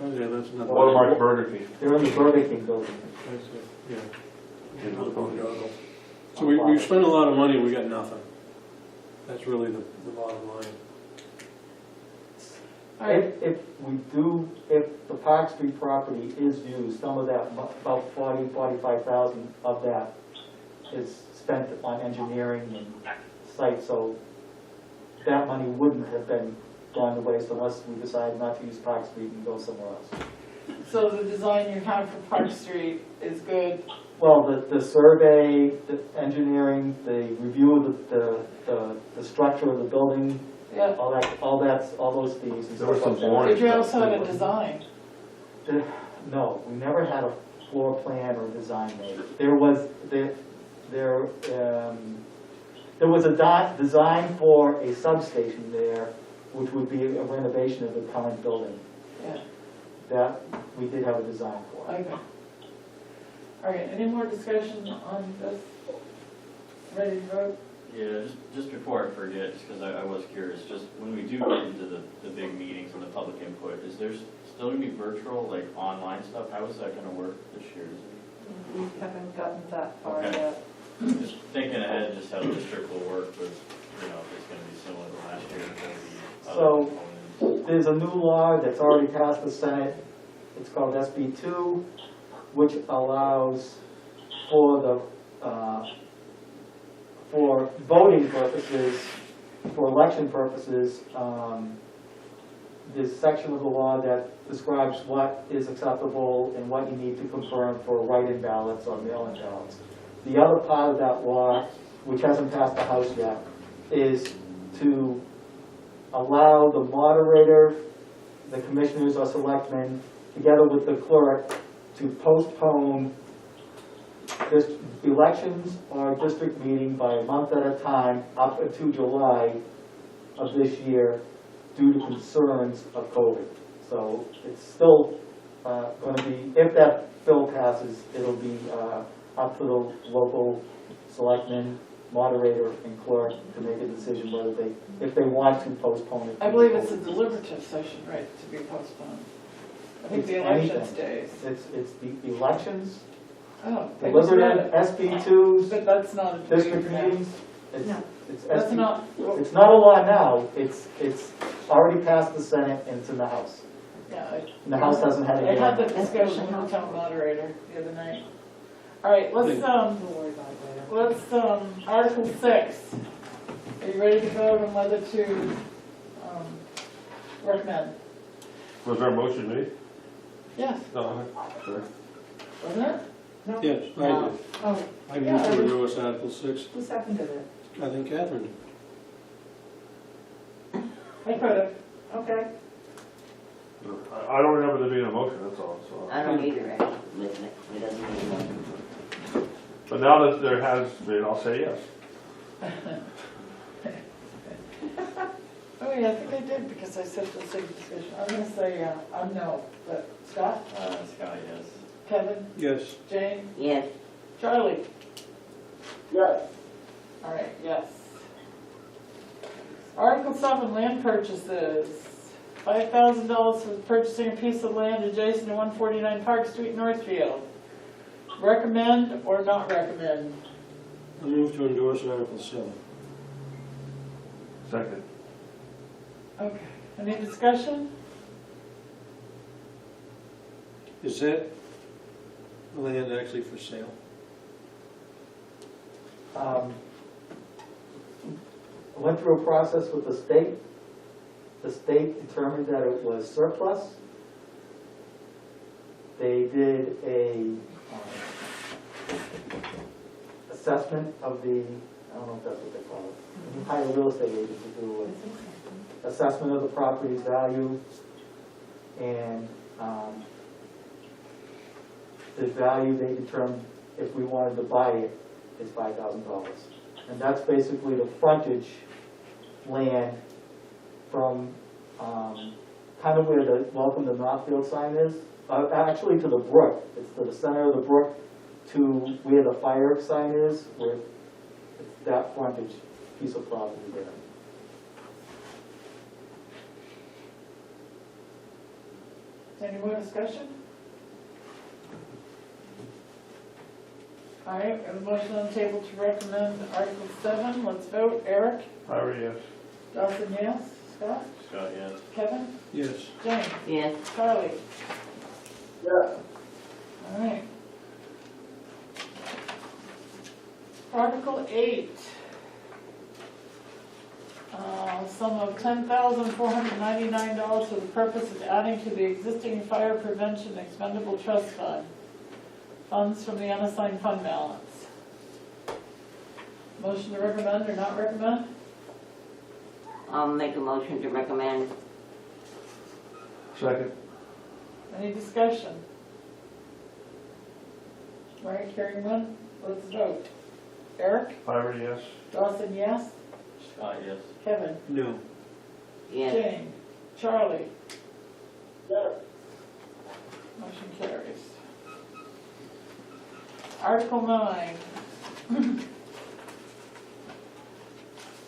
Oh, yeah, that's another. Watermark Burger King. They're in the Burger King building. That's it, yeah. Another boondoggle. So we've spent a lot of money, we got nothing. That's really the bottom line. All right. If the Park Street property is used, some of that, about 45,000 of that is spent on engineering and site, so that money wouldn't have been gone to waste unless we decide not to use Park Street and go somewhere else. So the design you have for Park Street is good? Well, the survey, the engineering, the review of the structure of the building, Yeah. all those fees and There was stuff some like that. boring Did you stuff also have too. a design? No, we never had a floor plan or design made. There was a design for a substation there, which would be a renovation of the current building. Yeah. That we did have a design for. Okay. All right, any more discussion on this? Ready to vote? Yeah, just before I forget, just because I was curious, just when we do get into the big meetings and the public input, is there still going to be virtual, like online stuff? How is that going to work this year? We haven't gotten that far Okay. yet. Just thinking ahead, just how the district will work with, if it's going to be similar to last year, if there'll be other So- components. There's a new law that's already passed the Senate. It's called SB2, which allows for voting purposes, for election purposes, this section of the law that describes what is acceptable and what you need to confirm for write-in ballots or mail-in ballots. The other part of that law, which hasn't passed the House yet, is to allow the moderator, the commissioners or selectmen, together with the clerk, to postpone elections or district meeting by a month at a time up until July of this year due to concerns of COVID. So it's still going to be, if that bill passes, it'll be up to the local selectmen, moderator, and clerk to make a decision whether they, if they want to postpone it. I believe it's a deliberative session, right, to be postponed. I think It's the election anything. stays. It's the elections, Oh, I just read deliberative, it. SB2s, But that's not a district deliberative. meetings. It's, No. it's That's SB, not, it's not a law now, it's already passed the Senate and it's in the House. yeah, And the House hasn't had I it had yet. the discussion with the town moderator the other night. All right, let's, Don't worry about it later. Article 6. Are you ready to vote on whether to, recommend? Was there a motion made? Yes, No, sure. wasn't it? No? Yes, I No. did. Oh, I moved Yeah, I to was- endorse Article 6. who seconded it? I think Catherine did. I could have. Okay. I don't remember there being a motion, that's all, so. I don't either, actually, listen, it doesn't mean nothing. But now that there has been, I'll say yes. Oh, yeah, I think I did because I said the same discussion. I'm gonna say, I'm no, but Scott, Scott, yes. Kevin, Yes. Jane, Yes, Charlie. Yes, All right, yes. Article 7, land purchases. $5,000 for purchasing a piece of land adjacent to 149 Park Street, Northfield. Recommend or not recommend? I move to endorse Article 7. Second. Okay, any discussion? Is that land actually for sale? I went through a process with the state. The state determined that it was surplus. They did a assessment of the, I don't know if that's what they call it. You hire a real estate agent to do an assessment of the property's value, and the value they determined, if we wanted to buy it, is $5,000. And that's basically the frontage land from kind of where the Welcome to Northfield sign is, actually to the brook. It's to the center of the brook to where the fire sign is, where it's that frontage piece of property there. Any more discussion? All right, we have a motion on the table to recommend Article 7. Let's vote. Eric? Ira, yes. Dawson, yes. Scott? Scott, yes. Kevin? Yes. Jane? yes, Charlie? yes, All right. Article 8. Sum of $10,499 for the purpose of adding to the existing fire prevention expendable trust fund. Funds from the unassigned fund balance. Motion to recommend or not recommend? I'll make a motion to recommend. Second. Any discussion? All right, hearing none, let's vote. Eric? Ira, yes. Dawson, yes. Scott, yes. Kevin? No. Yes, Jane? Charlie? yes, Motion carries. Article 9.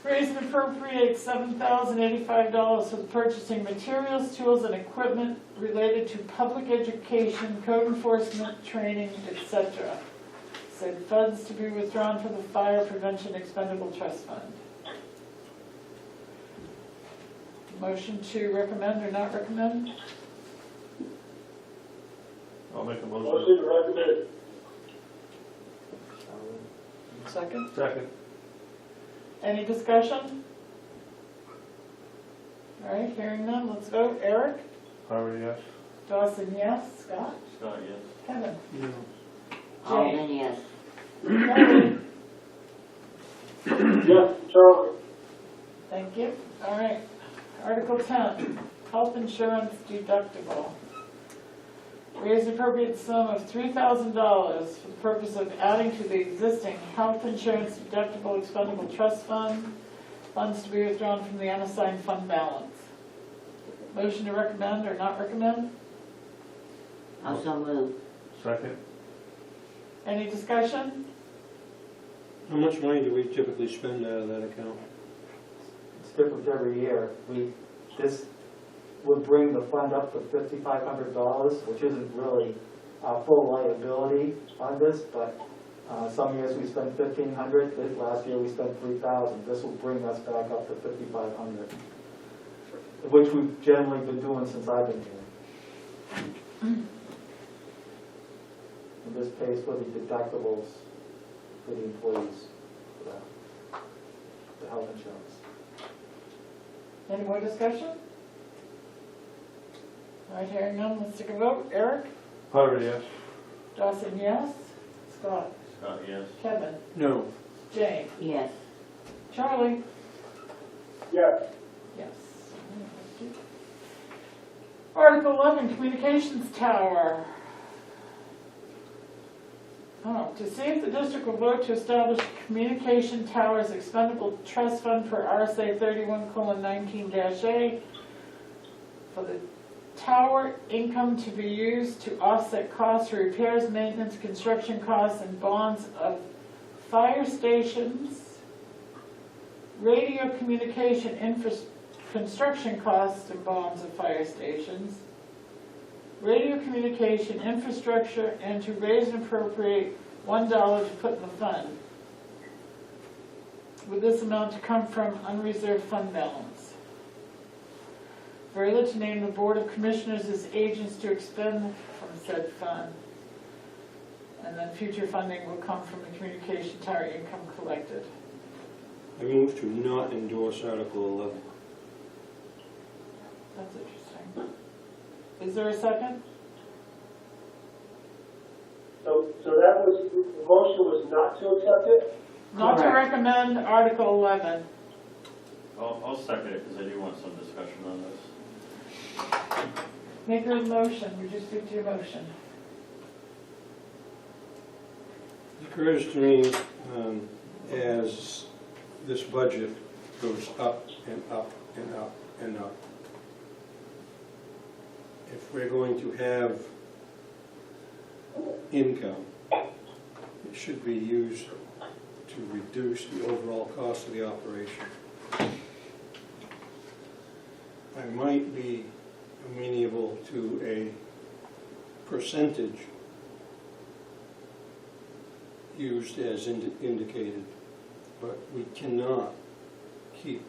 Raise and appropriate $7,085 for the purchasing materials, tools, and equipment related to public education, code enforcement, training, etc. Said funds to be withdrawn from the Fire Prevention Expendable Trust Fund. Motion to recommend or not recommend? I'll make a motion. motion to recommend, Second. Second. Any discussion? All right, hearing none, let's vote. Eric? Ira, yes. Dawson, yes. Scott? Scott, yes. Kevin? No. Alden, yes, Charlie? yes, Charlie, Thank you. All right. Article 10, health insurance deductible. Raise the appropriate sum of $3,000 for the purpose of adding to the existing health insurance deductible expendable trust fund. Funds to be withdrawn from the unassigned fund balance. Motion to recommend or not recommend? also move. Second. Any discussion? How much money do we typically spend out of that account? It's different every year. This would bring the fund up to $5,500, which isn't really our full liability on this, but some years we spend $1,500. Last year we spent $3,000. This will bring us back up to $5,500, which we've generally been doing since I've been here. And this pays for the deductibles for the employees, for the health insurance. Any more discussion? All right, hearing none, let's take a vote. Eric? Potter, yes. Dawson, yes. Scott? Scott, yes. Kevin? No. Jane? Yes. Charlie? Yes. Yes. Article 11, Communications Tower. Oh, to see if the district will vote to establish communication towers expendable trust fund for RSA 31:19-A for the tower income to be used to offset costs for repairs, maintenance, construction costs, and bonds of fire stations, radio communication construction costs and bonds of fire stations, radio communication infrastructure, and to raise and appropriate $1 to put in the fund, with this amount to come from unreserved fund balance. Further, to name the Board of Commissioners as agents to expend from said fund. And then future funding will come from the communication tower income collected. I move to not endorse Article 11. That's interesting. Is there a second? So that was, the motion was not to accept it? Not to Correct. recommend Article 11. I'll second it because I do want some discussion on this. Make a motion, would you speak to your motion? It occurs to me, as this budget goes up and up and up and up, if we're going to have income, it should be used to reduce the overall cost of the operation. I might be amenable to a percentage used as indicated, but we cannot keep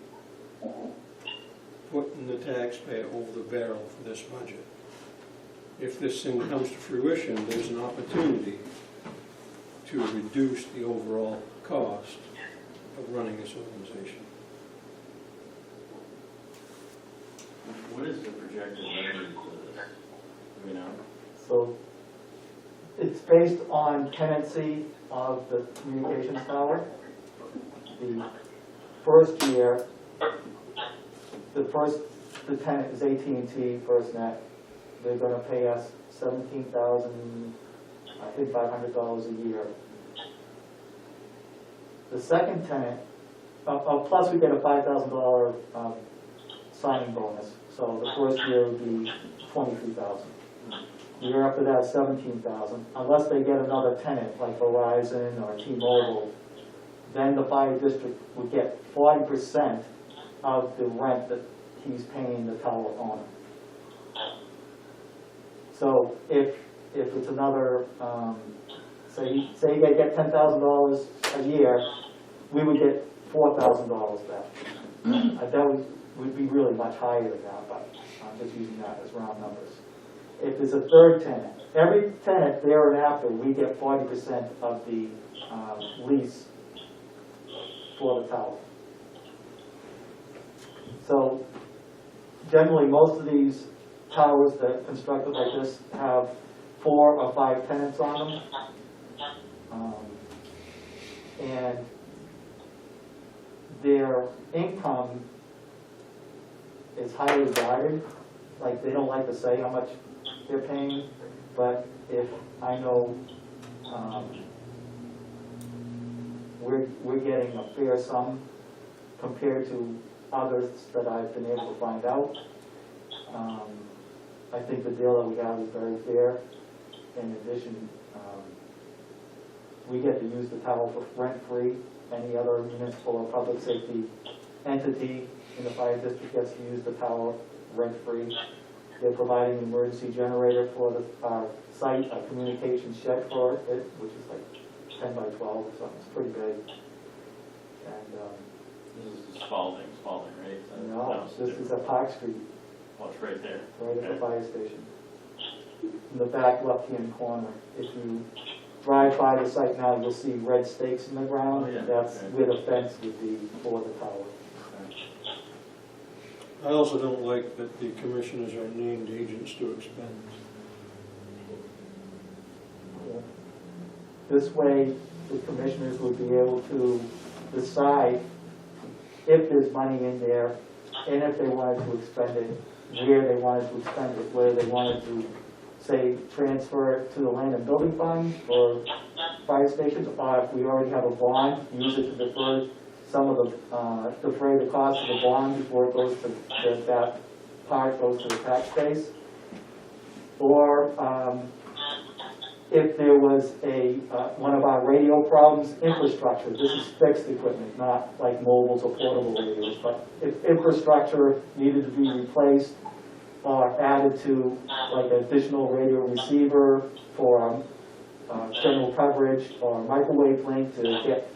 putting the taxpayer over the barrel for this budget. If this thing comes to fruition, there's an opportunity to reduce the overall cost of running this organization. What is the projected revenue for this? Do we know? So it's based on tenancy of the communications tower. The first year, the tenant is AT&T FirstNet. They're going to pay us $17,500 a year. The second tenant, plus we get a $5,000 signing bonus. So the first year would be $23,000. The year after that, $17,000. Unless they get another tenant like Verizon or T-Mobile, then the fire district would get 40% of the rent that he's paying the tower owner. So if it's another, say you get $10,000 a year, we would get $4,000 back. That would be really much higher than that, but I'm just using that as round numbers. If there's a third tenant, every tenant thereafter, we get 40% of the lease for the tower. So generally, most of these towers that are constructed like this have 4 or 5 tenants on them. And their income is highly guarded. Like, they don't like to say how much they're paying, but if I know we're getting a fair sum compared to others that I've been able to find out. I think the deal that we have is very fair. In addition, we get to use the tower for rent-free. Any other municipal or public safety entity in the fire district gets to use the tower rent-free. They're providing an emergency generator for our site, a communication shed for it, which is like 10 by 12 or something, it's pretty big. And, This is Spalding, right? no, House this too. is at Park Street, Well, it's right there. right at the Okay. fire station. In the back left-hand corner, if you drive by the site now, you'll see red stakes in the ground. Oh, yeah, That's okay. where the fence would be for the tower. I also don't like that the commissioners are named agents to expend. This way, the commissioners would be able to decide if there's money in there, and if they wanted to expend it, where they wanted to expend it, whether they wanted to, say, transfer it to the land and building fund or fire stations, or if we already have a bond, use it to defer some of the, defray the cost of the bond before it goes to, that part goes to the tax base. Or, if there was a, one of our radio problems, infrastructure, this is fixed equipment, not like mobiles or portable radios, but if infrastructure needed to be replaced or added to like an additional radio receiver for general coverage or microwave link to get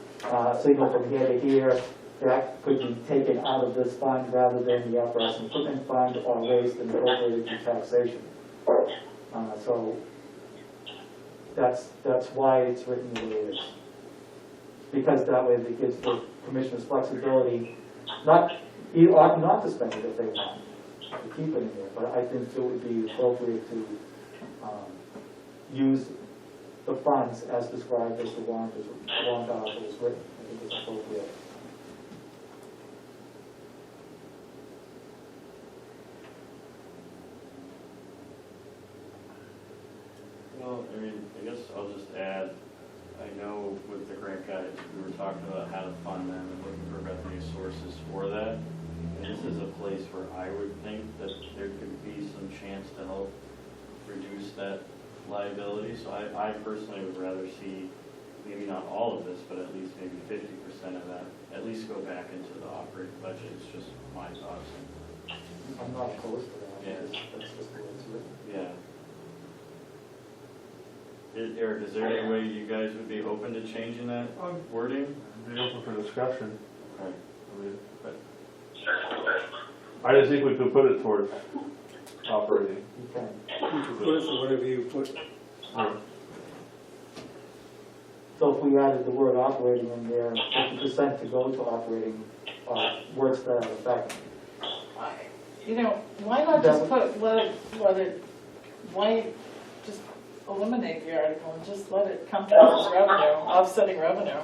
signal from here to here, that could be taken out of this fund rather than the apparatus and equipment fund or raised and appropriated to taxation. So that's why it's written the way it is. Because that way it gives the commissioners flexibility, not to spend it if they want, to keep it in there. But I think it would be appropriate to use the funds as described as the warrant article is written. I think it's appropriate. Well, I mean, I guess I'll just add, I know with the grant guides, we were talking about how to fund them and looking for revenue sources for that. And this is a place where I would think that there could be some chance to help reduce that liability. So I personally would rather see, maybe not all of this, but at least maybe 50% of that, at least go back into the operating budget. It's just my thoughts. I'm not opposed to that. Yeah. That's just the way it's written. Yeah. Eric, is there any way you guys would be open to changing that wording? Be open for discussion. Okay. I mean, I just think we could put it towards operating. You can. You can put it for whatever you put. Yeah. So if we added the word operating in there, 50% to go to operating, words to that effect. You know, why not just put, why just eliminate the article and just let it come to us as revenue, offsetting revenue?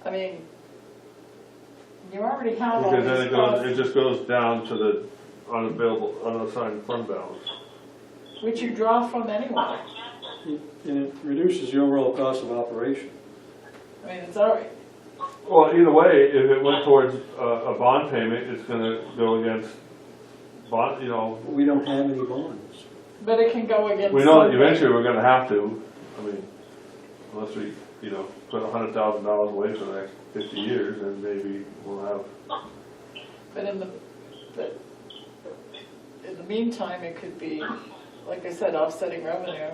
I mean, you already have all Because then these it goes, costs, it just goes down to the unavailable, unassigned fund balance. which you draw from anyway. And it reduces the overall cost of operation. I mean, it's already, Well, either way, if it went towards a bond payment, it's gonna go against bond, you know, We don't have any bonds. but it can go against. we know that something. eventually we're gonna have to, I mean, unless we, you know, put $100,000 away for the next 50 years, then maybe we'll have. But in the meantime, it could be, like I said, offsetting revenue.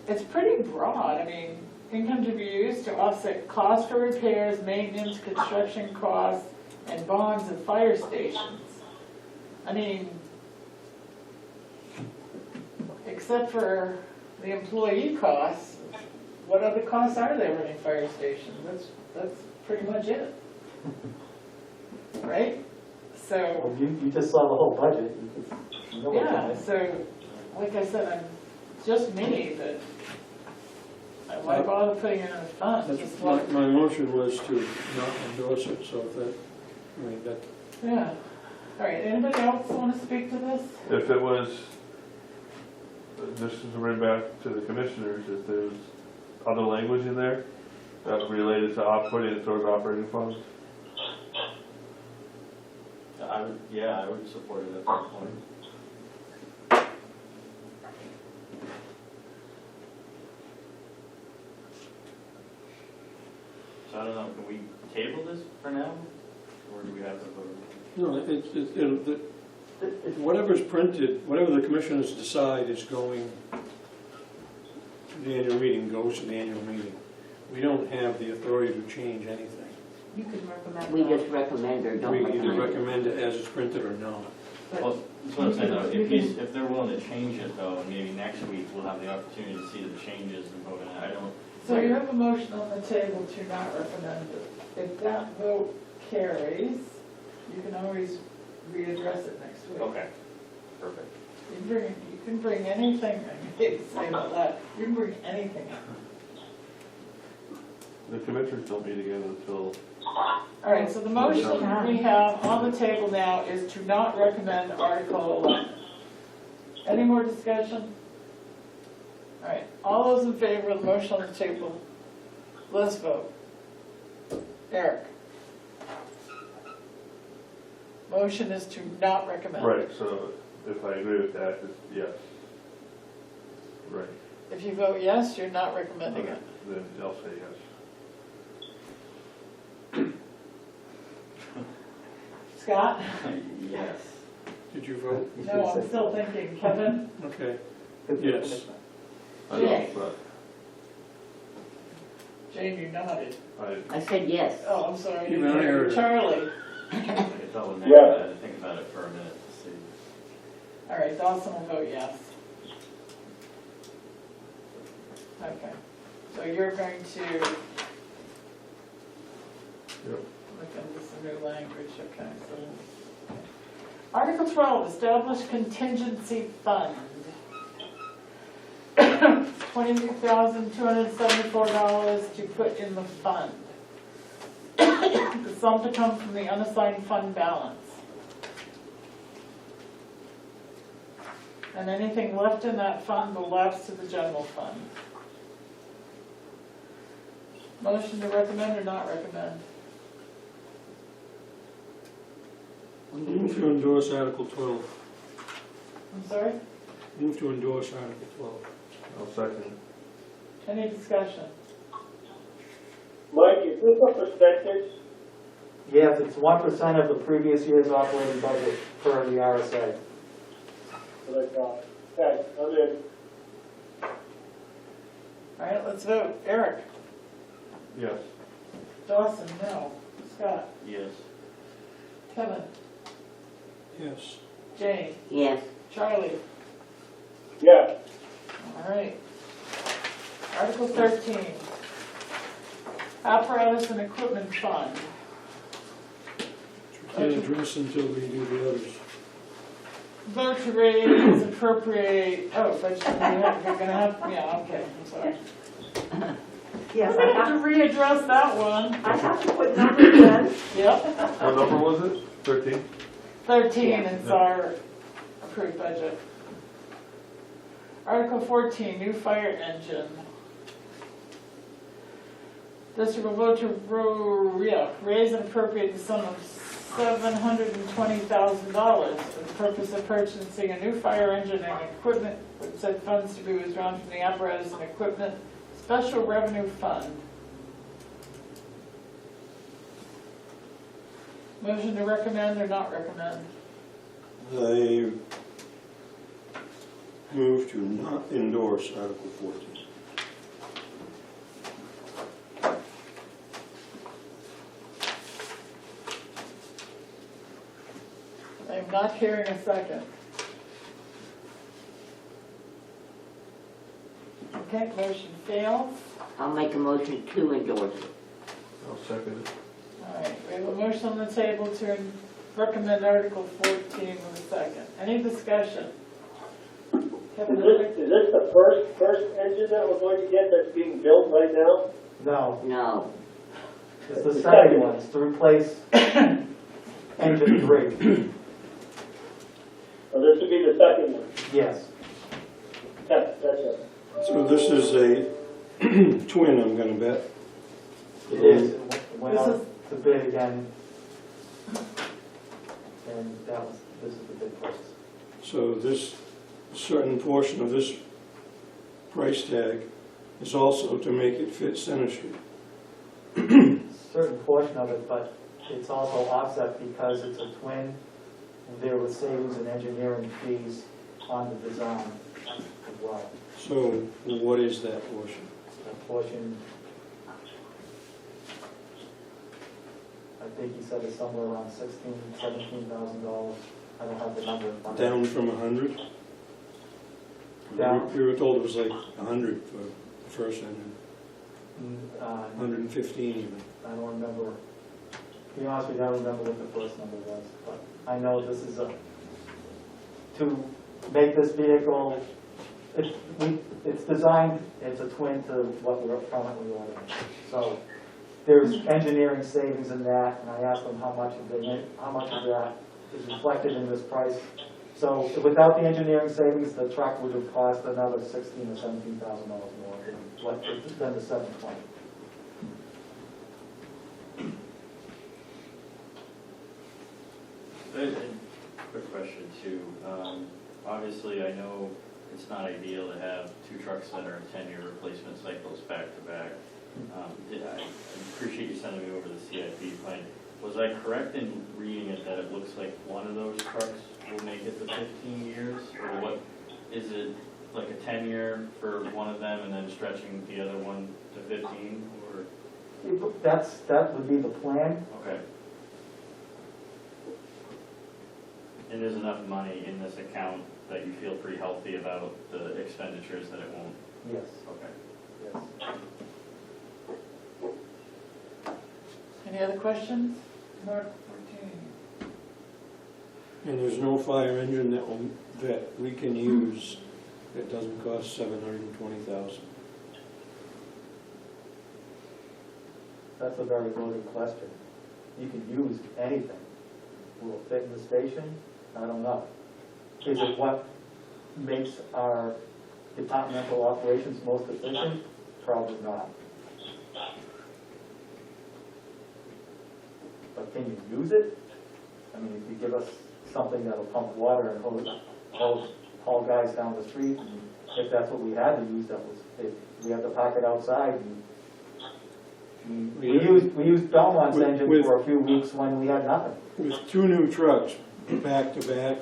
It's pretty broad. I mean, income to be used to offset costs for repairs, maintenance, construction costs, and bonds at fire stations. I mean, except for the employee costs, what other costs are there running fire stations? That's pretty much it. Right? So, Well, you just saw the whole budget. You know what's in yeah, it. so, like I said, it's just me, but why bother putting it in a fund? Just My, let- my motion was to not endorse it, so if that, I mean, that, Yeah. All right, anybody else want to speak to this? If it was, just to bring back to the commissioners, if there was other language in there that related to putting it towards operating funds, I would support it at that point. for now? Or do we have to vote? No, whatever's printed, whatever the commissioners decide is going to the annual meeting, goes to the annual meeting. We don't have the authority to change anything. You can recommend We that. just recommend or don't We either recommend. recommend it as it's printed or not. Well, that's what I'm saying though, if they're willing to change it though, and maybe next week we'll have the opportunity to see the changes and vote on it. I don't, So you have a motion on the table to not recommend it. If that vote carries, you can always readdress it next week. okay, perfect. You can bring anything, I hate to say about that, you can bring anything up. The commissioners don't meet again until, All right, so the motion we have on the table now is to not recommend Article 11. Any more discussion? All right, all those in favor of the motion on the table, let's vote. Eric? Motion is to not recommend. right, so if I agree with that, it's yes. Right, If you vote yes, you're not recommending it. then I'll say yes. Scott? Yes. Did you vote? No, I'm still thinking. Kevin? Okay. Yes. I Yes. don't, Jane, you nodded. but I said yes. Oh, I'm sorry. I You didn't hear you. nodded. Charlie? I thought we'd Yeah. think about it for a minute to see. All right, Dawson will vote yes. Okay, so you're going to look into some new language, okay, so. Article 12, establish contingency fund. $22,274 to put in the fund. The sum to come from the unassigned fund balance. And anything left in that fund will lapse to the general fund. Motion to recommend or not recommend? Move to endorse Article 12. I'm sorry? Move to endorse Article 12. I'll second. Any discussion? Mike, is this a percentage? Yes, it's 1% of the previous year's operating budget per the RSA. What I thought. Okay, I'm in. All right, let's vote. Eric? Yes. Dawson, no. Scott? Yes. Kevin? Yes. Jane? Yes. Charlie? Yeah, All right. Article 13. Apparatus and Equipment Fund. Can't address until we do the others. Vote to raise, appropriate, oh, but you're gonna have, yeah, okay, I'm sorry. Yes, We have to readdress that one. I have to put numbers in. Yep. What number was it? 13? 13 is our approved budget. Article 14, new fire engine. District will vote to raise and appropriate the sum of $720,000 for the purpose of purchasing a new fire engine and equipment, with said funds to be withdrawn from the apparatus and equipment special revenue fund. Motion to recommend or not recommend? I move to not endorse Article 14. I'm not hearing a second. Okay, motion fails. I'll make a motion to endorse it. I'll second it. All right, we have a motion on the table to recommend Article 14 with a second. Any discussion? Kevin, is this the first engine that we're going to get that's being built right now? No, No. it's the second one, it's to replace engine 3. Or this would be the second one? Yes. That's it. So this is a twin, I'm gonna bet. It is. It went This out to bid again. And this is the bid price. So this certain portion of this price tag is also to make it fit Center Street. Certain portion of it, but it's also offset because it's a twin. There was savings in engineering fees on the design as well. So what is that portion? That portion, I think he said it's somewhere around $17,000. I don't have the number in front of me. Down from 100? Down. We were told it was like 100 for the first engine, 115 even. I don't remember, to be honest with you, I don't remember what the first number was, but I know this is to make this vehicle, it's designed, it's a twin to what we're currently ordering. So there's engineering savings in that, and I asked them how much of that is reflected in this price. So without the engineering savings, the truck would have cost another $16,000 or $17,000 more than the 720. Quick question too. Obviously, I know it's not ideal to have two trucks that are 10-year replacement cycles back to back. I appreciate you sending me over the CIP plan. Was I correct in reading it that it looks like one of those trucks will make it to 15 years? Or what, is it like a 10-year for one of them and then stretching the other one to 15? Or That would be the plan. okay. And there's enough money in this account that you feel pretty healthy about the expenditures that it won't? Yes. Okay. Yes. Any other questions? Mark 14. And there's no fire engine that we can use that doesn't cost $720,000. That's a very loaded question. You can use anything. Will it fit in the station? I don't know. Is it what makes our departmental operations most efficient? Probably not. But can you use it? I mean, if you give us something that'll pump water and haul guys down the street, and if that's what we had to use, if we had to park it outside. And we used Belmont's engine for a few weeks when we had nothing. With two new trucks back to back,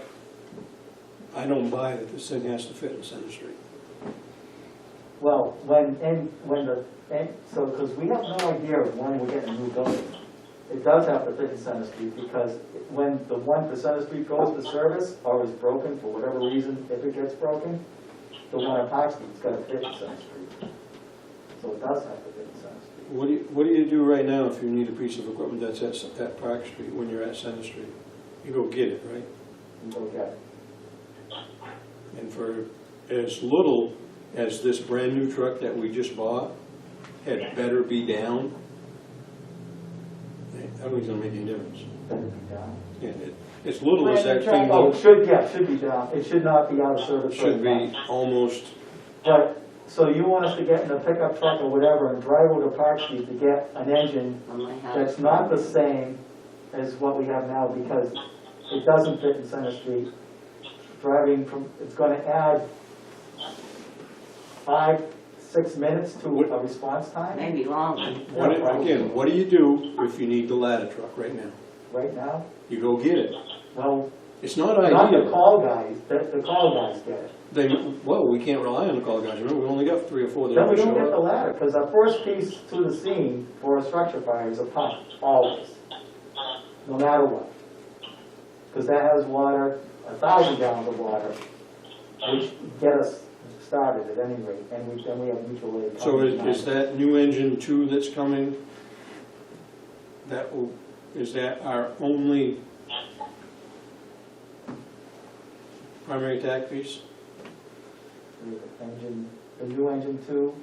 I don't buy that this thing has to fit in Center Street. Well, because we have no idea when we're getting a new building. It does have to fit in Center Street, because when the one for Center Street goes to service or is broken for whatever reason, if it gets broken, the one at Park Street's got to fit in Center Street. So it does have to fit in Center Street. What do you do right now if you need a piece of equipment that's at Park Street when you're at Center Street? You go get it, right? You go get it. And for as little as this brand new truck that we just bought had better be down, I don't think it's gonna make any difference. Better be down. Yeah, as little as that thing Oh, it should be down. It should not be out of service. should be almost, But, so you want us to get in a pickup truck or whatever and drive over to Park Street to get an engine On my house. that's not the same as what we have now, because it doesn't fit in Center Street. Driving from, it's gonna add 5-6 minutes to a response time. Maybe longer. what do you do if you need the ladder truck right now? Right now, You go get it. well, It's not not the ideal. call guys, the call guys get it. Well, we can't rely on the call guys, remember, we only got 3 or 4 that Then we ever don't get show the up. ladder, because our first piece to the scene for a structure fire is a pump, always, no matter what. Because that has water, 1,000 gallons of water, which get us started at any rate, and then we have mutual aid. So is that new engine 2 that's coming, is that our only primary tack piece? The new engine 2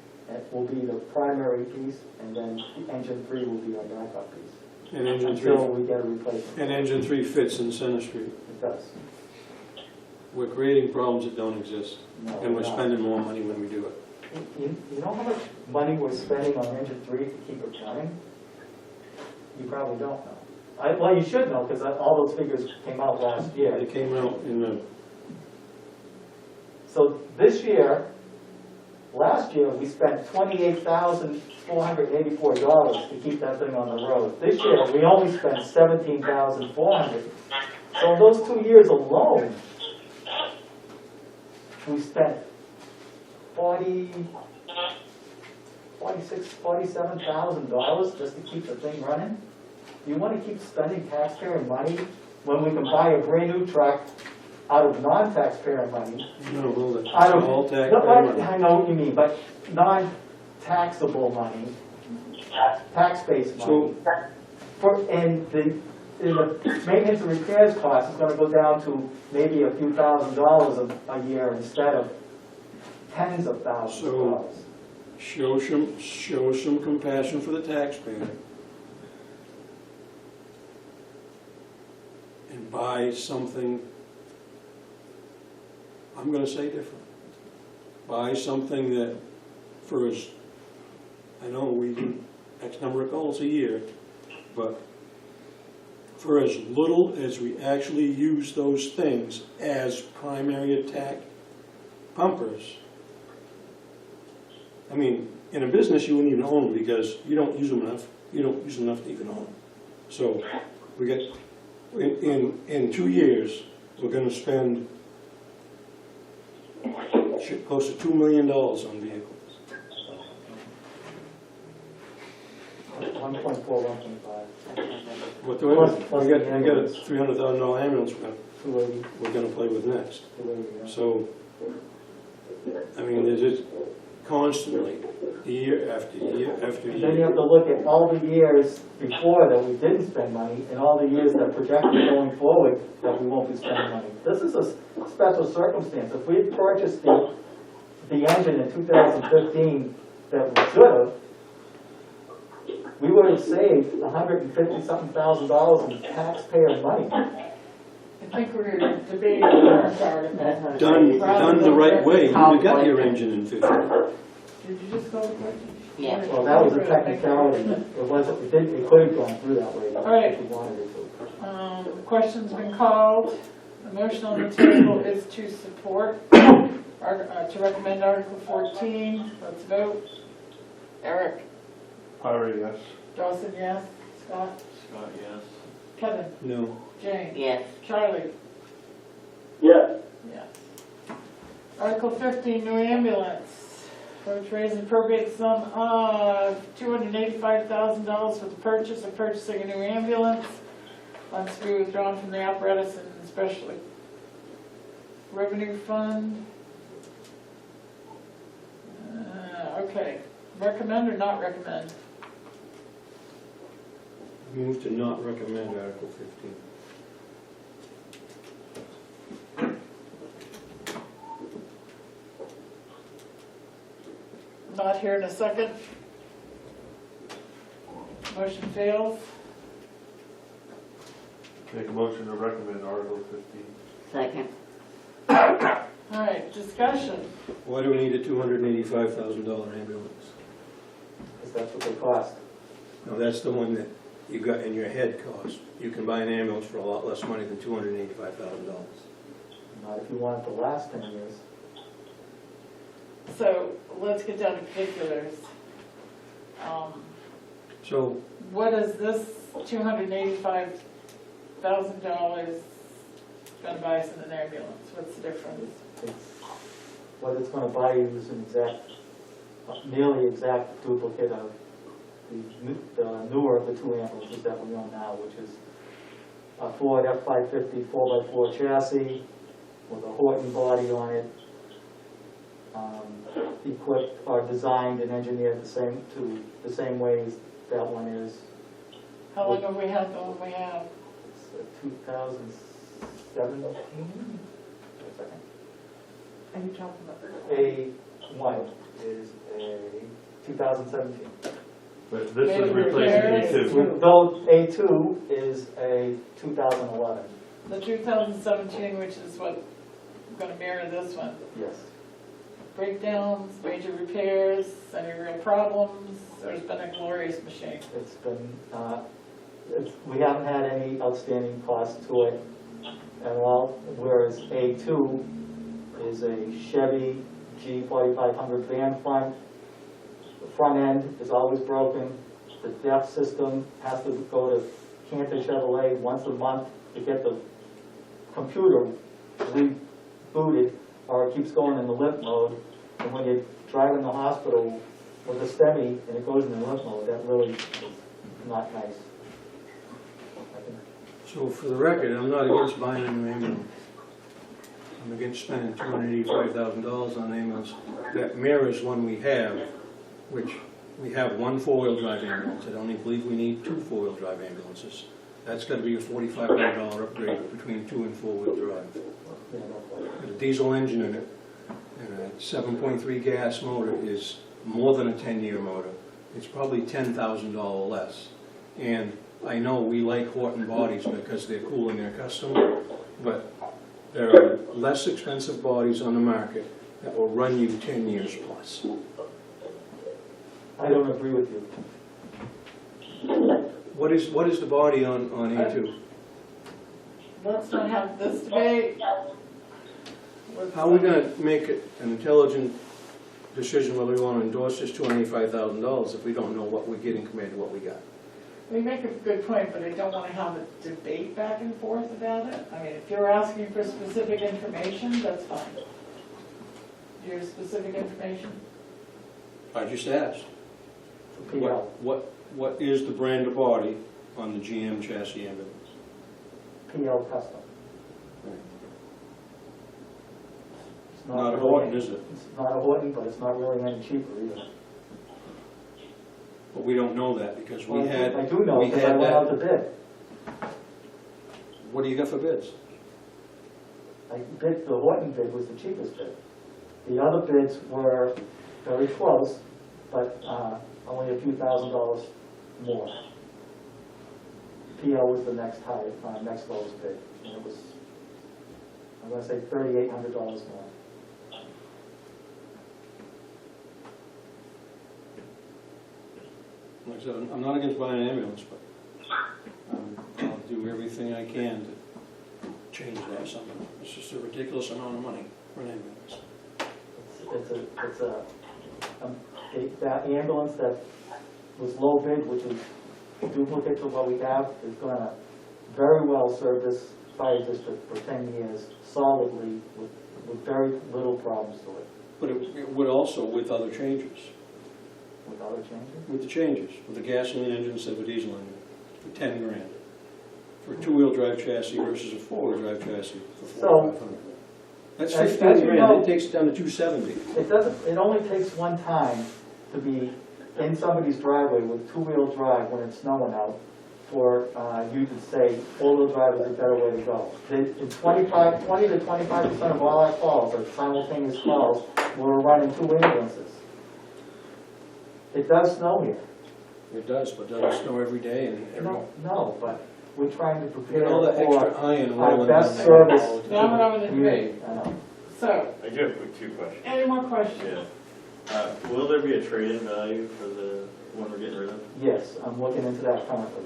will be the primary piece, and then the engine 3 will be our backup piece. And engine Until 3, we get a replacement. and engine 3 fits in Center Street. It does. We're creating problems that don't exist, No, and we're not. spending more money when we do it. You know how much money we're spending on engine 3 to keep it running? You probably don't know. Well, you should know, because all those figures came out last year. It came out in the, So this year, Last year, we spent $28,484 to keep that thing on the road. This year, we only spent $17,400. So in those 2 years alone, we spent $47,000 just to keep the thing running. You want to keep spending taxpayer money when we can buy a brand new truck out of non-taxpayer money? No, hold it. Out of, All no, taxpayer. I know what you mean, but non-taxable money, tax-based money. And the maintenance and repairs cost is gonna go down to maybe a few $1,000s a year instead of tens of thousands of dollars. Show some compassion for the taxpayer. And buy something, I'm gonna say different. Buy something that, for us, I know we do X number of calls a year, but for as little as we actually use those things as primary attack pumpers, I mean, in a business, you wouldn't even own them because you don't use them enough. You don't use them enough to even own them. So we got, in 2 years, we're gonna spend close to $2 million on vehicles. 1.4, 1.5. What do we got a $300,000 ambulance we're gonna play with next. So, I mean, there's just constantly, year after year after Then you year. have to look at all the years before that we didn't spend money and all the years that projected going forward that we won't be spending money. This is a special circumstance. If we had purchased the engine in 2015 that we should have, we would have saved $150-something thousand in taxpayer money. I think we're debating the warrant article. Done the right way, you would've got your engine in 50. Did you just call the question? Yeah. Well, that was a technicality. It wasn't, it could have gone through that way right. if we wanted it to. Question's been called. The motion on the table is to support, to recommend Article 14. Let's vote. Eric? Pyra, yes. Dawson, yes. Scott? Scott, yes. Kevin? No. Jane? Yes. Charlie? Yes, Yes. Article 15, new ambulance. Vote to raise and appropriate sum of $285,000 for the purchase of purchasing a new ambulance. Funds to be withdrawn from the apparatus and special revenue fund. Okay. Recommend or not recommend? Move to not recommend Article 15. Not here in a second. Motion fails. Make a motion to recommend Article 15. Second. All right, discussion. Why do we need a $285,000 ambulance? Because that's what they cost. No, that's the one that you got in your head cost. You can buy an ambulance for a lot less money than $285,000. Not if you want it to last 10 years. So let's get down to particulars. So, What is this $285,000 going to buy us in an ambulance? What's the difference? What it's going to buy you is an exact, nearly exact duplicate of the newer of the two ambulances that we own now, which is a Ford F-550 4x4 chassis with a Horton body on it, equipped or designed and engineered the same way as that one is. How long have we had the one we have? It's 2017. Wait a second. Are you talking about? A1 is a 2017. But this is Maybe replacing repairs. E2. Though A2 is a 2011. The 2017, which is what, going to mirror this one. Yes. Breakdowns, major repairs, any real problems? There's been a glorious machine. It's been, we haven't had any outstanding costs to it at all, whereas A2 is a Chevy G4500 van front. The front end is always broken. The DEF system has to go to Cantor Chevrolet once a month to get the computer rebooted, or it keeps going in the limp mode. And when you're driving the hospital with a STEMI and it goes in the limp mode, that really is not nice. So for the record, I'm not against buying a new ambulance. I'm against spending $285,000 on an ambulance that mirrors one we have, which we have one four-wheel drive ambulance. I don't even believe we need two four-wheel drive ambulances. That's got to be a $4,500 upgrade between two and four-wheel drive. With a diesel engine in it, and a 7.3 gas motor is more than a 10-year motor. It's probably $10,000 less. And I know we like Horton bodies because they're cool and they're custom, but there are less expensive bodies on the market that will run you 10 years plus. I don't agree with you. What is the body on A2? Let's not have this debate. How are we going to make an intelligent decision whether we want to endorse this $285,000 if we don't know what we're getting compared to what we got? We make a good point, but I don't want to have a debate back and forth about it. I mean, if you're asking for specific information, that's fine. Do you have specific information? I just asked. PL. What is the brand of body on the GM chassis ambulance? PL custom. It's Not a really Horton, any- is it? It's not a Horton, but it's not really any cheaper either. But we don't know that because we Well, had. I do know we because I had went that- out to bid. What do you got for bids? The Horton bid was the cheapest bid. The other bids were very close, but only a few $1,000s more. PL was the next lowest bid, and it was, I'm gonna say $3,800 more. Like I said, I'm not against buying an ambulance, but I'll do everything I can to change that somehow. It's just a ridiculous amount of money for an ambulance. That ambulance that was low bid, which is duplicate to what we have, is gonna very well serve this fire district for 10 years solidly with very little problems to it. But it would also with other changes. With other changes? With the changes, with a gasoline engine instead of a diesel engine, for 10 grand. For a two-wheel drive chassis versus a four-wheel drive chassis for So, $4,500. That's as 15 you grand, know- it takes it down to 270. It only takes one time to be in somebody's driveway with two-wheel drive when it's snowing out for you to say four-wheel drive is a better way to go. 20 to 25% of all our calls are simultaneous calls where we're running two ambulances. It does snow here. It does, but doesn't snow every day and every. No, but we're trying to prepare Get all that extra for iron our rolling best down service there. to Now we're having the a community. debate. I know. So, I do have two questions. any more questions? Will there be a trade-in value for the one we're getting rid of? Yes, I'm looking into that currently.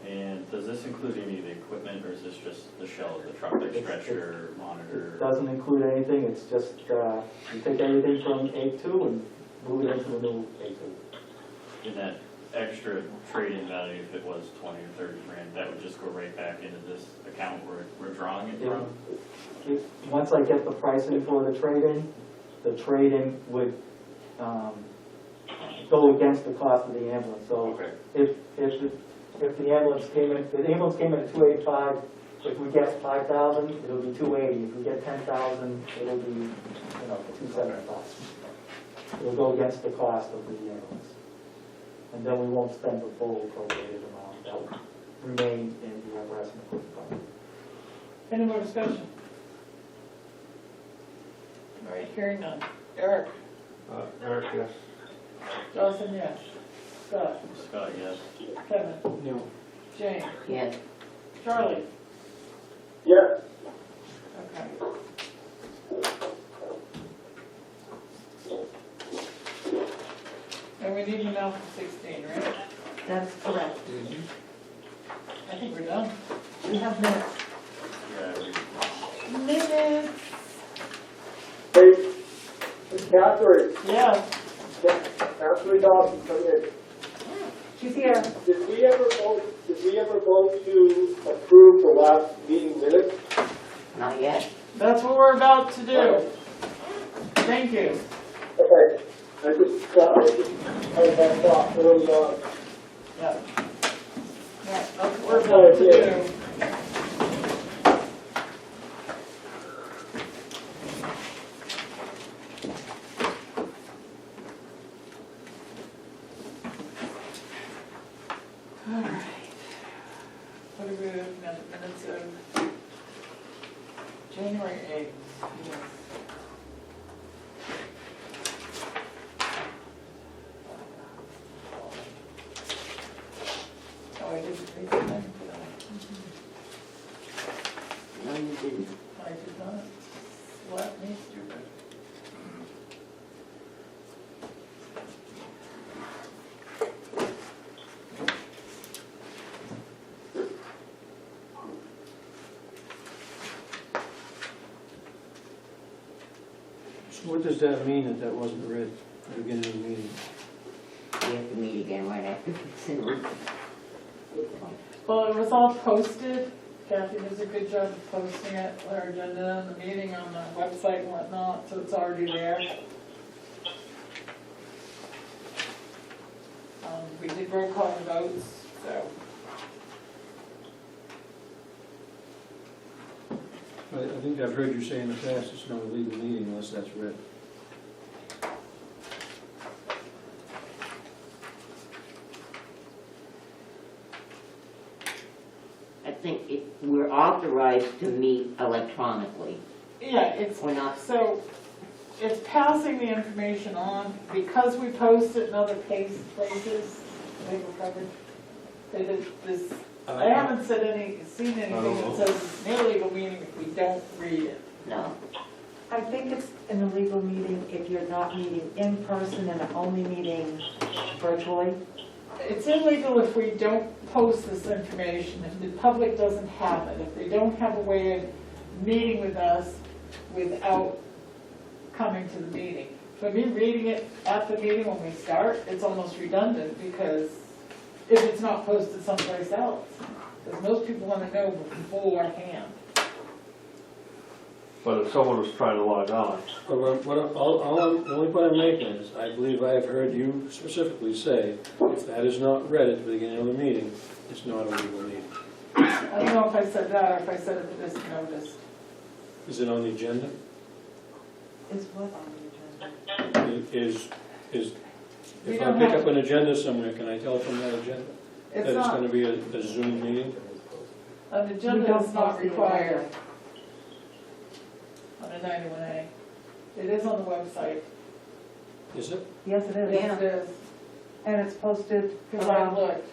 And does this include any of the equipment, or is this just the shell of the truck, like stretcher, monitor? It doesn't include anything, it's just, you take everything from A2 and move it into the new A2. In that extra trade-in value, if it was 20 or 30 grand, that would just go right back into this account where we're drawing it from? Once I get the pricing for the trade-in would go against the cost of the ambulance. So Okay. if the ambulance came in at 285, if we get 5,000, it'll be 280. If we get 10,000, it'll be, 275. It'll go against the cost of the ambulance. And then we won't spend the full appropriated amount. That will remain in the reimbursement fund. Any more discussion? All right, hearing none. Eric? Eric, yes. Johnson, yes. Scott? Scott, yes. Kevin? No. Jane? Yes, Charlie? Yes, Okay. And we need an amount for 16, right? That's correct. I think we're done. We have minutes. Yeah, Minutes. hey, Catherine, Yes, Catherine Dawson, come in. She's here. Did we ever vote to approve the last meeting minutes? Not yet. that's what we're about to do. Thank you. Okay, I just had that thought early on. Yeah. Yeah, that's what we're about to do. All right. What are we looking at, the minutes of January 8th? Yes. Oh, I didn't read them, did No, you didn't. I? I did not. Slap me stupid. So what does that mean that that wasn't read at the beginning of the meeting? We have to meet again right after it's in. Well, it was all posted. Kathy does a good job of posting it, our agenda and the meeting on the website and whatnot, so it's already there. We did roll call votes, so. I think I've heard you say in the past it's not a legal meeting unless that's read. I think we're authorized to meet electronically. Yeah, it's, We're not, so, it's passing the information on, because we post it in other places, legal coverage. They did this, I haven't seen anything that says it's an illegal meeting if we don't read it. no. I think it's an illegal meeting if you're not meeting in person and only meeting virtually. It's illegal if we don't post this information, if the public doesn't have it, if they don't have a way of meeting with us without coming to the meeting. For me, reading it at the meeting when we start, it's almost redundant because if it's not posted someplace else, because most people want to know beforehand. But if someone was trying to log on, But the only point I'm making is, I believe I have heard you specifically say, if that is not read at the beginning of the meeting, it's not a legal meeting. I don't know if I said that or if I said it this notice. Is it on the agenda? Is what on the agenda? Is, We if I don't pick have- up an agenda somewhere, can I tell from that agenda that It's it's not, gonna be a Zoom meeting? an We agenda don't is not post the required agenda. on a 91A. It is on the website. Is it? Yes, it is. Yes, it is. And it's posted, Because I looked.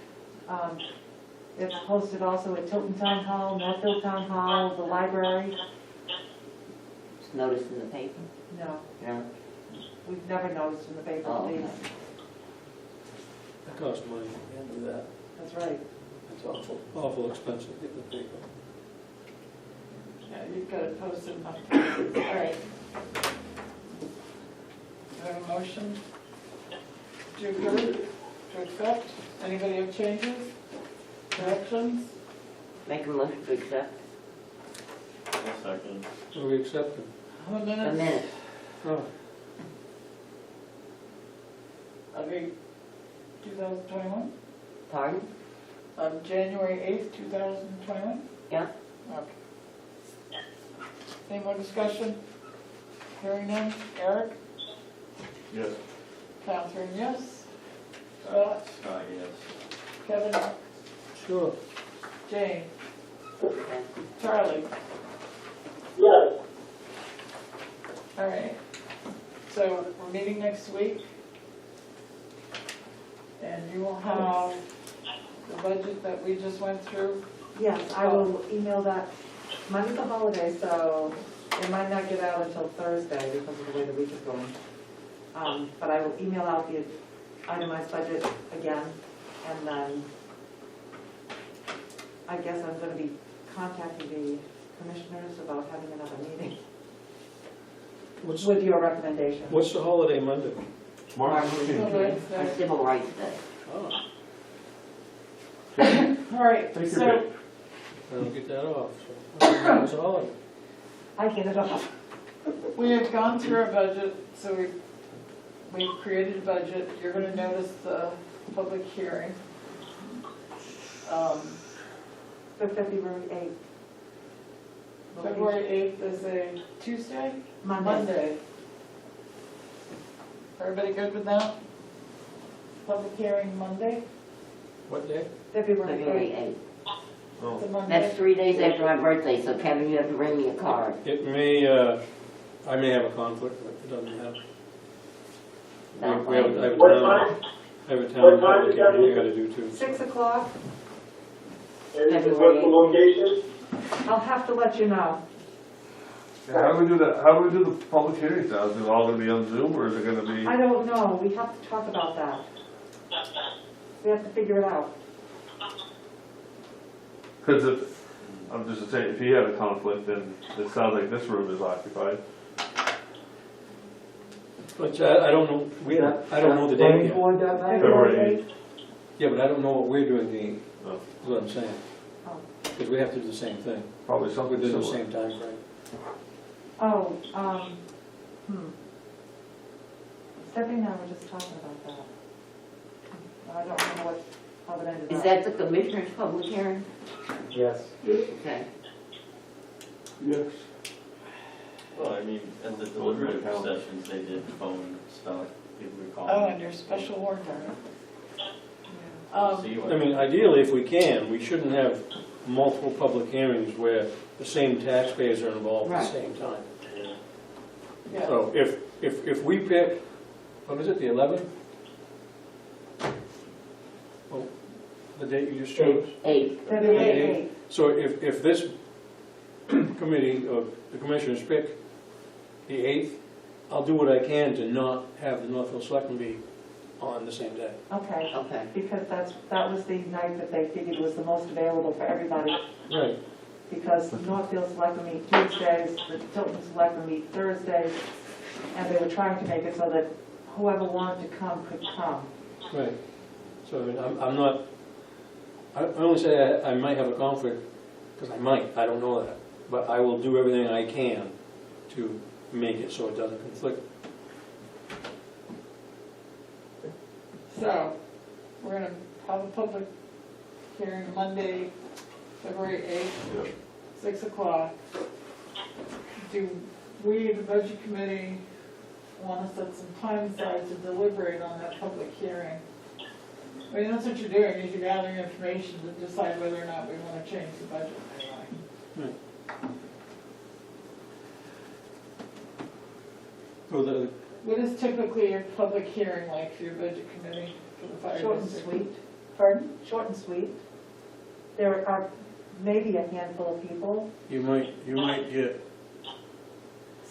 it's posted also at Tilton Town Hall, Northfield Town Hall, the library. It's noticed in the paper? No, No? we've never noticed in the paper, Oh, please. okay. That costs money, can't do that. That's right. It's awful expensive to get the paper. Yeah, you've got it posted on places. All right. Do I have a motion to approve, to accept? Anybody have changes, corrections? Make a motion to accept A second. So we accept them. The the minutes minutes. Oh, of 2021, Pardon? of January 8th, 2021? Yeah. Okay. Any more discussion? Hearing none. Eric? yes. Catherine, yes. Scott? Scott, yes. Kevin? sure. Jane? Okay. Charlie? Yes, All right. So we're meeting next week. And you will have the budget that we just went through. Yes, I will email that. Monday's a holiday, so it might not get out until Thursday because of the way the week is going. But I will email out the itemized budget again, and then I guess I'm gonna be contacting the commissioners about having another meeting. What's, with your recommendation. what's the holiday Monday? Martin Martin Luther Luther King. Okay. King, or Civil Rights Day. Oh, All right, Take your so, pick. I don't get that off, so it's a holiday. I get it off. we have gone through our budget, so we've created a budget. You're gonna notice the public hearing. For February 8th. February 8th is a Tuesday? Monday. Monday. Everybody good with that? Public hearing Monday? What day? February February 8th. 8th. It's a Oh, Monday. That's 3 days after my birthday, so Kevin, you have to bring me a card. It may, I may have a conflict, but it doesn't have. We have, I have a What town, time? I have a town What time public is that? hearing I gotta do too. 6 o'clock, And what's the location? I'll have to let you know. how do we do that, how do we do the public hearings now? Is it all gonna be on Zoom, or is it gonna be? I don't know, we have to talk about that. We have to figure it out. Because if, I'm just saying, if he had a conflict, then it sounds like this room is occupied. But I don't know, I don't know the date Planning yet. board that night? February 8th. Yeah, but I don't know what we're doing, Dean, Oh, is what I'm saying. Oh. Because we have to do the same thing, Probably something within the similar. same time frame. Oh, Stephanie and I were just talking about that. I don't know how it ended up. Is that the commissioner's public hearing? Yes. Okay. Yes. Well, I mean, at the deliberative sessions, they did phone stuff, people were Oh, calling. under special warrant article. See what- I mean, ideally, if we can, we shouldn't have multiple public hearings where the same taxpayers are involved at the Right. same time. Yeah, So if we pick, what is it, the 11th? Well, the date you just chose? 8th. February Yeah. 8th. So if this committee, or the commissioners pick the 8th, I'll do what I can to not have the Northfield Selectmen be on the same day. Okay, Okay. because that was the night that they figured was the most available for everybody. Right. Because Northfield Selectmen meet Tuesdays, the Tilton Selectmen meet Thursdays, and they were trying to make it so that whoever wanted to come could come. Right. So I mean, I'm not, I only say I might have a conflict, because I might, I don't know that. But I will do everything I can to make it so it doesn't conflict. so, we're gonna have a public hearing Monday, February 8th, Yep. 6 o'clock. Do we, the budget committee, want to set some time aside to deliberate on that public hearing? I mean, that's what you're doing, is you're gathering information to decide whether or not we want to change the budget anyway. So the, What is typically a public hearing like for your budget committee for the fire Short and district? sweet. Pardon? Short and sweet. There are maybe a handful of people, you might get,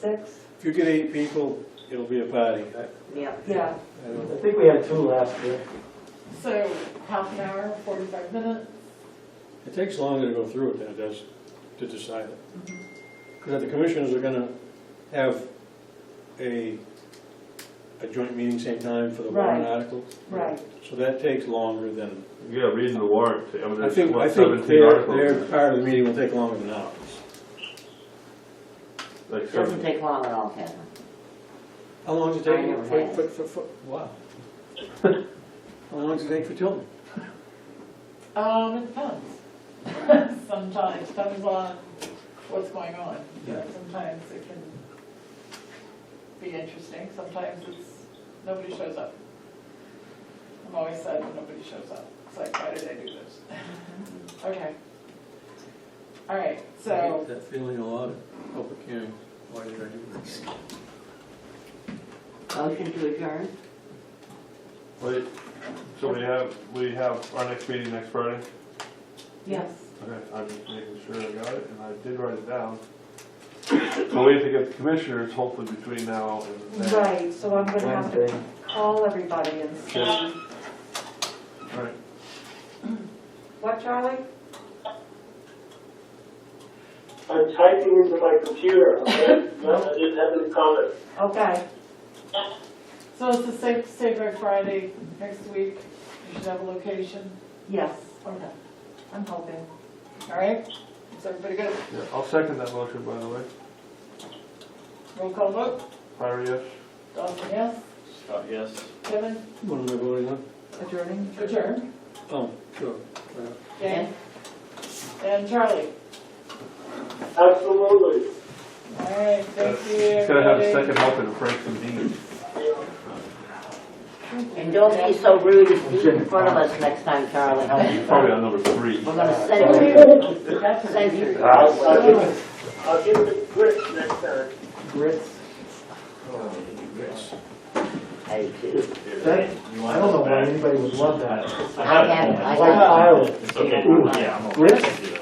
6. if you get 8 people, it'll be a party. Yeah. Yeah. I I don't- think we had 2 last year. So, half an hour, 45 minutes? It takes longer to go through it than it does to decide it. Because the commissioners are gonna have a joint meeting same time for the warrant Right. articles. Right. So that takes longer than, Yeah, reading the warrant, I mean, I there's think what, 17 articles? their part of the meeting will take longer than ours. Like Doesn't 7. take long at all, Kevin. How long does it take? I never had. Wow. How long does it take for Tilton? It depends. Sometimes, depends on what's going on. Yeah. Sometimes it can be interesting, sometimes it's, nobody shows up. I'm always sad when nobody shows up. It's like, why did I do this? Okay. All right, I so, get that feeling a lot of public hearings. Why did I do this? Motion to adjourn? Wait, so we have our next meeting next Friday? Yes. Okay, I'm just making sure I got it, and I did write it down. So we have to get the commissioners hopefully between now and then. Right, so I'm gonna have to Wednesday. call everybody and see. Yes. Right. What, Charlie? I I'm typing into my computer, okay? No, I didn't have any comments. Okay, So it's the say by Friday next week, you should have a location, yes, okay, I'm hoping. all right? Is everybody good? Yeah, I'll second that motion, by the way. Roll call vote, Myra, yes? Dawson, yes, Scott, yes? Kevin, What am I voting on? Adjourning? adjourn, Oh, sure. Dan, and Charlie. Absolutely. All right, thank you, It's gonna have a everybody. second helping of Frank and Dean. And don't be so rude as to eat in front of us next time, Charlie. Probably on number 3. We're gonna censor you. Censor you. I'll give it grits next time. Grits. I do too. That, I don't know why anybody would want that. I haven't, I White haven't. pile. It's okay, Ooh. yeah, I'm okay. Grits?